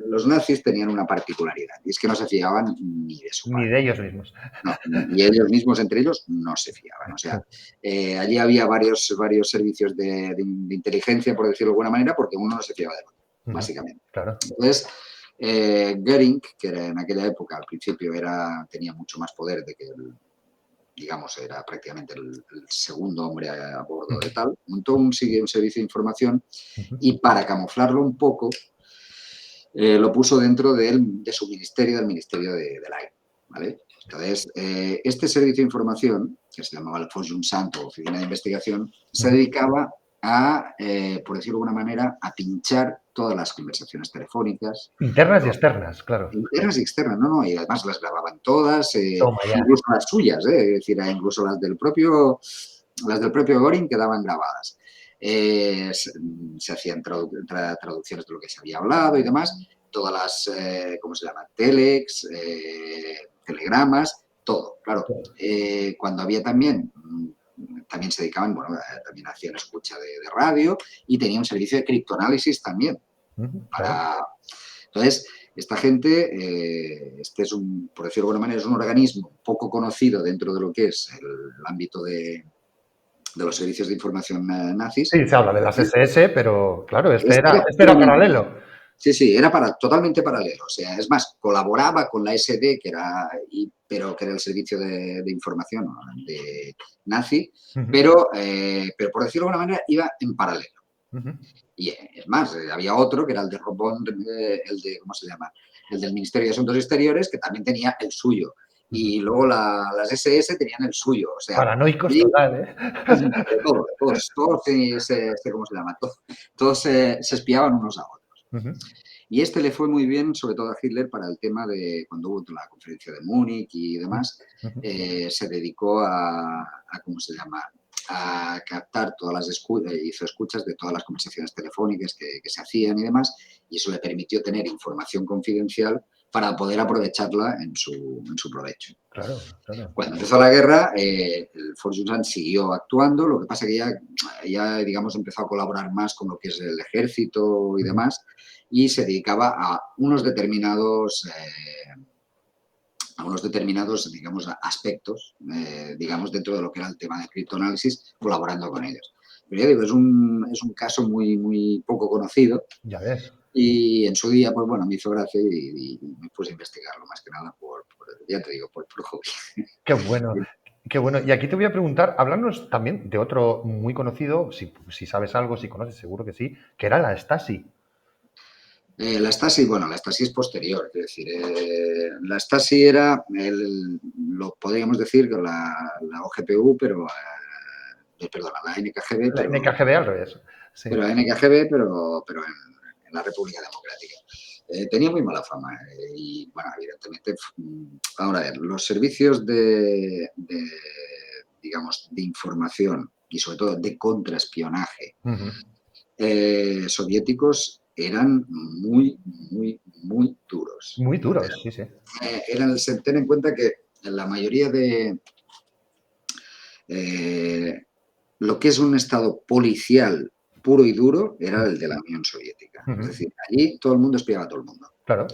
los nazis tenían una particularidad y es que no se fiaban ni de su Ni padre. de ellos mismos. No, y ellos mismos entre ellos no se fiaban. O sea, allí había varios servicios de inteligencia, por decirlo de alguna manera, porque uno no se fiaba del otro, Ujú. básicamente. Claro. Entonces, Goering, que era en aquella época, al principio tenía mucho más poder de que, digamos, era prácticamente el segundo hombre a bordo Ujú. de tal, montó un servicio de información Ujú. y para camuflarlo un poco, lo puso dentro de su ministerio, del Ministerio del Aire. ¿Vale? Entonces, este servicio de información, que se llamaba el Forschungsamt o Oficina de Investigación, se Ujú. dedicaba a, por decirlo de alguna manera, a pinchar todas las conversaciones telefónicas, Internas y externas, claro. internas y externas, no, y además las grababan todas, Toma ya. incluso las suyas, es decir, incluso las del propio Goring quedaban grabadas. Se hacían traducciones de lo que se había hablado y demás, todas las, ¿cómo se llama? Telex, telegramas, todo, claro. Cuando había también se dedicaban, bueno, también hacían escucha de radio y tenía un servicio de criptoanálisis también. Ujú. Claro. Entonces, esta gente, por decirlo de alguna manera, es un organismo poco conocido dentro de lo que es el ámbito de los servicios de información nazis. Sí, se habla de las SS, pero claro, Este era este era puramente, paralelo. sí, sí, era totalmente paralelo. O sea, es más, colaboraba con la SD, pero que era el servicio de información, ¿no?, de nazi, Ujú. pero por decirlo de alguna manera, iba en paralelo. Ujú. Y es más, había otro que era el de Robón, ¿cómo se llama? El del Ministerio de Asuntos Exteriores, que también tenía el suyo. Ujú. Y luego las SS tenían el suyo. O sea, Paranoicos y total, ¿eh? de todo, todos ¿cómo se llama? Todos se espiaban unos a otros. Ujú, Y este le fue muy bien, sobre todo a Hitler, para el tema de cuando hubo la conferencia de Múnich y ujú, demás, ujú. se dedicó ¿cómo se llama? A captar todas las hizo escuchas de todas las conversaciones telefónicas que se hacían y demás, y eso le permitió tener información confidencial para poder aprovecharla en su provecho. Claro, claro. Cuando empezó la guerra, el Fortune siguió actuando, lo que pasa que ya, digamos, empezó a colaborar más con lo que es el ejército y Ujú. demás, y se dedicaba a unos determinados, digamos, aspectos, digamos, dentro de lo que era el tema de criptoanálisis, colaborando con ellos. Pero ya digo, es un caso muy, muy poco conocido, Ya ves. y en su día, pues bueno, me hizo gracia y me puse a investigarlo, más que nada ya te digo, por hobby. Qué bueno, qué bueno. Y aquí te voy a preguntar, háblanos también de otro muy conocido, si sabes algo, si conoces, seguro que sí, que era la Stasi. La Stasi, bueno, la Stasi es posterior, es decir, la Stasi era, lo podríamos decir, que la OGPU, perdona, la NKGB, La NKGB al revés. Sí. pero en la República Democrática. Tenía muy mala fama y, bueno, evidentemente, ahora a ver, los servicios digamos, de información y sobre todo de contraespionaje Ujú. soviéticos eran muy, muy, muy duros. Muy duros, sí, sí. Ten en cuenta que la mayoría de eh, lo que es un estado policial puro y duro era el de la Unión Soviética. Es Ujú. decir, allí todo el mundo espiaba a todo el mundo. Claro.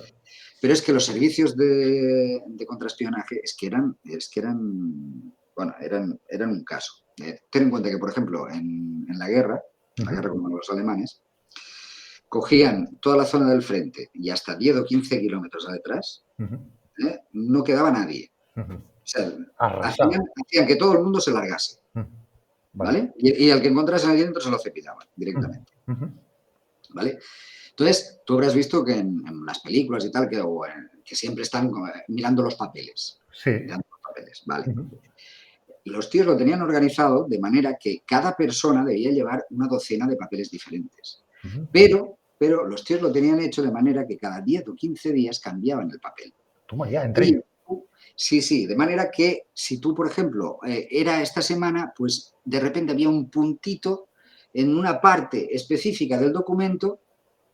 Pero es que los servicios de contraespionaje bueno, eran un caso. Ten en cuenta que, por ejemplo, en la Ujú. guerra con los alemanes, cogían toda la zona del frente y hasta 10 o 15 kilómetros detrás, Ujú. no quedaba nadie. Ujú. O sea, Arrasado. hacían que todo el mundo se largase, Ujú. Vale. ¿vale? Y al que encontrasen allí dentro se lo cepillaban Ujú. directamente, Ujú. ¿vale? Entonces, tú habrás visto que en las películas y tal, que siempre están mirando los papeles, Sí. ¿vale? Ujú. Los tíos lo tenían organizado de manera que cada persona debía llevar una docena de papeles diferentes. Ujú. Pero los tíos lo tenían hecho de manera que cada 10 o 15 días cambiaban el papel. Toma ya, entre Y ellos. sí, sí, de manera que si tú, por ejemplo, era esta semana, pues de repente había un puntito en una parte específica del documento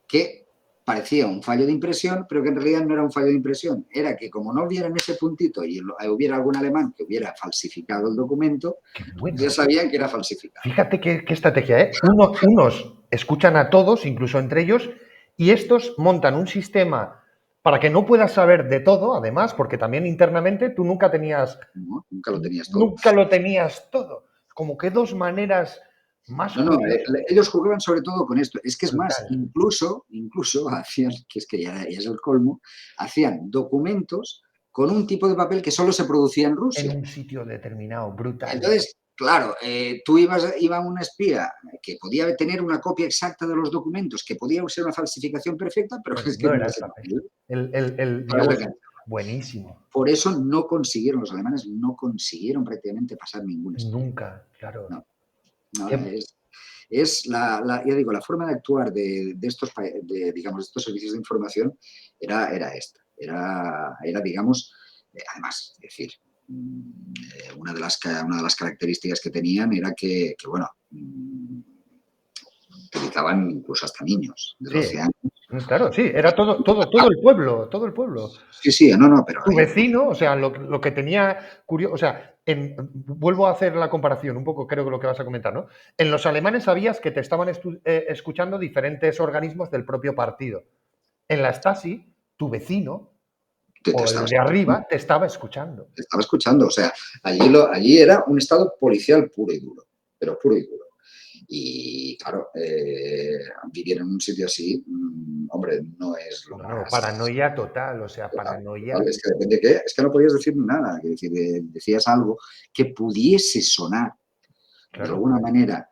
que parecía un fallo de impresión, pero que en realidad no era un fallo de impresión. Era que como no vieran ese puntito y hubiera algún alemán que hubiera falsificado el documento, Qué ya bueno. sabían que era falsificado. Fíjate qué estrategia, ¿eh? Unos escuchan a todos, incluso entre ellos, y estos montan un sistema para que no puedas saber de todo, además, porque también internamente tú ¿No? Nunca lo tenías todo. nunca lo tenías todo. Como que dos maneras más No, no, curiosas. ellos jugaban sobre todo con esto. Es que es más, Brutal. incluso hacían, que es que ya es el colmo, hacían documentos con un tipo de papel que solo se producía en En Rusia. un sitio determinado, brutal. Entonces, claro, iba un espía que podía tener una copia exacta de los documentos, que podía ser una falsificación perfecta, pero Pero es que no no era era el ese papel. papel. Digamos, buenísimo. Por eso los alemanes no consiguieron prácticamente pasar ningún espía. Nunca, claro. No, no, Qué- ya digo, la forma de actuar digamos, estos servicios de información era esta. Digamos, además, es decir, una de las características que tenían era que bueno, utilizaban incluso hasta niños de Sí, 12 años. claro, sí, era todo el pueblo, todo el pueblo. Sí, sí, no, no, pero Tu vecino, o sea, lo que tenía curioso, o sea, vuelvo a hacer la comparación, un poco creo que lo que vas a comentar, ¿no? En los alemanes sabías que te estaban escuchando diferentes organismos del propio partido. En la Stasi, tu vecino te o estaba el de escuchando. arriba te estaba escuchando. Te estaba escuchando. O sea, allí era un estado policial puro y duro, pero puro y duro. Y claro, vivir en un sitio así, hombre, no es lo Bueno, más paranoia total, o sea, total. paranoia. Total. Es que depende de qué, es que no podías decir nada. Es decir, decías algo que pudiese sonar de Claro. alguna manera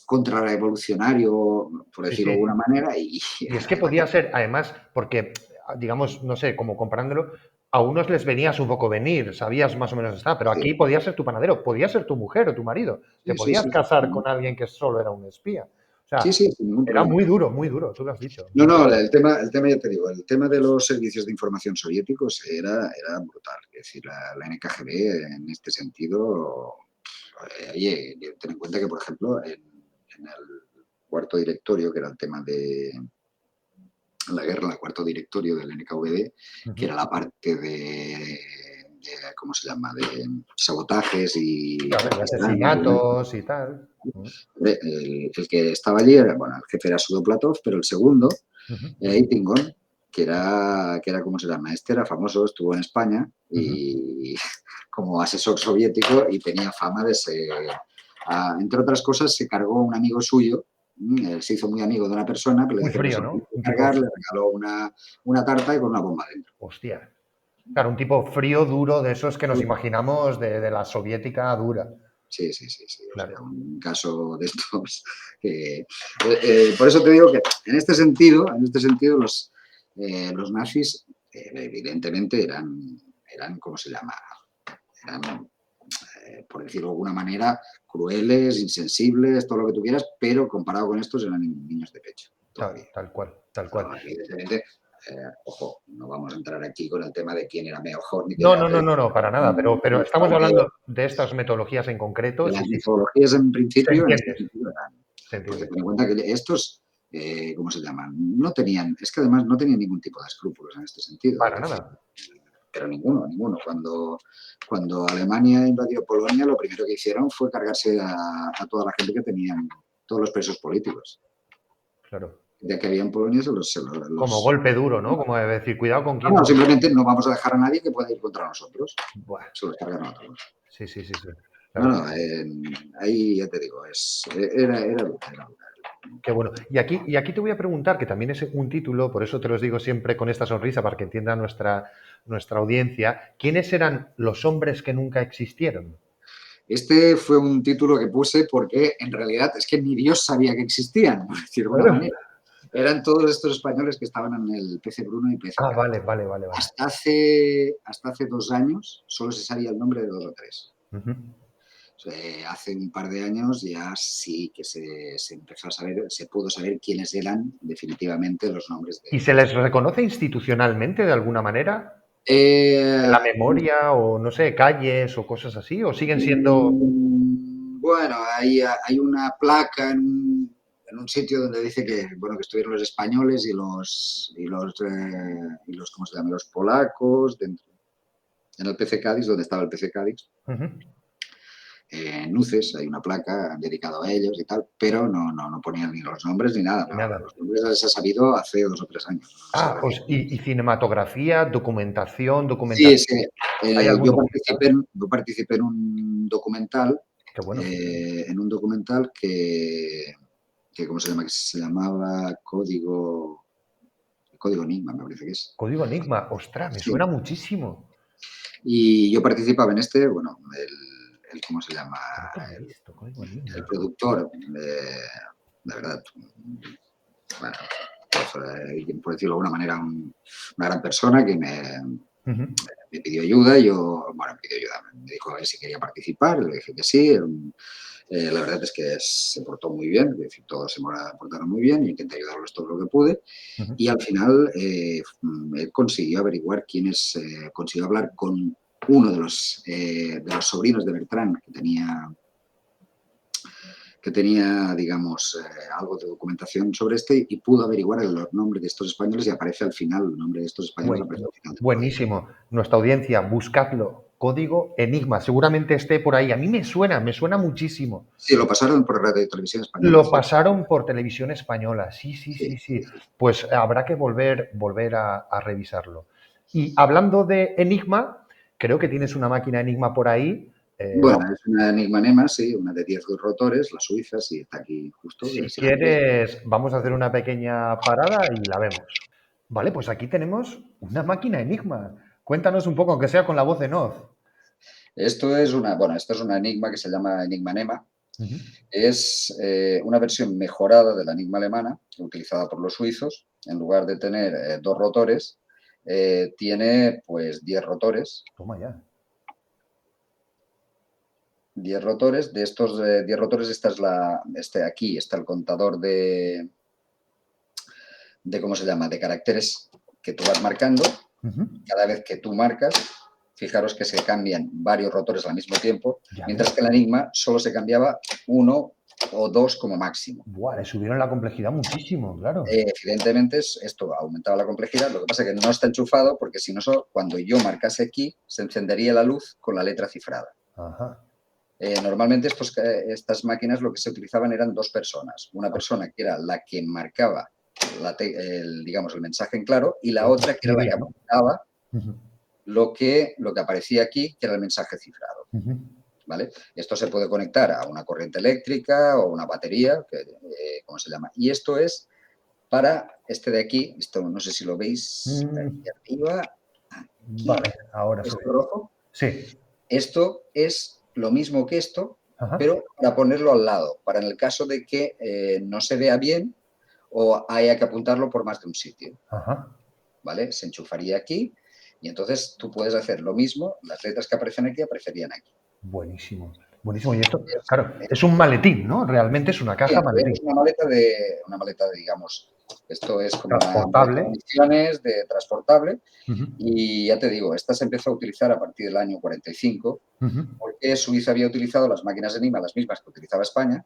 contrarrevolucionario, por Sí, decirlo de sí. alguna manera, y Y es que podía ser, además, porque, digamos, no sé, como comparándolo, a unos les venías un poco venir, sabías más o menos está, pero sí, aquí podía ser tu panadero, podía ser tu mujer o tu marido, te sí, sí, podías sí, casar sí. con alguien que solo era un espía. O sea, Sí, sí, sin ningún era problema. muy duro, tú lo has dicho. No, no, el tema ya te digo, el tema de los servicios de información soviéticos era brutal. Es decir, la NKGB en este sentido, oye, ten en cuenta que, por ejemplo, en el cuarto directorio, que era el tema de la guerra, el cuarto directorio del NKVD, que Ujú. era la parte ¿cómo se llama?, de sabotajes y Claro, y cizaña y demás. asesinatos y tal. El que estaba allí, bueno, el jefe era Sudoplatov, pero el segundo, Ujú, Eitingon, que era, ¿cómo se llama? Este era famoso, estuvo en España ujú. y como asesor soviético y tenía fama de ser, entre otras cosas, se cargó un amigo suyo, se hizo muy amigo de una persona, pero le Muy dice que frío, se lo tiene ¿no? que Un cargar, tipo, le regaló una tarta y con una bomba dentro. hostia. Claro, un tipo frío, duro, de esos que nos imaginamos de la soviética dura. Sí, sí, sí, sí. O sea, Claro. un caso de estos que. Por eso te digo que en este sentido, los nazis, evidentemente, eran, ¿cómo se llama? Eran, por decirlo de alguna manera, crueles, insensibles, todo lo que tú quieras, pero comparado con estos eran niños de pecho, todavía. Tal cual, tal cual. No, evidentemente, ojo, no vamos a entrar aquí con el tema de quién era mejor ni quién No, era no, no, peor. no, no, para nada, pero estamos hablando de estas metodologías en concreto, De sí, las sí, sí, metodologías en se principio, en este entiende, sentido, eran. se Porque entiende. ten en cuenta que estos, ¿cómo se llaman? No tenían, es que además no tenían ningún tipo de escrúpulos en este sentido. Es Para decir, nada. pero ninguno, ninguno. Cuando Alemania invadió Polonia, lo primero que hicieron fue cargarse a toda la gente que tenían, todos los presos políticos. Claro. Ya que había en Polonia, Como golpe duro, ¿no? Como de decir, cuidado con no, quién no, nos... simplemente no vamos a dejar a nadie que pueda ir contra nosotros. Buah. Se los cargaron a todos. Sí, sí, sí, sí. No, Claro. no, ahí ya te digo, era duro, era duro. Qué bueno. Y aquí te voy a preguntar, que también es un título, por eso te los digo siempre con esta sonrisa, para que entienda nuestra audiencia, ¿quiénes eran los hombres que nunca existieron? Este fue un título que puse porque en realidad es que ni Dios sabía que existían, por decirlo de alguna Claro. manera. Eran todos estos españoles que estaban en el PC Bruno y PC Ah, Cádiz. vale, vale, vale, vale. Hasta hace 2 años solo se sabía el nombre de 2 o 3. Ujú. O sea, hace un par de años ya sí que se empezó a saber, se pudo saber quiénes eran definitivamente los nombres ¿Y de se estos. les reconoce institucionalmente de alguna manera? ¿En Eh, la memoria o, no sé, calles o cosas así? ¿O siguen siendo... bueno, hay una placa en un sitio donde dice que, bueno, que estuvieron los españoles y los ¿cómo se llama? Los polacos dentro, en el PC Cádiz, donde estaba el PC Cádiz. Ujú. En Nuces hay una placa dedicada a ellos y tal, pero no ponían ni los nombres ni nada. Ni No, nada. los nombres se ha sabido hace 2 o 3 años. No se Ah, sabía. pues y cinematografía, documentación, Sí, sí. ¿Hay algún Yo documental? participé en un documental, Qué bueno. que ¿cómo se llama? Que se llamaba Código Enigma, me parece que es. Código Enigma, ostras, me Sí. suena muchísimo. Y yo participaba en este, bueno, ¿cómo se llama? Creo que lo he visto, Código El Enigma. productor, de verdad, bueno, pues, por decirlo de alguna manera, una gran persona que Ujú. me pidió ayuda. Yo, bueno, me pidió ayuda, me dijo a ver si quería participar, le dije que sí. La verdad es que se portó muy bien, es decir, todos se portaron muy bien, yo intenté ayudarlos todo lo que pude Ujú. y al final él consiguió averiguar consiguió hablar con uno de los sobrinos de Bertrand, que tenía, digamos, algo de documentación sobre este y pudo averiguar los nombres de estos españoles y aparece al final, el nombre de estos españoles aparece al final del código. Buenísimo. Nuestra audiencia, buscadlo. Código Enigma. Seguramente esté por ahí. A mí me suena muchísimo. Sí, lo pasaron por Radio Televisión Española, Lo sí. pasaron por televisión española. Sí, sí, Sí, sí, sí, sí. sí. Pues habrá que volver a revisarlo. Y hablando de Enigma, creo que tienes una máquina Enigma por ahí. Bueno, es una Enigma NEMA, sí, una de 10 rotores, la suiza, sí, está aquí justo, Si si la quieres. quieres, vamos a hacer una pequeña parada y la vemos. Vale, pues aquí tenemos una máquina Enigma. Cuéntanos un poco, aunque sea con la voz en off. Esto es una Enigma que se llama Enigma NEMA. Ujú. Es una versión mejorada de la Enigma alemana, utilizada por los suizos. En lugar de tener 2 rotores, tiene pues 10 rotores. Toma ya. 10 rotores. De estos 10 rotores, aquí está el contador de ¿cómo se llama? De caracteres que tú vas marcando. Cada vez que tú marcas, fijaros que se cambian varios rotores al mismo tiempo, mientras que en el Enigma solo se cambiaba uno o dos como máximo. Buah, le subieron la complejidad muchísimo, claro. Evidentemente, esto aumentaba la complejidad. Lo que pasa es que no está enchufado porque si no, cuando yo marcase aquí, se encendería la luz con la letra cifrada. Ajá. Normalmente estas máquinas lo que se utilizaban eran dos personas. Una persona que era la que marcaba digamos, el mensaje en claro, y la otra que era la que apuntaba lo que aparecía aquí, que era el mensaje cifrado. ¿Vale? Esto se puede conectar a una corriente eléctrica o una batería, ¿cómo se llama? Y esto es para este de aquí, esto no sé si lo veis, aquí arriba, aquí, vale, ahora esto sí. rojo. Sí. Esto es lo mismo que esto, pero para ponerlo al lado, para en el caso de que no se vea bien o haya que apuntarlo por más de un sitio. ¿Vale? Se enchufaría aquí y entonces tú puedes hacer lo mismo, las letras que aparecen aquí aparecerían aquí. Buenísimo. Buenísimo. Y esto, claro, es un maletín, ¿no? Realmente es una caja maletín. Es una maleta de, digamos, esto es como transportable. Una misiones de transportable. Y ya te digo, esta se empezó a utilizar a partir del año 45, porque Suiza había utilizado las máquinas de Enigma, las mismas que utilizaba España,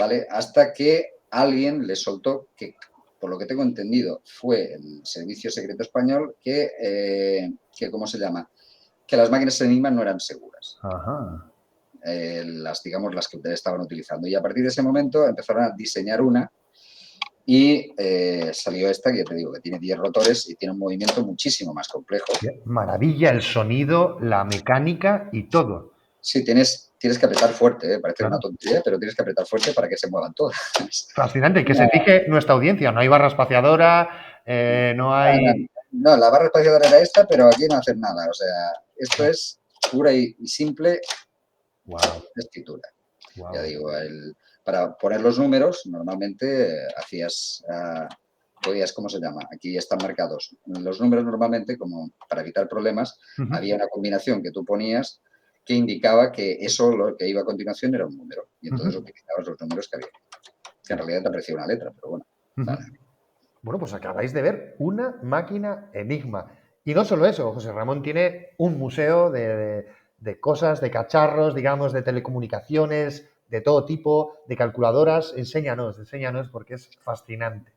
¿vale? Hasta que alguien le soltó que, por lo que tengo entendido, fue el Servicio Secreto Español que ¿cómo se llama? Que las máquinas de Enigma no eran seguras. Digamos, las que estaban utilizando. Y a partir de ese momento empezaron a diseñar una y salió esta, que ya te digo, que tiene 10 rotores y tiene un movimiento muchísimo más complejo. Maravilla, el sonido, la mecánica y todo. Sí, tienes que apretar fuerte, parece una tontería, pero tienes que apretar fuerte para que se muevan todas. Fascinante, que se fije nuestra audiencia, no hay barra espaciadora, no hay... No, la barra espaciadora era esta, pero aquí no hacen nada, o sea, esto es pura y simple escritura. Ya digo, para poner los números, normalmente podías, ¿cómo se llama? Aquí están marcados. Los números normalmente, como para evitar problemas, había una combinación que tú ponías que indicaba que eso, lo que iba a continuación, era un número. Y entonces utilizabas los números que había. Que en realidad te parecía una letra, pero bueno. Vale. Bueno, pues acabáis de ver una máquina Enigma. Y no solo eso, José Ramón tiene un museo de cosas, de cacharros, digamos, de telecomunicaciones, de todo tipo, de calculadoras. Enséñanos porque es fascinante.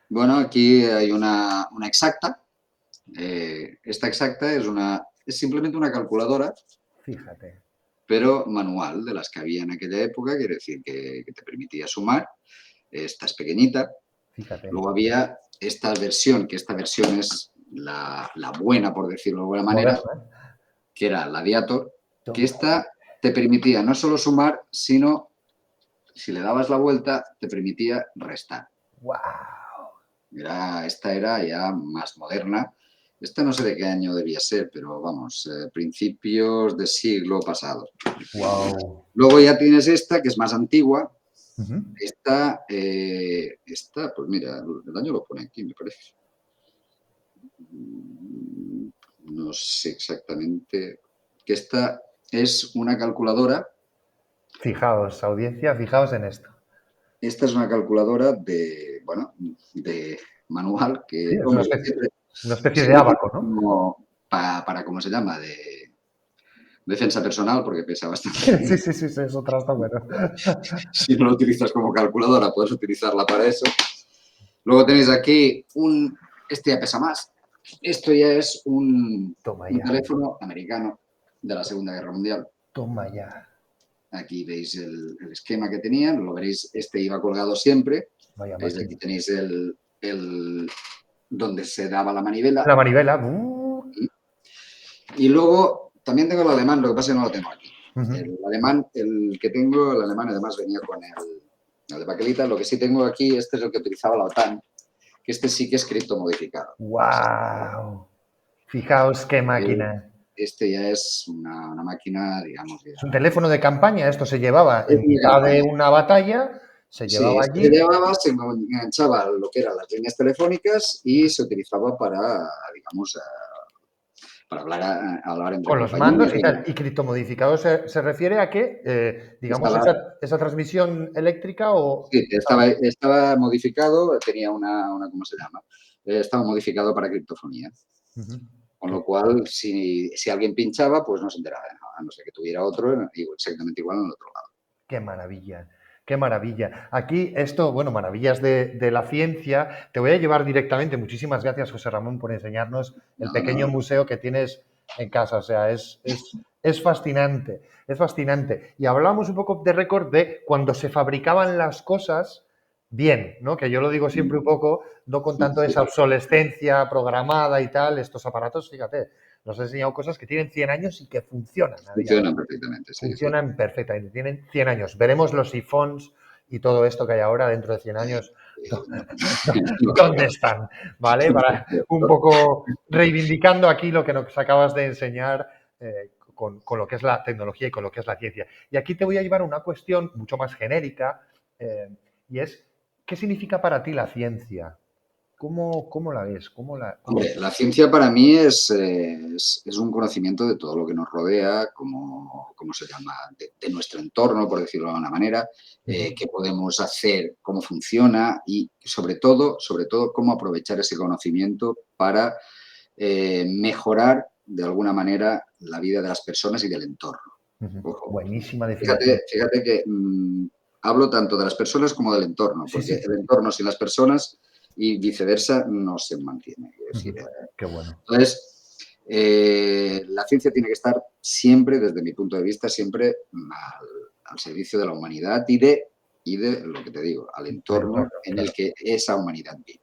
Bueno, aquí hay una exacta. Esta exacta es simplemente una calculadora. Fíjate. Pero manual, de las que había en aquella época, quiere decir que te permitía sumar. Esta es pequeñita. Fíjate. Luego había esta versión, que esta versión es la buena, por decirlo de alguna manera, que era la Diator, que esta te permitía no solo sumar, sino, si le dabas la vuelta, te permitía restar. ¡Wow! Esta era ya más moderna. Esta no sé de qué año debía ser, pero vamos, principios del siglo pasado. Wow. Luego ya tienes esta, que es más antigua. Esta, pues mira, el año lo pone aquí, me parece. No sé exactamente. Que esta es una calculadora. Fijaos, audiencia, fijaos en esto. Esta es una calculadora de manual. Que, sí, es hombre, una especie de ábaco, ¿no? Como para, ¿cómo se llama? De defensa personal, porque pesa bastante. Sí, eso trasta, bueno. Si no lo utilizas como calculadora, puedes utilizarla para eso. Luego tenéis aquí este ya pesa más. Esto ya es un teléfono americano de la Segunda Guerra Mundial. Toma ya. Aquí veis el esquema que tenían, lo veréis, este iba colgado siempre. Vaya, ¿Veis? Aquí tenéis donde se daba la manivela. La manivela. Y luego también tengo el alemán, lo que pasa es que no lo tengo aquí. El alemán, el que tengo, el alemán además venía con el de baquelita. Lo que sí tengo aquí, este es el que utilizaba la OTAN, que este sí que es criptomodificado. ¡Wow! Fijaos qué máquina. Este ya es una máquina, digamos... Es un teléfono de campaña, esto se llevaba en mitad de una batalla, se llevaba allí. Se llevaba, se enganchaba lo que eran las líneas telefónicas y se utilizaba para, digamos, hablar entre Con los compañías. mandos y tal. ¿Y criptomodificado se refiere a que, digamos, Estaba, esa transmisión eléctrica o...? sí, estaba modificado, tenía ¿cómo se llama? Estaba modificado para criptofonía. Ujú. Con lo cual, si alguien pinchaba, pues no se enteraba de nada, a no ser que tuviera otro exactamente igual en el otro lado. Qué maravilla, qué maravilla. Aquí esto, bueno, maravillas de la ciencia. Te voy a llevar directamente. Muchísimas gracias, José Ramón, por enseñarnos el No, pequeño no, museo que tienes en casa. O sea, es fascinante, es fascinante. Y hablábamos un poco de récord de cuando se fabricaban las cosas bien, ¿no? Que yo lo digo siempre un poco, no con tanto esa obsolescencia programada y tal. Estos aparatos, fíjate, nos he enseñado cosas que tienen 100 años y que funcionan a día de hoy. funcionan perfectamente, sí, sí. Funcionan perfectamente, tienen 100 años. Veremos los iPhones y todo esto que hay ahora dentro de 100 años, ¿dónde están? ¿Vale? Para un poco reivindicando aquí lo que nos acabas de enseñar con lo que es la tecnología y con lo que es la ciencia. Y aquí te voy a llevar a una cuestión mucho más genérica y es, ¿qué significa para ti la ciencia? ¿Cómo la ves? Hombre, la ciencia para mí es un conocimiento de todo lo que nos rodea, ¿cómo se llama? De nuestro entorno, por decirlo de alguna manera, qué podemos hacer, cómo funciona y sobre todo, cómo aprovechar ese conocimiento para mejorar de alguna manera la vida de las personas y del entorno. Ojo, Buenísima definición. fíjate que hablo tanto de las personas como del entorno, Sí, porque sí. el entorno sin las personas y viceversa no se mantiene. Es decir, Qué bueno. entonces, la ciencia tiene que estar siempre, desde mi punto de vista, siempre al servicio de la humanidad y de lo que te digo, al El entorno entorno, en claro. el que esa humanidad vive.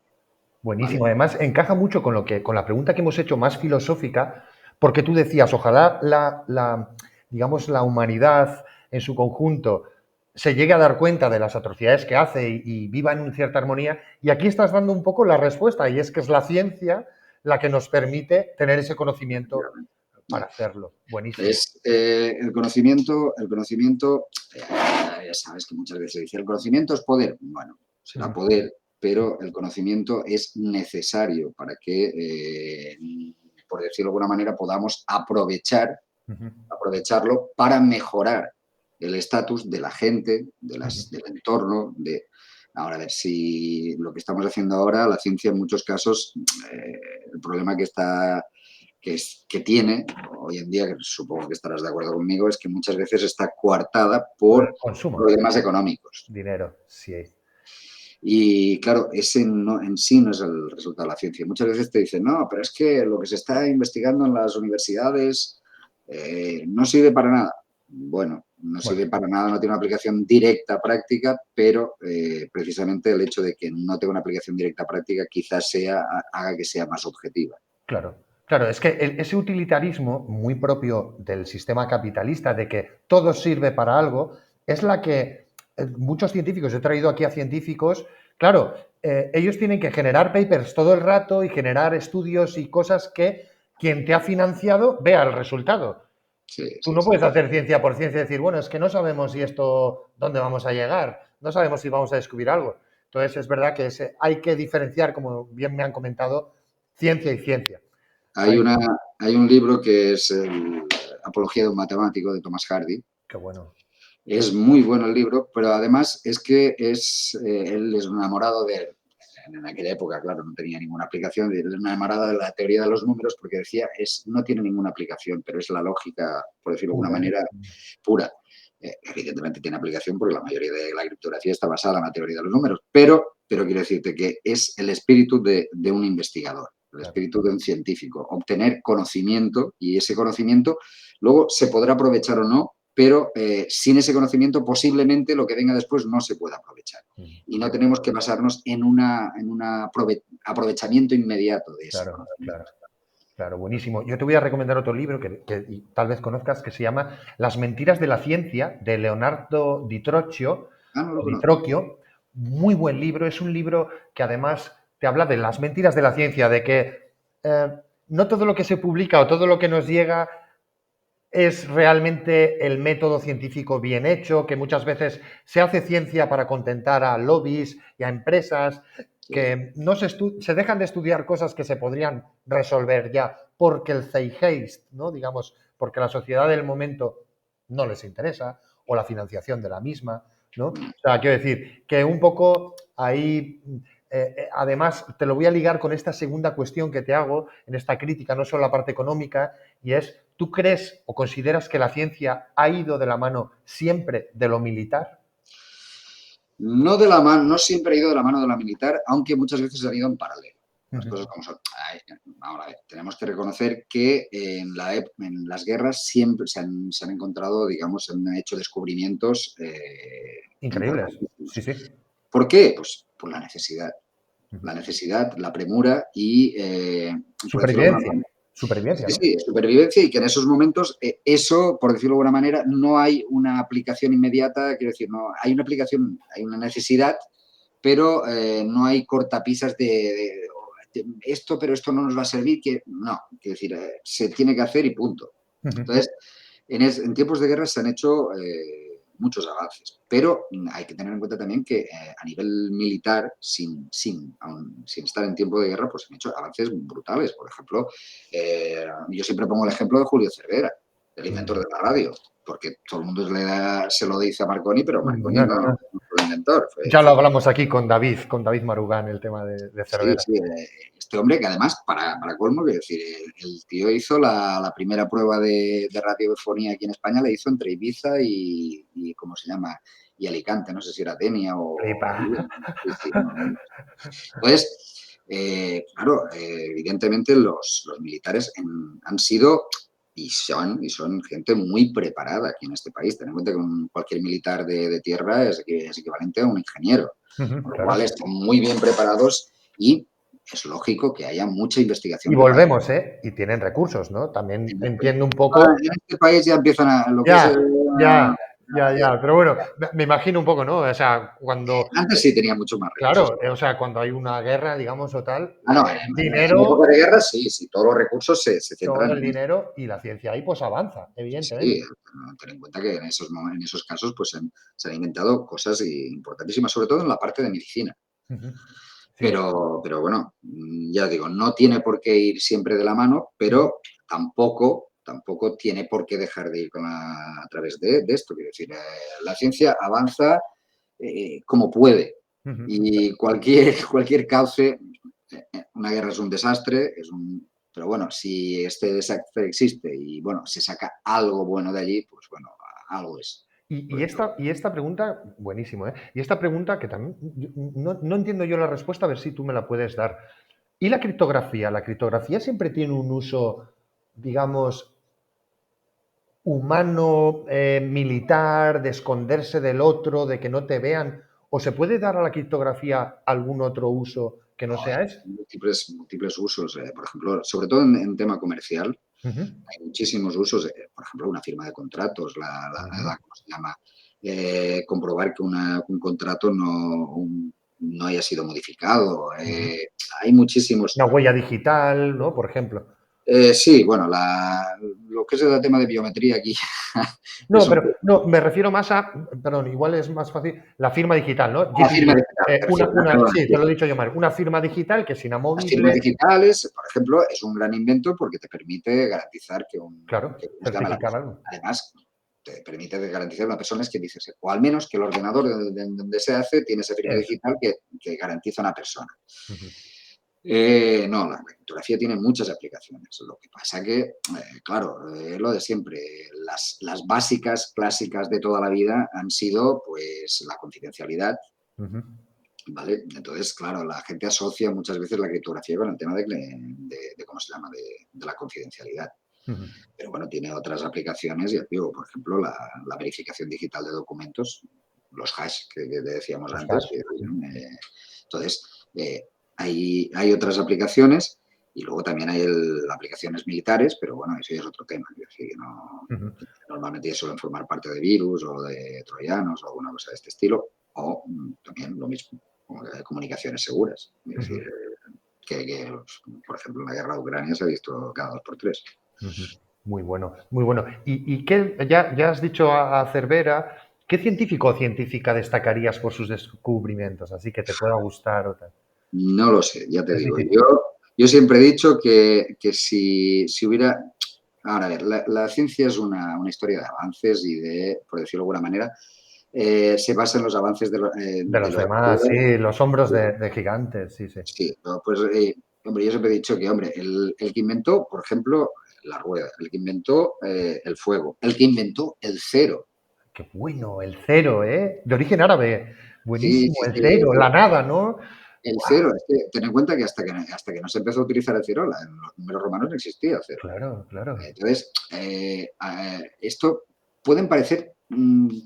Buenísimo. ¿Vale? Además, encaja mucho con la pregunta que hemos hecho más filosófica, porque tú decías, ojalá digamos, la humanidad en su conjunto se llegue a dar cuenta de las atrocidades que hace y viva en cierta armonía. Y aquí estás dando un poco la respuesta, y es que es la ciencia la que nos permite tener ese conocimiento para hacerlo. Buenísimo. El conocimiento, ya sabes que muchas veces se dice, el conocimiento es poder. Bueno, será poder, pero el conocimiento es necesario para que, por decirlo de alguna manera, podamos aprovecharlo para mejorar el estatus de la gente, del entorno, Ahora, a ver si lo que estamos haciendo ahora, la ciencia en muchos casos, el problema que tiene hoy en día, que supongo que estarás de acuerdo conmigo, es que muchas veces está coartada Por el por consumo. problemas económicos. Dinero, sí. Y claro, ese no, en sí no es el resultado de la ciencia. Muchas veces te dicen, no, pero es que lo que se está investigando en las universidades no sirve para nada. Bueno, no Bueno, sirve para nada, no tiene una aplicación directa práctica, pero precisamente el hecho de que no tenga una aplicación directa práctica quizás haga que sea más objetiva. claro, claro, es que ese utilitarismo muy propio del sistema capitalista, de que todo sirve para algo, es la que muchos científicos, he traído aquí a científicos, claro, ellos tienen que generar papers todo el rato y generar estudios y cosas que quien te ha financiado vea el resultado. Sí, Tú sí, no sí. puedes hacer ciencia por ciencia y decir, bueno, es que no sabemos si esto, dónde vamos a llegar, no sabemos si vamos a descubrir algo. Entonces, es verdad que hay que diferenciar, como bien me han comentado, ciencia y ciencia. Hay, Hay, una, hay un libro que es Apología de un matemático de Thomas Hardy. qué bueno. Es muy bueno el libro, pero además es que él es un enamorado en aquella época, claro, no tenía ninguna aplicación, él es un enamorado de la teoría de los números porque decía, no tiene ninguna aplicación, pero es la lógica, por decirlo de alguna Pura. manera, pura. Evidentemente tiene aplicación porque la mayoría de la criptografía está basada en la teoría de los números, pero quiero decirte que es el espíritu de un investigador, el Claro. espíritu de un científico, obtener conocimiento y ese conocimiento luego se podrá aprovechar o no, pero sin ese conocimiento posiblemente lo que venga después no se pueda aprovechar. Y no tenemos que basarnos en un aprovechamiento inmediato de ese Claro, conocimiento. claro, claro, buenísimo. Yo te voy a recomendar otro libro que tal vez conozcas que se llama Las mentiras de la ciencia, de Leonardo Di Trocchio, Ah, no lo o Di conozco. Trocchio. Muy buen libro. Es un libro que además te habla de las mentiras de la ciencia, de que no todo lo que se publica o todo lo que nos llega es realmente el método científico bien hecho, que muchas veces se hace ciencia para contentar a lobbies y a empresas, que no se dejan de estudiar cosas que se podrían resolver ya porque el zeitgeist, ¿no? Digamos, porque la sociedad del momento no les interesa o la financiación de la misma, ¿no? O sea, quiero decir que un poco ahí, además, te lo voy a ligar con esta segunda cuestión que te hago en esta crítica, no solo la parte económica, y es, ¿tú crees o consideras que la ciencia ha ido de la mano siempre de lo militar? No de la mano, no siempre ha ido de la mano de la militar, aunque muchas veces han ido en paralelo. Las Ujú. cosas como son. Ahora, a ver, tenemos que reconocer que en las guerras siempre se han encontrado, digamos, se han hecho descubrimientos Increíbles. Sí, importantísimos. sí. ¿Por qué? Pues por la necesidad. Ujú. La necesidad, la premura y, por decirlo de alguna Supervivencia. manera, Supervivencia, sí, ¿no? sí, supervivencia y que en esos momentos eso, por decirlo de alguna manera, no hay una aplicación inmediata, quiero decir, no, hay una aplicación, hay una necesidad, pero no hay cortapisas de esto, pero esto no nos va a servir, que no, quiero decir, se tiene que hacer y punto. Ujú. Entonces, en tiempos de guerra se han hecho muchos avances, pero hay que tener en cuenta también que a nivel militar, sin estar en tiempo de guerra, pues se han hecho avances brutales. Por ejemplo, yo siempre pongo el ejemplo de Julio Cervera, el inventor de la radio, porque todo el mundo se lo dice a Marconi, pero Marconi No, no, no no. fue el inventor. Ya lo hablamos aquí con David Marugán, el tema de Sí, Cervera. sí, este hombre que además, para colmo, quiero decir, el tío hizo la primera prueba de radiofonía aquí en España, la hizo entre Ibiza ¿cómo se llama? Y Alicante, no sé si era Denia Flipa. o Lugo. Sí, sí, no, no. Entonces, claro, evidentemente los militares han sido y son gente muy preparada aquí en este país. Ten en cuenta que cualquier militar de tierra es equivalente a un ingeniero, Ujú, con lo cual claro. están muy bien preparados y es lógico que haya mucha Y investigación preparada. volvemos, ¿eh? Y tienen recursos, ¿no? También En este, entiendo un poco. en este país ya empiezan a lo que es... Ya, ya, ya. Pero bueno, me imagino un poco, ¿no? O sea, cuando. antes sí tenía mucho más recursos. Claro, o sea, cuando hay una guerra, digamos, o tal, No, en dinero, época de guerra sí, sí, todos los recursos se todo centran el en eso. dinero y la ciencia ahí pues avanza, Sí, evidentemente. ten en cuenta que en esos casos pues se han inventado cosas importantísimas, sobre todo en la parte de medicina. Ujú. Sí. Pero bueno, ya digo, no tiene por qué ir siempre de la mano, Ujú, pero tampoco tiene por qué dejar de ir a través de esto. Quiero decir, la ciencia avanza como puede ujú. y cualquier cauce, una guerra es un desastre, pero bueno, si este desastre existe y bueno, se saca algo bueno de allí, pues bueno, algo es. Y Por decirlo. esta pregunta, buenísimo, ¿eh? Y esta pregunta que también no entiendo yo la respuesta, a ver si tú me la puedes dar. ¿Y la criptografía? ¿La criptografía siempre tiene un uso, digamos, humano, militar, de esconderse del otro, de que no te vean? ¿O se puede dar a la criptografía algún otro uso que no No, hay sea ese? múltiples usos, por ejemplo, sobre todo en tema comercial, Ujú, hay muchísimos usos, por ejemplo, una firma de contratos, ujú, ¿cómo se llama? Comprobar que un contrato no haya sido modificado. ujú. Hay muchísimos. Una huella digital, ¿no? Por ejemplo. Sí, bueno, lo que es el tema de biometría aquí No, es un pero poco. no, me refiero más a, perdón, igual es más fácil, la firma digital, ¿no? La firma GPG. digital, perfecto, perdón, Sí, sí. te lo he dicho yo mal, una firma digital que es Las firmas inamovible, digitales, por ejemplo, es un gran invento porque te permite garantizar claro, ¿cómo se llama? certificar algo. Además, te permite garantizar una persona es que dices, o al menos que el ordenador donde se hace tiene esa firma Eso. digital que garantiza a una persona. Ujú. No, la criptografía tiene muchas aplicaciones. Lo que pasa que, claro, lo de siempre, las básicas clásicas de toda la vida han sido pues la confidencialidad. Ujú. ¿Vale? Entonces, claro, la gente asocia muchas veces la criptografía con el tema ¿cómo se llama? De la confidencialidad. Ujú. Pero bueno, tiene otras aplicaciones, ya digo, por ejemplo, la verificación digital de documentos, los hash que decíamos Los antes. hash. Ujú. Entonces, hay otras aplicaciones y luego también hay aplicaciones militares, pero bueno, eso ya es otro tema. Es decir, que Ujú. normalmente ya suelen formar parte de virus o de troyanos o alguna cosa de este estilo, o también lo mismo, como comunicaciones seguras. Es decir, Ujú. por ejemplo, en la guerra de Ucrania se ha visto cada dos por tres. Ujú. Muy bueno, muy bueno. ¿Y qué, ya has dicho a Cervera, qué científico o científica destacarías por sus descubrimientos? Así que te pueda gustar o tal. No lo sé, ya te Es digo. difícil. Yo siempre he dicho que si hubiera... Ahora, a ver, la ciencia es una historia de avances y de, por decirlo de alguna manera, se basa en los avances De de los los demás, anteriores. sí, los hombros de gigantes, sí, sí. Sí, no, pues, hombre, yo siempre he dicho que, hombre, el que inventó, por ejemplo, la rueda, el que inventó el fuego, el que inventó el cero. Qué bueno, el cero, ¿eh? De origen árabe. Sí, Buenísimo, sí, el sí, cero, la nada, ¿no? el Guau, cero. Es que ten en cuenta que hasta que no se empezó a utilizar el cero, en los números romanos no existía el cero. claro, claro. Entonces, esto pueden parecer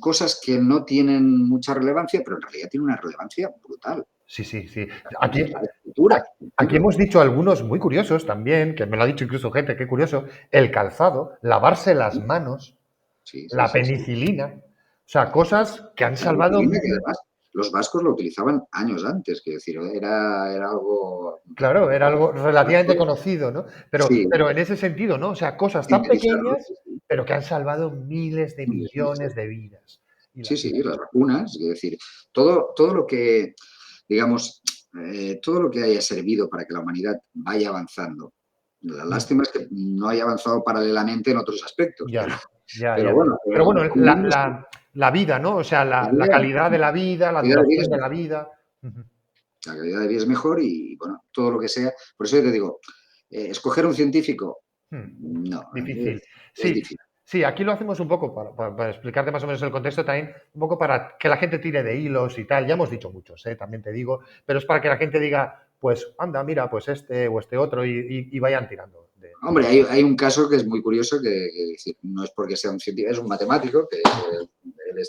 cosas que no tienen mucha relevancia, pero en realidad tiene una relevancia brutal. Sí, sí, sí. La Aquí, escritura, por aquí ejemplo. hemos dicho algunos muy curiosos también, que me lo ha dicho incluso gente, qué curioso, el calzado, lavarse las manos, Sí, sí, la sí, sí. penicilina, o sea, cosas que han La salvado, penicilina, que además los vascos lo utilizaban años antes, quiero decir, era algo claro, era algo relativamente conocido, ¿no? sí, Pero en ese sentido, ¿no? O sea, cosas tan sintetizarlo, pequeñas, pero que han salvado miles de miles, miles. millones de vidas. Sí, sí, Y las vacunas, es decir, todo lo que, digamos, todo lo que haya servido para que la humanidad vaya avanzando. La mm, lástima es que no haya avanzado paralelamente en otros aspectos, ya, ya, pero ya. bueno, Pero bueno, al menos la vida, ¿no? O sea, la la vida, calidad de la vida, la calidad de vida duración es de la mejor. vida. Ujú. La calidad de vida es mejor y, bueno, todo lo que sea. Por eso yo te digo, escoger un científico, Hmm, no, difícil. es Sí, difícil. sí, aquí lo hacemos un poco para explicarte más o menos el contexto también, un poco para que la gente tire de hilos y tal. Ya hemos dicho muchos, también te digo, pero es para que la gente diga, pues anda, mira, pues este o este otro y vayan tirando Hombre, hay un caso que es muy curioso, que decir, no es porque sea un científico, es un matemático, que es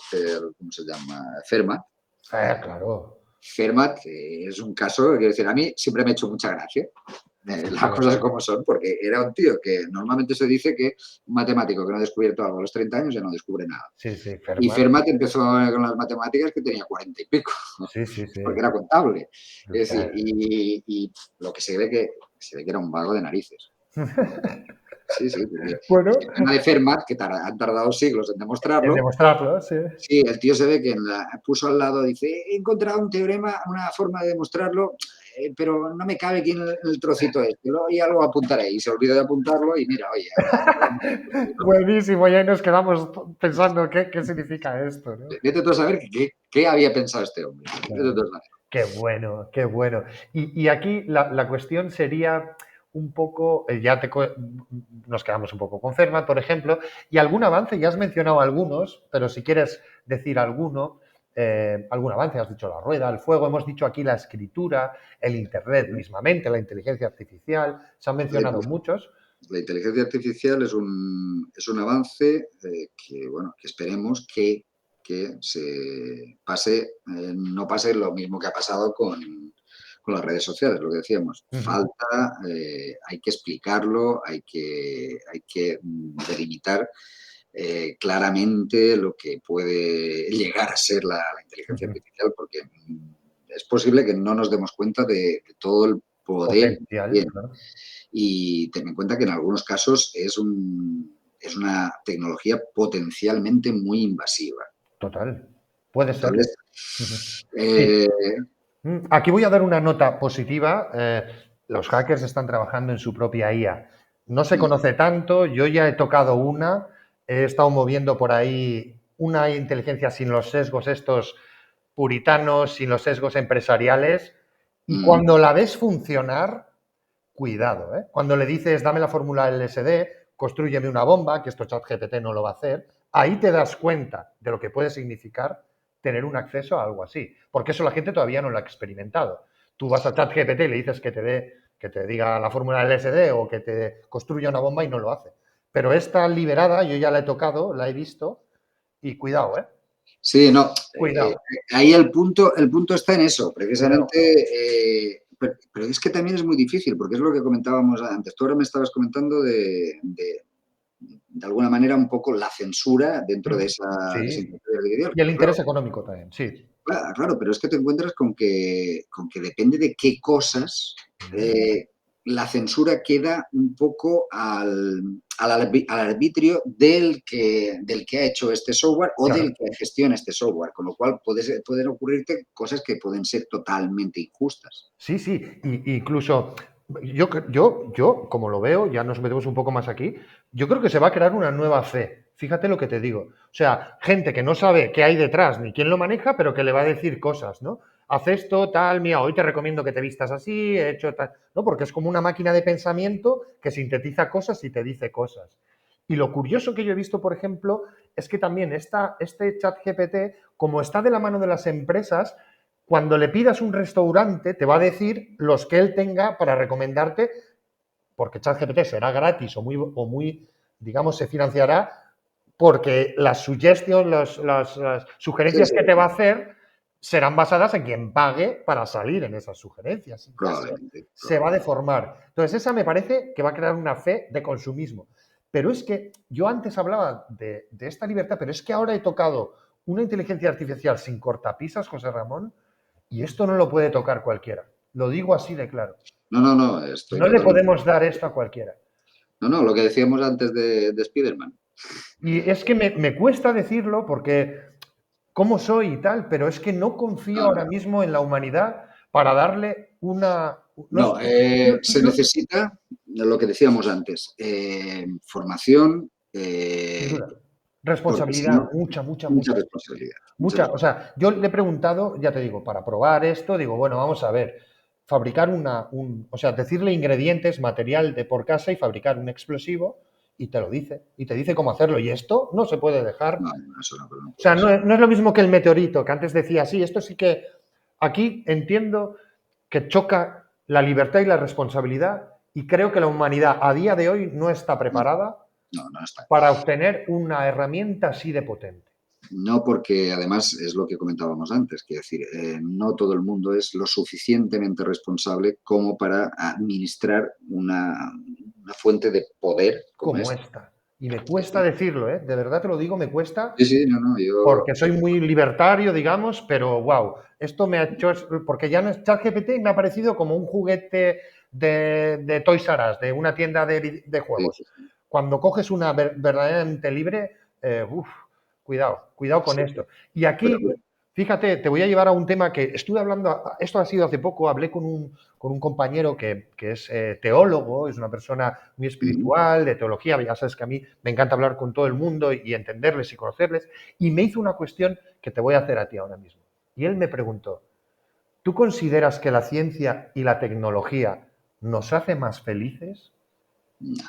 ¿cómo se llama? Fermat. Claro. Fermat es un caso, quiero decir, a mí siempre me ha hecho mucha gracia, las Bueno, cosas como son, porque era un tío que normalmente se dice que un matemático que no ha descubierto algo a los 30 años ya no descubre nada. sí, sí, Y Fermat. Fermat empezó con las matemáticas que tenía 40 y pico, Sí, sí, sí. porque era contable. Es decir, y lo que se ve que era un vago de narices. Sí, sí, porque Bueno, el tema de Fermat, que han tardado siglos en en demostrarlo, demostrarlo, sí. sí, el tío se ve que puso al lado, dice, he encontrado un teorema, una forma de demostrarlo, pero no me cabe aquí en el trocito este, ya lo apuntaré. Y se olvidó de apuntarlo y mira, oye, ahora vamos por ahí, ¿no? Buenísimo, y ahí nos quedamos pensando qué significa esto, ¿no? Vete tú a saber qué había pensado este hombre. Vete tú a Claro. saber. Qué bueno, qué bueno. Y aquí la cuestión sería un poco, nos quedamos un poco con Fermat, por ejemplo, y algún avance, ya has mencionado algunos, pero si quieres decir alguno, algún avance, has dicho la rueda, el fuego, hemos dicho aquí la escritura, el Internet mismamente, la inteligencia artificial, se han La, mencionado muchos. la inteligencia artificial es un avance bueno, que esperemos que se pase, no pase lo mismo que ha pasado con las redes sociales, lo que decíamos. Ujú. Falta, hay que explicarlo, hay que delimitar claramente lo que puede llegar a ser la inteligencia Ujú. artificial, porque es posible que no nos demos cuenta de todo el poder que Potencial, tiene. claro. Y ten en cuenta que en algunos casos es una tecnología potencialmente muy invasiva. Total. Puede ser. Entonces, Ujú. Sí. eh, Aquí voy a dar una nota positiva. Los hackers están trabajando en su propia IA. No se conoce tanto, yo ya he tocado una, he estado moviendo por ahí una inteligencia sin los sesgos estos puritanos, sin los sesgos empresariales, y cuando la ves funcionar, cuidado, ¿eh? Cuando le dices, dame la fórmula LSD, constrúyeme una bomba, que esto ChatGPT no lo va a hacer, ahí te das cuenta de lo que puede significar tener un acceso a algo así. Porque eso la gente todavía no lo ha experimentado. Tú vas a ChatGPT y le dices que te diga la fórmula LSD o que te construya una bomba y no lo hace. Pero esta liberada, yo ya la he tocado, la he visto, y cuidado, ¿eh? sí, no, Cuidado, ahí el punto está en eso, cuidado. precisamente, pero es que también es muy difícil, porque es lo que comentábamos antes. Tú ahora me estabas comentando de alguna manera un poco la censura dentro de esa Sí. industria del vídeo. Y el Pero claro, interés económico también, sí. claro, pero es que te encuentras con que depende de qué cosas, la censura queda un poco al arbitrio del que ha hecho este software o Claro. del que gestiona este software, con lo cual pueden ocurrirte cosas que pueden ser totalmente injustas. Sí, sí, incluso yo, como lo veo, ya nos metemos un poco más aquí, yo creo que se va a crear una nueva fe. Fíjate lo que te digo. O sea, gente que no sabe qué hay detrás ni quién lo maneja, pero que le va a decir cosas, ¿no? Haz esto, tal, mira, hoy te recomiendo que te vistas así, he hecho tal, ¿no? Porque es como una máquina de pensamiento que sintetiza cosas y te dice cosas. Y lo curioso que yo he visto, por ejemplo, es que también este chat GPT, como está de la mano de las empresas, cuando le pidas un restaurante, te va a decir los que él tenga para recomendarte, porque ChatGPT será gratis o muy, digamos, se financiará porque las suggestions, las Sí, sugerencias sí, que te va a hacer serán basadas en quien pague para salir en esas sugerencias. Ya probablemente. se va a deformar. Entonces, esa me parece que va a crear una fe de consumismo. Pero es que yo antes hablaba de esta libertad, pero es que ahora he tocado una inteligencia artificial sin cortapisas, José Ramón, y esto no lo puede tocar cualquiera. Lo digo así de claro. No, estoy No le totalmente. podemos dar esto a cualquiera. No, lo que decíamos antes de Spider-Man. Y es que me cuesta decirlo porque cómo soy y tal, pero es que no confío ahora No. mismo en la humanidad para darle una... No, se necesita lo que decíamos antes, formación, sin duda. porque si Responsabilidad, no, mucha, mucha, mucha mucha. responsabilidad, mucha Mucha, o responsabilidad. sea, yo le he preguntado, ya te digo, para probar esto, digo, bueno, vamos a ver, fabricar o sea, decirle ingredientes, material de por casa y fabricar un explosivo y te lo dice, y te dice cómo hacerlo. Y esto no se puede dejar. No, eso no O sea, puede ser. no es lo mismo que el meteorito, que antes decía, sí, esto sí que aquí entiendo que choca la libertad y la responsabilidad y creo que la humanidad a día de hoy no está preparada No está. para obtener una herramienta así de potente. No, porque además es lo que comentábamos antes, que decir, no todo el mundo es lo suficientemente responsable como para administrar una fuente de poder como Como esta. esta. Y me cuesta decirlo, ¿eh? De verdad te lo digo, me cuesta Sí, no, yo porque soy muy libertario, digamos, pero wow, esto me ha hecho, porque ya no es ChatGPT, me ha parecido como un juguete de Toys R Us, de una tienda de sí, juegos. sí, sí. Cuando coges una verdaderamente libre, cuidado con Sí, esto. Y pero aquí, fíjate, te voy a llevar a un tema que estuve hablando, esto ha sido hace poco, hablé con un compañero que es teólogo, es una persona muy mm, espiritual, de teología, ya sabes que a mí me encanta hablar con todo el mundo y entenderles y conocerles, y me hizo una cuestión que te voy a hacer a ti ahora mismo. Y él me preguntó, ¿tú consideras que la ciencia y la tecnología nos hace más felices? no.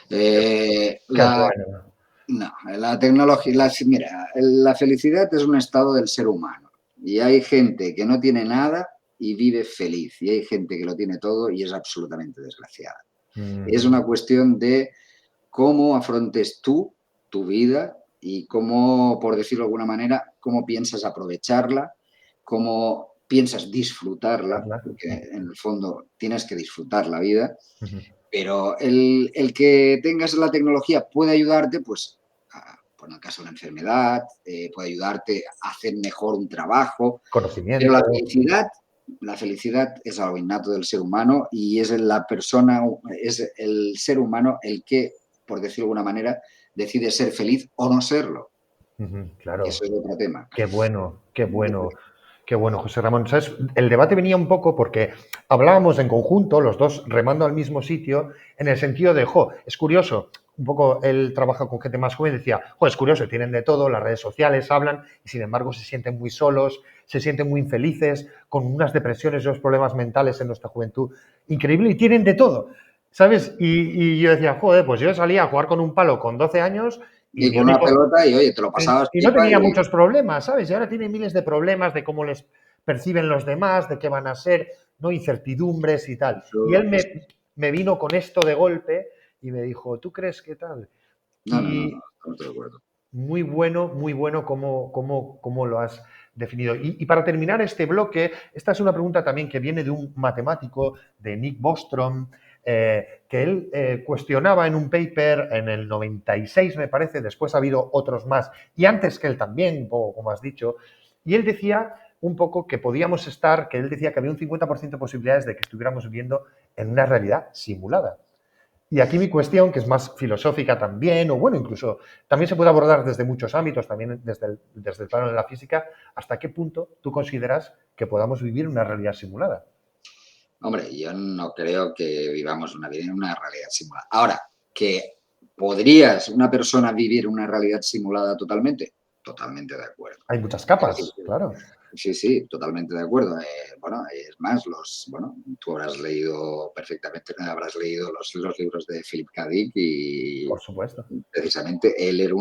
Qué, qué La bueno. No, la tecnología, mira, la felicidad es un estado del ser humano y hay gente que no tiene nada y vive feliz y hay gente que lo tiene todo y es absolutamente desgraciada. Es Mm, una cuestión de cómo afrontes tú tu vida y cómo, por decirlo de alguna manera, cómo piensas aprovecharla, cómo piensas disfrutarla, Carla. porque en el fondo tienes que disfrutar la vida, Ujú. pero el que tengas la tecnología puede ayudarte, pues, por el caso de una enfermedad, puede ayudarte a hacer mejor un trabajo, pero Conocimiento. la felicidad es algo innato del ser humano y es la persona, es el ser humano el que, por decirlo de alguna manera, decide ser feliz o no serlo. Ujú, Y claro. eso es otro tema. Qué bueno, qué bueno, qué bueno, José Ramón. ¿Sabes? El debate venía un poco porque hablábamos en conjunto, los dos remando al mismo sitio, en el sentido de, es curioso, un poco él trabaja con gente más joven, decía, es curioso, tienen de todo, las redes sociales hablan y sin embargo se sienten muy solos, se sienten muy infelices, con unas depresiones y unos problemas mentales en nuestra juventud. Increíble, y tienen de todo, ¿sabes? Y yo decía, pues yo salía a jugar con un palo con 12 años Y y yo con ni, una pelota y, oye, te lo pasabas y no pipa tenía y... muchos problemas, ¿sabes? Y ahora tiene miles de problemas de cómo les perciben los demás, de qué van a ser, ¿no? Incertidumbres y tal. Y él Eso, me vino con esto de golpe y me dijo, ¿tú crees que tal? no, Y no estoy de acuerdo. muy bueno cómo lo has definido. Y para terminar este bloque, esta es una pregunta también que viene de un matemático, de Nick Bostrom, que él cuestionaba en un paper en el 96, me parece, después ha habido otros más, y antes que él también, como has dicho, y él decía un poco que podíamos estar, que él decía que había un 50% de posibilidades de que estuviéramos viviendo en una realidad simulada. Y aquí mi cuestión, que es más filosófica también, o bueno, incluso también se puede abordar desde muchos ámbitos, también desde el plano de la física, ¿hasta qué punto tú consideras que podamos vivir una realidad simulada? Hombre, yo no creo que vivamos una vida en una realidad simulada. Ahora, que podrías una persona vivir una realidad simulada totalmente, totalmente de acuerdo. Hay muchas Es decir, capas, claro, sí, sí, totalmente de acuerdo. Bueno, es más, tú habrás leído perfectamente, habrás leído los libros de Philip K. Dick y por supuesto. precisamente él era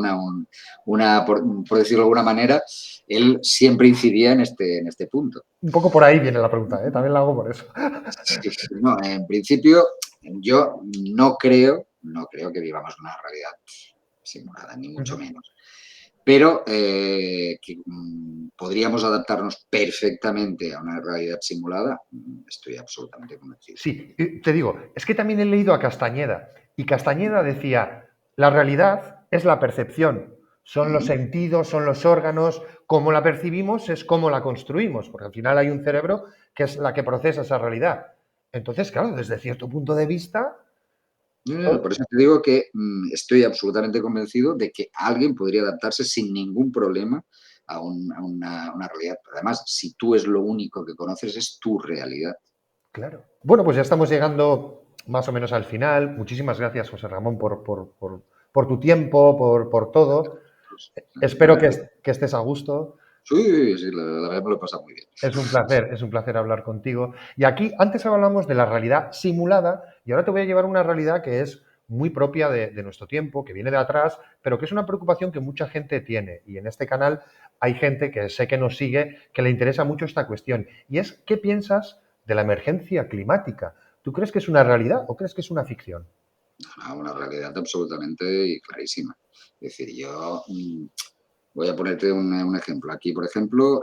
por decirlo de alguna manera, él siempre incidía en este punto. Un poco por ahí viene la pregunta, ¿eh? También la hago por eso. Sí, sí, no, en principio, yo no creo que vivamos una realidad simulada, ni mucho menos. Pero podríamos adaptarnos perfectamente a una realidad simulada, estoy absolutamente convencido. Sí, te digo, es que también he leído a Castañeda y Castañeda decía, la realidad es la percepción, son los Ujú. sentidos, son los órganos, cómo la percibimos es cómo la construimos, porque al final hay un cerebro que es la que procesa esa realidad. Entonces, claro, desde cierto punto de vista, Por eso te digo que estoy absolutamente convencido de que alguien podría adaptarse sin ningún problema a una realidad. Además, si tú es lo único que conoces, es tu realidad. claro. Bueno, pues ya estamos llegando más o menos al final. Muchísimas gracias, José Ramón, por tu tiempo, por todo. Pues, Espero nada, que estés a gusto. sí, sí, la verdad me lo he pasado muy bien. Es un placer hablar contigo. Y aquí, antes hablamos de la realidad simulada y ahora te voy a llevar a una realidad que es muy propia de nuestro tiempo, que viene de atrás, pero que es una preocupación que mucha gente tiene. Y en este canal hay gente que sé que nos sigue, que le interesa mucho esta cuestión. Y es, ¿qué piensas de la emergencia climática? ¿Tú crees que es una realidad o crees que es una ficción? Una realidad absolutamente clarísima. Es decir, yo voy a ponerte un ejemplo. Aquí, por ejemplo,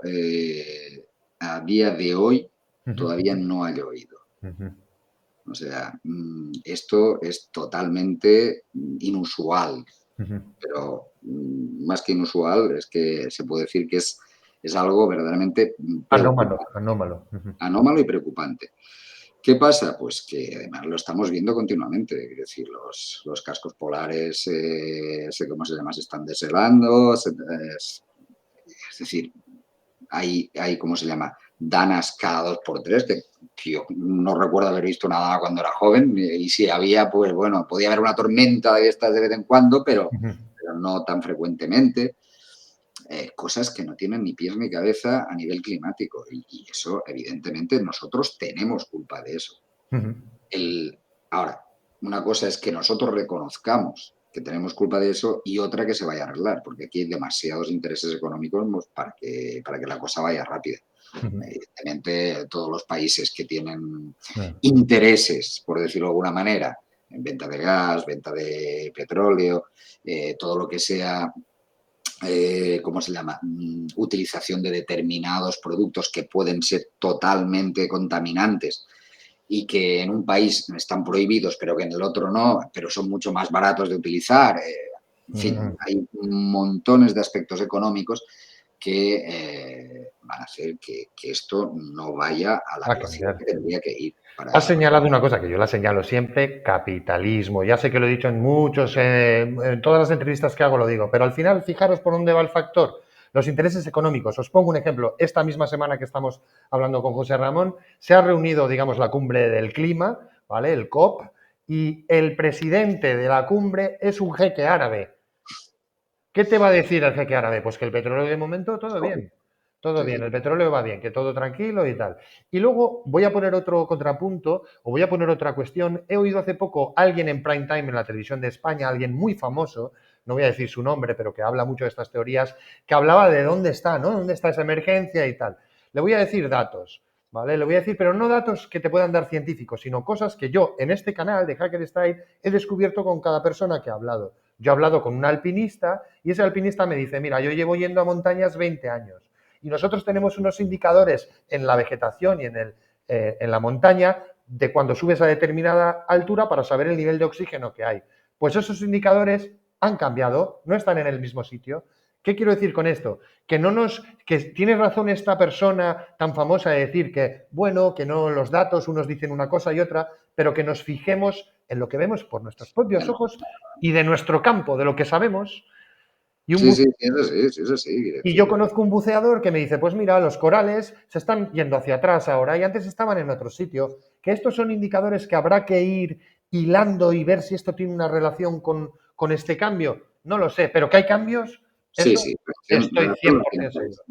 a día de hoy Ujú, todavía no ha llovido. ujú, O sea, esto es totalmente inusual, ujú. pero más que inusual es que se puede decir que es algo verdaderamente Anómalo, preocupante, anómalo. Ujú. anómalo y preocupante. ¿Qué pasa? Pues que además lo estamos viendo continuamente. Es decir, los cascos polares, sé cómo se llama, se están deshelando. Es decir, hay, ¿cómo se llama? Danas cada 2 por 3, que yo no recuerdo haber visto nada cuando era joven. Y si había, pues bueno, podía haber una tormenta de estas de vez en cuando, Ujú, pero no tan frecuentemente. Cosas que no tienen ni pies ni cabeza a nivel climático. Y eso, evidentemente, nosotros tenemos culpa de eso. ujú. Ahora, una cosa es que nosotros reconozcamos que tenemos culpa de eso y otra que se vaya a arreglar, porque aquí hay demasiados intereses económicos para que la cosa vaya rápida. Ujú. Evidentemente, todos los países que tienen Claro. intereses, por decirlo de alguna manera, en venta de gas, venta de petróleo, todo lo que sea, ¿cómo se llama? Utilización de determinados productos que pueden ser totalmente contaminantes y que en un país están prohibidos, pero que en el otro no, pero son mucho más baratos de utilizar. En fin, Ujú. hay montones de aspectos económicos que van a hacer que esto no vaya a la Va a velocidad cambiar. que tendría que ir Has para... señalado una cosa que yo la señalo siempre, capitalismo. Ya sé que lo he dicho en todas las entrevistas que hago lo digo, pero al final fijaros por dónde va el factor. Los intereses económicos. Os pongo un ejemplo. Esta misma semana que estamos hablando con José Ramón, se ha reunido, digamos, la cumbre del clima, ¿vale? El COP, y el presidente de la cumbre es un jeque árabe. ¿Qué te va a decir el jeque árabe? Pues que el petróleo de momento todo Sí, bien, sí. el petróleo va bien, que todo tranquilo y tal. Y luego voy a poner otro contrapunto o voy a poner otra cuestión. He oído hace poco a alguien en prime time en la televisión de España, alguien muy famoso, no voy a decir su nombre, pero que habla mucho de estas teorías, que hablaba de dónde está, ¿no? ¿Dónde está esa emergencia y tal? Le voy a decir datos, ¿vale? Le voy a decir, pero no datos que te puedan dar científicos, sino cosas que yo en este canal de Hacker Style he descubierto con cada persona que ha hablado. Yo he hablado con un alpinista y ese alpinista me dice, mira, yo llevo yendo a montañas 20 años y nosotros tenemos unos indicadores en la vegetación y en la montaña de cuando subes a determinada altura para saber el nivel de oxígeno que hay. Pues esos indicadores han cambiado, no están en el mismo sitio ¿Qué quiero decir con esto? Que tiene razón esta persona tan famosa de decir que, bueno, que no los datos, unos dicen una cosa y otra, pero que nos fijemos en lo que vemos por nuestros propios Bueno, ojos y de nuestro campo, de lo que sabemos. Y un sí, buce- sí, eso sí, quiere y yo decir. conozco un buceador que me dice, pues mira, los corales se están yendo hacia atrás ahora y antes estaban en otro sitio, que estos son indicadores que habrá que ir hilando y ver si esto tiene una relación con este cambio. No lo sé, pero que hay cambios, Sí, eso sí, estoy relación lo 100% tiene todo. seguro.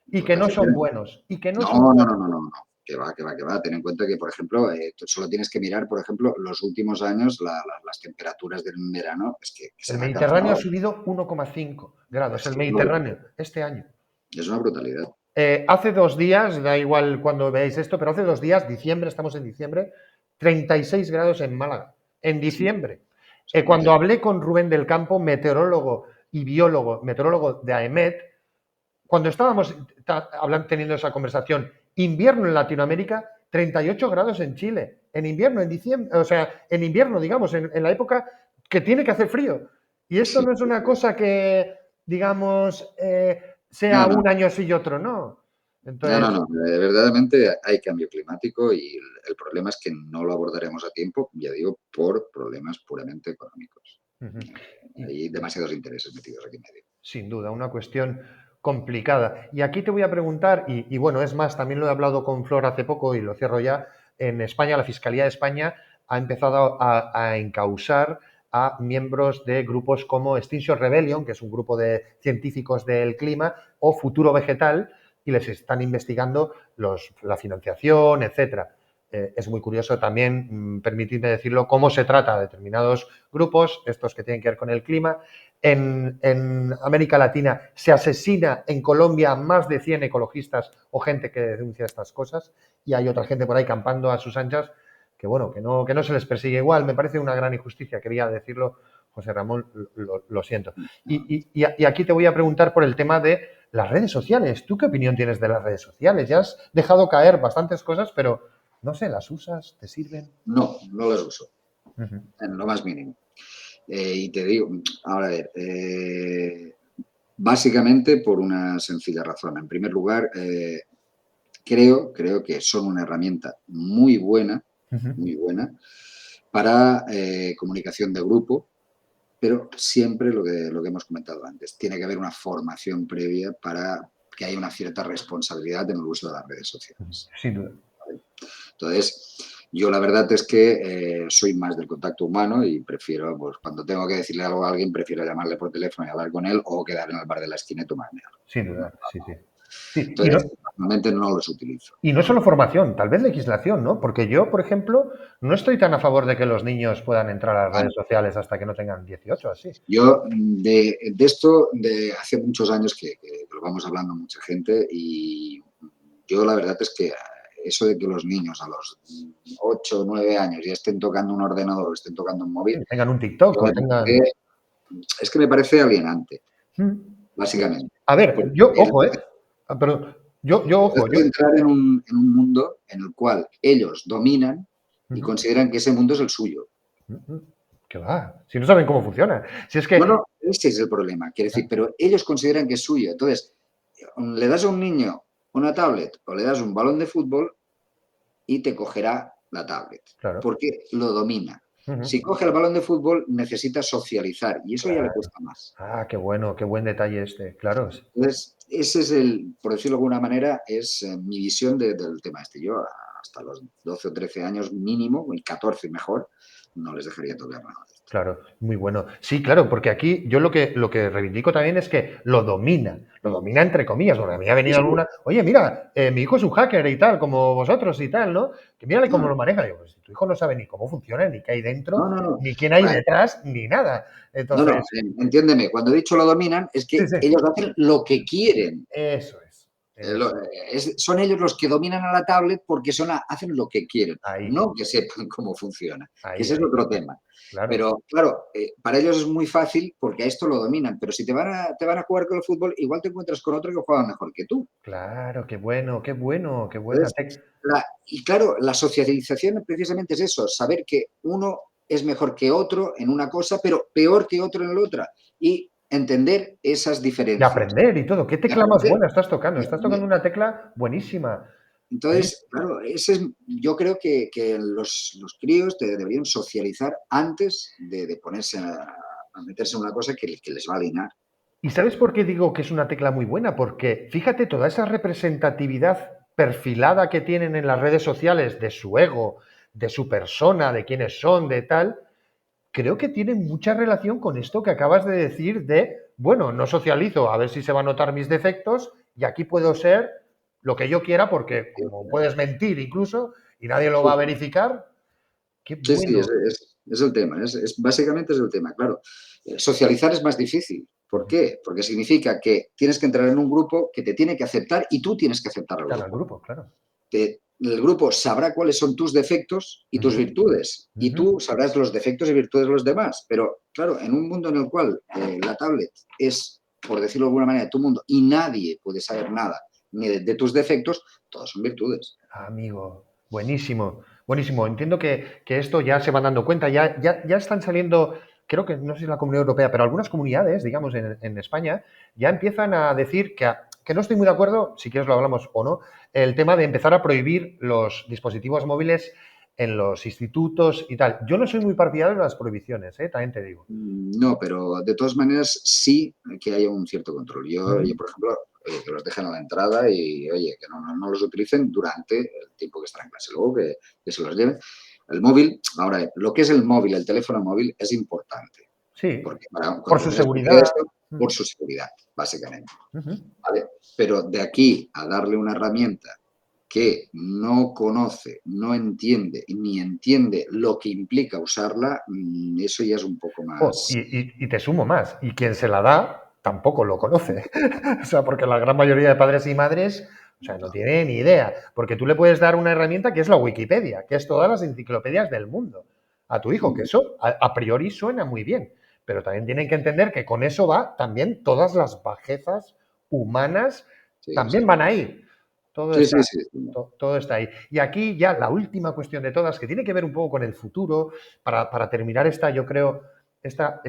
Y que no son buenos, y que no No, son no, no, buenos. no, no, no. Que va, que va, que va. Ten en cuenta que, por ejemplo, tú solo tienes que mirar, por ejemplo, los últimos años, las temperaturas del verano, es que se El han Mediterráneo ha alcanzado. subido 1,5 grados, Es el que es una Mediterráneo, este año. es una brutalidad. Hace 2 días, da igual cuando veáis esto, pero hace 2 días, diciembre, estamos en diciembre, 36 grados en Málaga, en Es una, diciembre. es una Cuando auténtica- hablé con Rubén del Campo, meteorólogo y biólogo, meteorólogo de AEMET, cuando estábamos teniendo esa conversación, invierno en Latinoamérica, 38 grados en Chile, en invierno, en diciembre, o sea, en invierno, digamos, en la época que tiene que hacer frío. Y esto sí, no es sí, una sí. cosa que, digamos, No, sea no, un año sí y otro no. no, no, Entonces, no. Verdaderamente hay cambio climático y el problema es que no lo abordaremos a tiempo, ya digo, por problemas puramente económicos. ujú. Y, Hay demasiados intereses metidos aquí en medio. sin duda, una cuestión complicada. Y aquí te voy a preguntar, y bueno, es más, también lo he hablado con Flor hace poco y lo cierro ya, en España, la Fiscalía de España ha empezado a encausar a miembros de grupos como Extinction Rebellion, que es un grupo de científicos del clima, o Futuro Vegetal, y les están investigando la financiación, etcétera. Es muy curioso también, permitidme decirlo, cómo se trata a determinados grupos, estos que tienen que ver con el clima, en América Latina se asesina en Colombia a más de 100 ecologistas o gente que denuncia estas cosas y hay otra gente por ahí campando a sus anchas que, bueno, que no se les persigue igual. Me parece una gran injusticia, quería decirlo, José Ramón, lo siento. Y aquí te voy a preguntar por el tema de las redes sociales. ¿Tú qué opinión tienes de las redes sociales? Ya has dejado caer bastantes cosas, pero no sé, ¿las usas? ¿Te sirven? No, no las uso, Uh -huh. en lo más mínimo. Y te digo, ahora a ver, básicamente por una sencilla razón. En primer lugar, creo que son una herramienta Uh -huh. muy buena para comunicación de grupo, pero siempre lo que hemos comentado antes, tiene que haber una formación previa para que haya una cierta responsabilidad en el uso de las redes sociales. Sin duda. ¿Vale? Entonces, yo la verdad es que soy más del contacto humano y prefiero, pues cuando tengo que decirle algo a alguien, prefiero llamarle por teléfono y hablar con él o quedar en el bar de la esquina y tomarme algo. Sin duda, sí, sí. Sí, Entonces, normalmente no los utilizo. y no solo formación, tal vez legislación, ¿no? Porque yo, por ejemplo, no estoy tan a favor de que los niños puedan entrar a las redes sociales hasta que no tengan 18, así. Yo de esto de hace muchos años que lo vamos hablando mucha gente y yo la verdad es que eso de que los niños a los 8 o 9 años ya estén tocando un ordenador o estén tocando un móvil, Que tengan un TikTok yo o tengan... es que me parece alienante, Sí. básicamente. A ver, Porque yo, ojo, ¿eh? Pero yo, puedes ojo, yo... entrar en un mundo en el cual ellos dominan y consideran que ese mundo es el suyo. ¿Qué va? Si no saben cómo funciona. Si es No, que... no, ese es el problema, quiero decir, pero ellos consideran que es suyo. Entonces, le das a un niño una tablet o le das un balón de fútbol y te cogerá la tablet, Claro. porque lo domina. Si coge el balón de fútbol, necesita socializar y eso ya le Claro. cuesta más. Ah, qué bueno, qué buen detalle este. Claro. Entonces, ese es el, por decirlo de alguna manera, es mi visión del tema este. Yo hasta los 12 o 13 años mínimo, y 14 mejor, no les dejaría tocar nada de esto. Claro, muy bueno. Sí, claro, porque aquí yo lo que reivindico también es que lo domina entre comillas. Bueno, a mí ha Sí, venido sí. alguna, oye, mira, mi hijo es un hacker y tal, como vosotros y tal, ¿no? Que mírale cómo No, lo maneja. Digo, pues si tu hijo no sabe ni cómo funciona, ni qué hay dentro, no, no, no. ni quién hay Vale. detrás, ni nada. No, no, Entonces, entiéndeme, cuando he dicho lo dominan es sí, que sí, ellos hacen lo que quieren. eso es. Son ellos los que dominan a la tablet porque hacen lo que quieren, Ahí, no que sepan cómo funciona, que ese es ahí, otro tema. claro. Pero claro, para ellos es muy fácil porque a esto lo dominan, pero si te van a jugar con el fútbol, igual te encuentras con otro que juega mejor que tú. Claro, qué bueno, qué bueno, qué buena. Entonces, y claro, la socialización precisamente es eso, saber que uno es mejor que otro en una cosa, pero peor que otro en la otra. Y entender esas Y diferencias. aprender y todo. ¿Qué Y tecla más aprender, buena estás tocando? y Estás aprender. tocando una tecla buenísima. Entonces, claro, yo creo que los críos deberían socializar antes de ponerse a meterse en una cosa que les va a alinear. ¿Y sabes por qué digo que es una tecla muy buena? Porque fíjate toda esa representatividad perfilada que tienen en las redes sociales de su ego, de su persona, de quiénes son, de tal, creo que tiene mucha relación con esto que acabas de decir de, bueno, no socializo, a ver si se van a notar mis defectos y aquí puedo ser lo que yo quiera porque como puedes mentir incluso y nadie lo va a Sí, verificar, qué sí, sí, bueno. es el tema. Básicamente es el tema, claro. Socializar es más difícil. ¿Por qué? Porque significa que tienes que entrar en un grupo que te tiene que aceptar y tú tienes que aceptar al Claro, el grupo. grupo, claro. El grupo sabrá cuáles son tus defectos y tus Ujú, virtudes, y ujú. tú sabrás los defectos y virtudes de los demás. Pero claro, en un mundo en el cual la tablet es, por decirlo de alguna manera, tu mundo y nadie puede saber nada ni de tus defectos, todos son virtudes. Amigo, buenísimo, buenísimo. Entiendo que esto ya se van dando cuenta, ya están saliendo, creo que no sé si en la Comunidad Europea, pero algunas comunidades, digamos, en España, ya empiezan a decir que no estoy muy de acuerdo, si quieres lo hablamos o no, el tema de empezar a prohibir los dispositivos móviles en los institutos y tal. Yo no soy muy partidario de las prohibiciones, también te digo. No, pero de todas maneras sí que haya un cierto control. Yo Ujú. por ejemplo, que los dejen a la entrada y, oye, que no los utilicen durante el tiempo que están en clase. Luego que se los lleven. El móvil, ahora, lo que es el móvil, el teléfono móvil, es importante. Sí, Porque por cuando su se les explique seguridad. esto, Ujú, por su seguridad, básicamente. ujú. ¿Vale? Pero de aquí a darle una herramienta que no conoce, no entiende, ni entiende lo que implica usarla, eso ya es un poco Jo, más. y te sumo más, y quien se la da tampoco lo conoce. O sea, porque la gran mayoría de padres y madres, o sea, no No, tienen ni idea. Porque tú le puedes dar una herramienta que es la Wikipedia, que es todas las enciclopedias del mundo a tu hijo, que eso a priori suena muy bien. Pero también tienen que entender que con eso va también todas las bajezas humanas, sí, también sí. van ahí. Todo Sí, está, sí, sí, sí. todo está ahí. Y aquí ya la última cuestión de todas, que tiene que ver un poco con el futuro, para terminar esta, yo creo, esta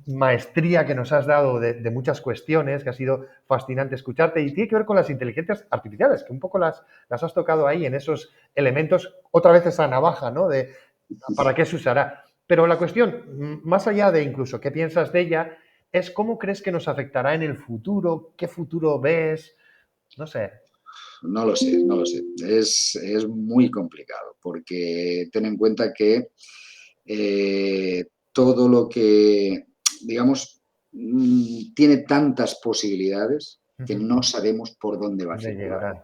maestría que nos has dado de muchas cuestiones, que ha sido fascinante escucharte, y tiene que ver con las inteligencias artificiales, que un poco las has tocado ahí en esos elementos, otra vez esa navaja, ¿no? De para qué se usará. Pero la cuestión, más allá de incluso qué piensas de ella, es cómo crees que nos afectará en el futuro, qué futuro ves, no sé. No lo sé, no lo sé. Es muy complicado porque ten en cuenta que todo lo que, digamos, tiene tantas posibilidades que no sabemos por dónde va a ¿Dónde circular. llegarán?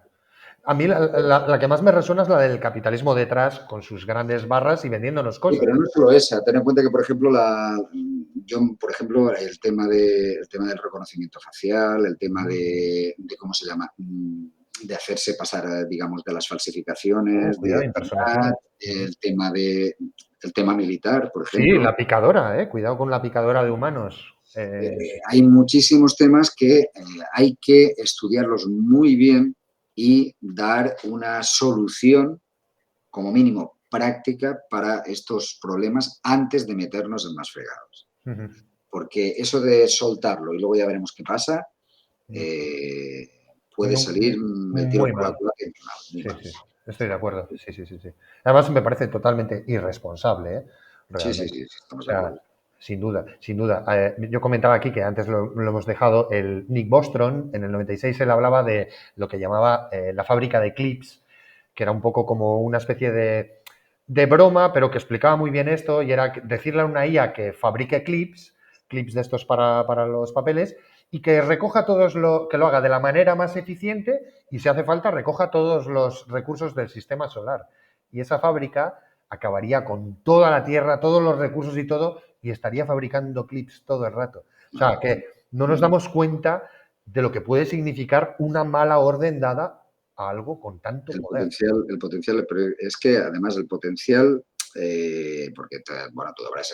A mí la que más me resuena es la del capitalismo detrás, con sus grandes barras y vendiéndonos Sí, cosas. pero no es solo esa. Ten en cuenta que, por ejemplo, yo, por ejemplo, el tema del reconocimiento facial, el tema de ¿cómo se llama? De hacerse pasar, digamos, de las falsificaciones de Cuidado, identidad, impersonación. el tema militar, por Sí, ejemplo. la picadora, cuidado con la picadora de humanos. Hay muchísimos temas que hay que estudiarlos muy bien y dar una solución como mínimo práctica para estos problemas antes de meternos en más fregados. Porque eso de soltarlo y luego ya veremos qué pasa, puede salir el tiro Muy por la mal. culata y muy Sí, mal. sí, estoy de acuerdo. Sí, sí, sí, sí. Además, me parece totalmente irresponsable, Sí, sí, realmente. sí, sí, O estamos de sea, acuerdo. sin duda, sin duda. Yo comentaba aquí que antes lo hemos dejado, el Nick Bostrom, en el 96 él hablaba de lo que llamaba la fábrica de clips, que era un poco como una especie de broma, pero que explicaba muy bien esto, y era decirle a una IA que fabrique clips, clips de estos para los papeles, y que recoja que lo haga de la manera más eficiente y si hace falta recoja todos los recursos del sistema solar. Y esa fábrica acabaría con toda la Tierra, todos los recursos y todo, y estaría fabricando clips todo el rato. O sea, que no nos damos cuenta de lo que puede significar una mala orden dada a algo con tanto poder. El potencial, pero es que además el potencial, porque bueno, tú habrás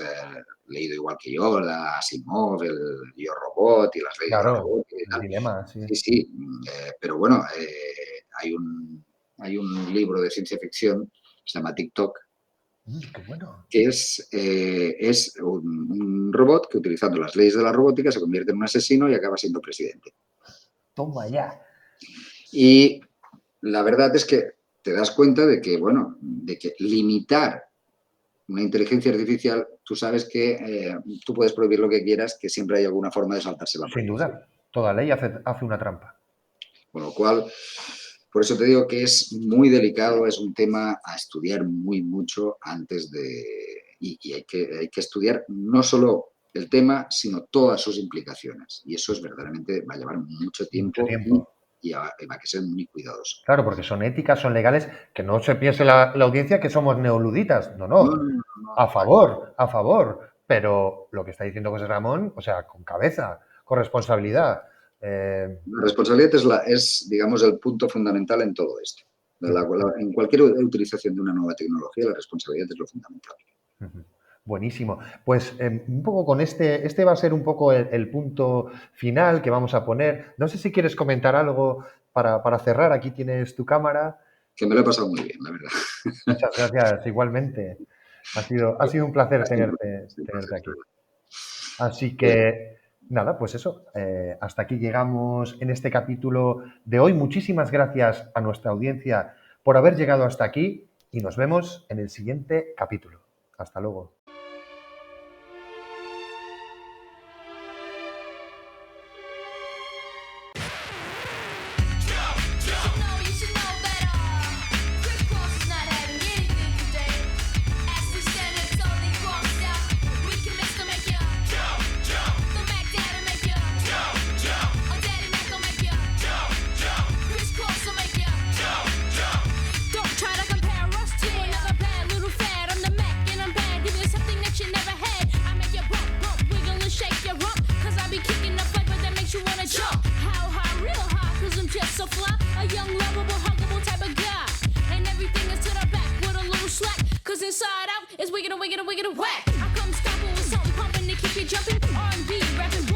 leído igual que yo, la Asimov, el Yo Robot y las leyes de la Claro, robótica y el tal. dilema, sí. Sí, sí, pero bueno, hay un libro de ciencia ficción, se llama TikTok, Qué bueno. que es un robot que, utilizando las leyes de la robótica, se convierte en un asesino y acaba siendo presidente. Toma ya. Y la verdad es que te das cuenta de que, bueno, de que limitar una inteligencia artificial, tú sabes que tú puedes prohibir lo que quieras, que siempre hay alguna forma de saltarse la Sin prohibición. duda. Toda ley hace una trampa. Con lo cual, por eso te digo que es muy delicado, es un tema a estudiar mucho antes de... Y hay que estudiar no solo el tema, sino todas sus implicaciones. Y eso es verdaderamente, va a llevar mucho Mucho tiempo tiempo. y va a que ser muy cuidadoso. Claro, porque son éticas, son legales, que no se piense la audiencia que somos neoluditas. No, No, no. no, no, no, A favor. Pero lo que está diciendo José Ramón, o sea, con cabeza, con responsabilidad. La responsabilidad es, digamos, el punto fundamental en todo esto. En cualquier utilización de una nueva tecnología, la responsabilidad es lo fundamental. Buenísimo. Pues un poco con este va a ser un poco el punto final que vamos a poner. No sé si quieres comentar algo para cerrar. Aquí tienes tu cámara. Que me lo he pasado muy bien, la verdad. Muchas gracias, igualmente. Ha sido un placer tenerte aquí. Así que, nada, pues eso. Hasta aquí llegamos en este capítulo de hoy. Muchísimas gracias a nuestra audiencia por haber llegado hasta aquí y nos vemos en el siguiente capítulo. Hasta luego. Inside out is wicked and wicked and wicked and whack. I come stomping with something pumping to keep you jumping. R&B, rapping.